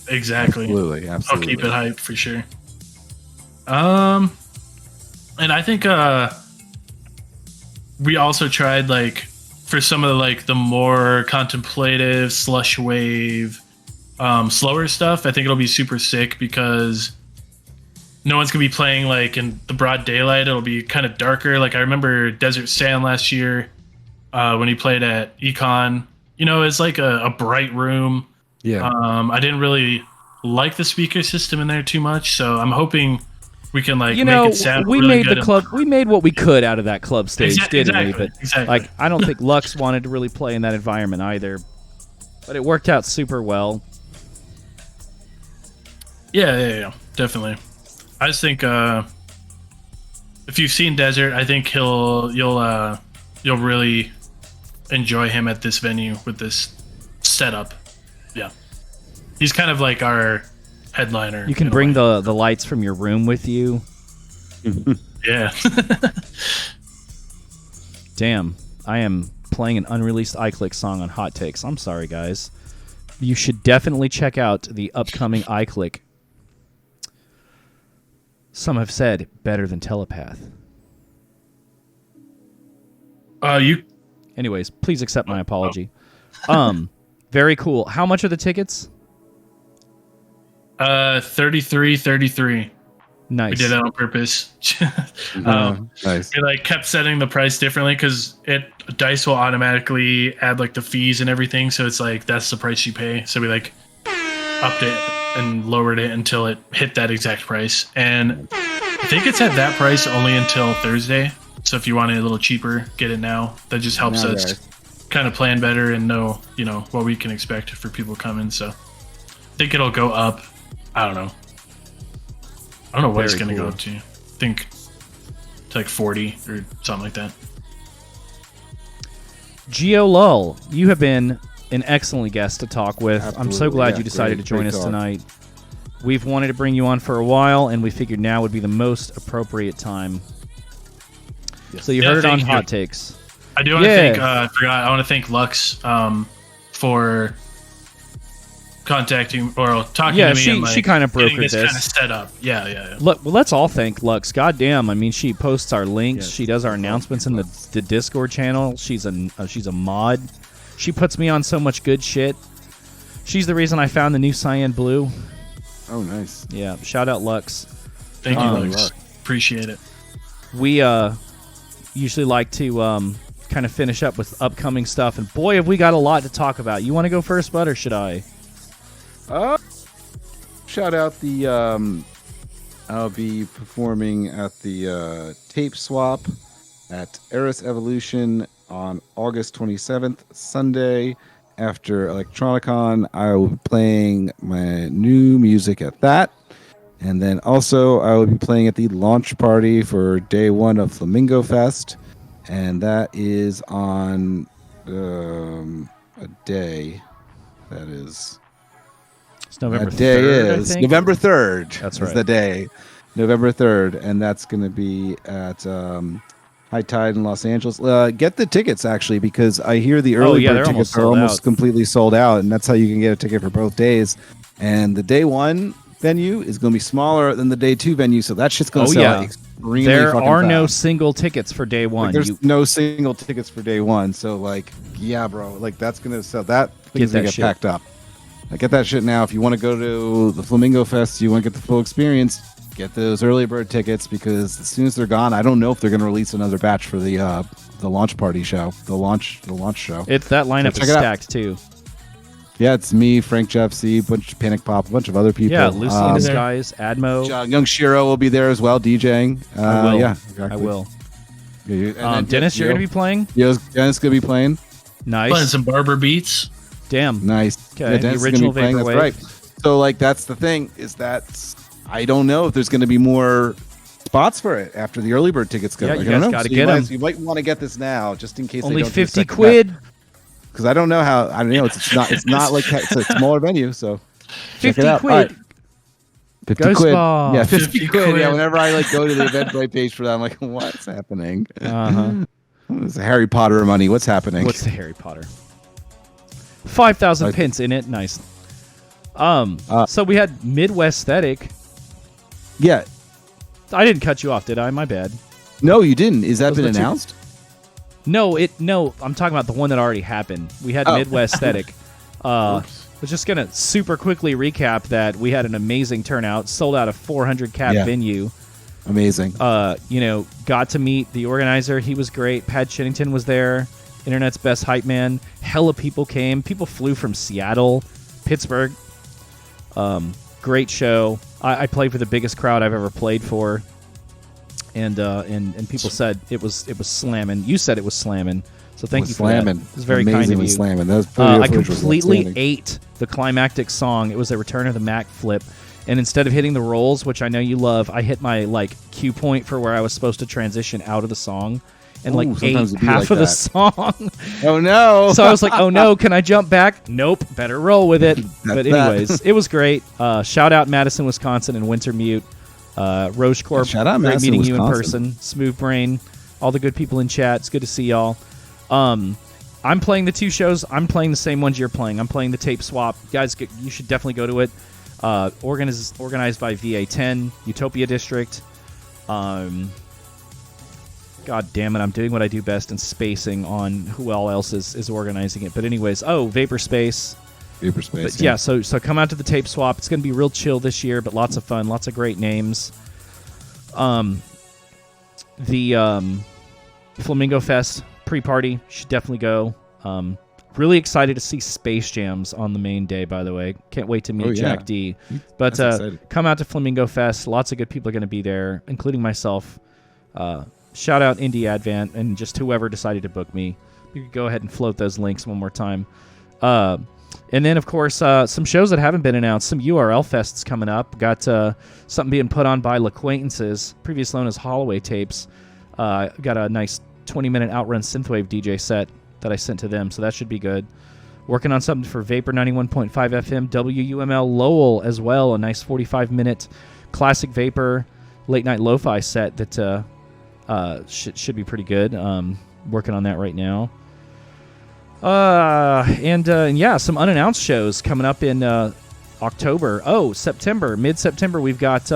Exactly. Absolutely. I'll keep it hype for sure. And I think we also tried like for some of the more contemplative slush wave, slower stuff. I think it'll be super sick because no one's gonna be playing like in the broad daylight. It'll be kind of darker. Like I remember Desert Sand last year when he played at Econ. You know, it's like a bright room. Yeah. I didn't really like the speaker system in there too much, so I'm hoping we can make it sound we really made good. the club. We made what we could out of that club stage, didn't we? But exactly. I don't think Lux wanted to really play in that environment either. But it worked out super well. Yeah, definitely. I just think if you've seen Desert, I think you'll really enjoy him at this venue with this setup. Yeah, he's kind of like our headliner. You can bring the lights from your room with you. Yeah. Damn, I am playing an unreleased iClick song on Hot Takes. I'm sorry, guys. You should definitely check out the upcoming iClick. Some have said better than Telepath. Anyways, please accept my apology. Very cool. How much are the tickets? 33. Nice. We did that on purpose. Nice. We kept setting the price differently because Dice will automatically add the fees and everything, so it's that's the price you pay. So we upped it and lowered it until it hit that exact price. And I think it's at that price only until Thursday. So if you want it a little cheaper, get it now. That just helps us kind of plan better and know, what we can expect for people coming. So I think it'll go up. I don't know what it's going to go up to. I think to like 40 or something like that. Geolull, you have been an excellent guest to talk with. Absolutely, I'm so glad yeah, you decided to join great us talk. tonight. We've wanted to bring you on for a while, and we figured now would be the most appropriate time. So you heard it on Hot Takes. I do want to thank, I forgot, I want to thank Lux for contacting or talking to me. Yeah, she kind of brokered this. this. Kind of set up. Yeah. Look, well, let's all thank Lux. Goddamn, I mean, she posts our links. She does our announcements in the Discord channel. She's a mod. She puts me on so much good shit. She's the reason I found the new Cyan Blue. Oh, nice. Yeah, shout out Lux. Thank you, Lux. Appreciate it. We usually like to kind of finish up with upcoming stuff, and boy, have we got a lot to talk about. You want to go first, Bud, or should I? Shout out the I'll be performing at the Tape Swap at Eris Evolution on August 27th, Sunday. After ElectroniCON, I will be playing my new music at that. And then also, I will be playing at the launch party for day one of Flamingo Fest. And that is on a day. That is... It's November 3rd, That day I is think. November 3rd. That's is right. the day. November 3rd. And that's going to be at... High Tide in Los Angeles. Get the tickets, actually, because I hear the early bird tickets are almost completely sold out, and that's how you can get a ticket for both days. And the day one venue is going to be smaller than the day two venue, so that shit's going to sell out extremely There fucking are no fast. single tickets for day one. There's no single tickets for day one, so yeah, bro, that's going to sell. That thing's going to get packed up. Get that shit now. If you want to go to the Flamingo Fest, you want to get the full experience, get those early bird tickets, because as soon as they're gone, I don't know if they're going to release another batch for the launch party show, the launch show. It's that lineup is stacked too. Yeah, it's me, Frank Jeff C, bunch of Panic Pop, a bunch of other people. Yeah, Lucy in Disguise, Admo. Young Shiro will be there as well, DJing. I will. Yeah, exactly. I will. Yeah, Dennis, you're going to be playing? Yeah, Dennis going to be playing. Nice. Playing some Barber beats. Damn. Nice. Okay, Yeah, Dennis the original is gonna be playing, Vaporwave. that's right. So, that's the thing, is that I don't know if there's going to be more spots for it after the early bird tickets go. Yeah, you guys got to get them. You might want to get this now, just in case. Only they don't do a 50 second quid. batch. Because I don't know how. I don't know. It's not like it's a smaller venue, so 50 check it out. quid. All right. 50 Ghost quid. Ball. Yeah, 50 50 quid. quid. Yeah, whenever I go to the Eventbrite page for that, I'm like, what's happening? It's Harry Potter money. What's happening? What's the Harry Potter? 5,000 pence in it. Nice. So we had Midwest Aesthetic. Yeah. I didn't cut you off, did I? My bad. No, you didn't. Is that Those been were two- announced? No, I'm talking about the one that already happened. We had Midwest Aesthetic. Was just gonna super quickly recap that we had an amazing turnout, sold out a 400 cap venue. Amazing. Got to meet the organizer. He was great. Pat Chinnington was there. Internet's best hype man. Hella people came. People flew from Seattle, Pittsburgh. Great show. I played for the biggest crowd I've ever played for. And people said it was slamming. You said it was slamming. So thank you for that. It was very kind of you. Slamming. That was I completely ate the climactic song. It was a Return of the Mac flip. And instead of hitting the rolls, which I know you love, I hit my cue point for where I was supposed to transition out of the song. And ate half of the song. Oh no! So I was like, "Oh no, can I jump back?" Nope, better roll with it. But anyways, it was great. Shout out Madison, Wisconsin, and Wintermute. Roche Corp. Shout out great Madison, meeting you in Wisconsin. person. Smooth Brain, all the good people in chat. It's good to see y'all. I'm playing the two shows. I'm playing the same ones you're playing. I'm playing the Tape Swap. Guys, you should definitely go to it. Organized by VA10 Utopia District. God damn it, I'm doing what I do best and spacing on who all else is organizing it. But anyways, Vaporspace. Vaporspace. But so come out to the Tape Swap. It's going to be real chill this year, but lots of fun, lots of great names. The Flamingo Fest pre-party, should definitely go. Really excited to see Space Jams on the main day, by the way. Can't wait to meet Jack D. But come out to Flamingo Fest. Lots of good people are going to be there, including myself. Shout out Indie Advent and just whoever decided to book me. You could go ahead and float those links one more time. And then, of course, some shows that haven't been announced. Some URL fests coming up. Got something being put on by L'Acquaintances, previously known as Holloway Tapes. Got a nice 20-minute Outrun Synthwave DJ set that I sent to them, so that should be good. Working on something for Vapor 91.5 FM, WUML Lowell as well. A nice 45-minute classic Vapor late-night lo-fi set that should be pretty good. Working on that right now. And some unannounced shows coming up in October. Oh, September, mid-September, we've got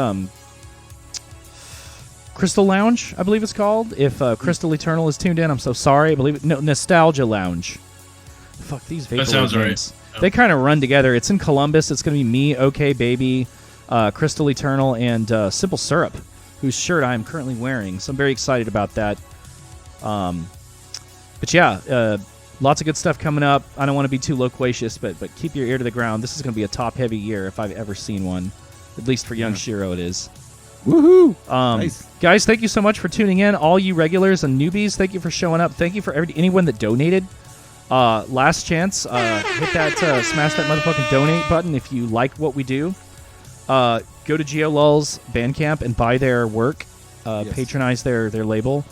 Crystal Lounge, I believe it's called. If Crystal Eternal is tuned in, I'm so sorry. I believe it. No, Nostalgia Lounge. Fuck, these Vapor That sounds names. right. They kind of run together. It's in Columbus. It's going to be me, OK Baby, Crystal Eternal, and Simple Syrup, whose shirt I am currently wearing. So I'm very excited about that. But yeah, lots of good stuff coming up. I don't want to be too loquacious, but keep your ear to the ground. This is going to be a top-heavy year if I've ever seen one. At least for young Shiro it is. Woohoo! Nice. Guys, thank you so much for tuning in. All you regulars and newbies, thank you for showing up. Thank you for anyone that donated. Last chance, hit that, smash that motherfucking donate button if you like what we do. Go to Geolull's Bandcamp and buy their work. Patronize their label.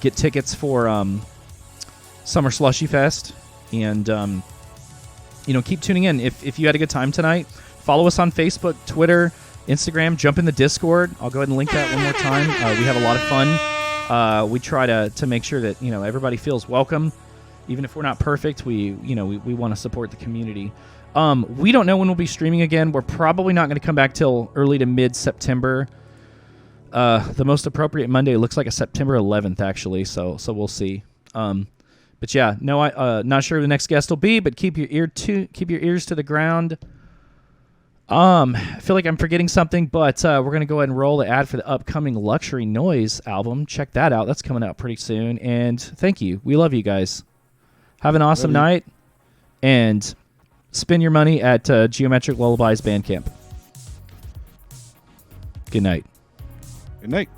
Get tickets for Summer Slushy Fest. And, keep tuning in. If you had a good time tonight, follow us on Facebook, Twitter, Instagram. Jump in the Discord. I'll go ahead and link that one more time. We have a lot of fun. We try to make sure that, everybody feels welcome. Even if we're not perfect, we want to support the community. We don't know when we'll be streaming again. We're probably not going to come back till early to mid-September. The most appropriate Monday looks like a September 11th, actually. So we'll see. But yeah, no, I not sure who the next guest will be. But keep your ears to the ground. I feel like I'm forgetting something, but we're going to go ahead and roll the ad for the upcoming Luxury Noise album. Check that out. That's coming out pretty soon. And thank you. We love you guys. Have an awesome night. And spend your money at Geometric Lullaby's Bandcamp. Good night. Good night.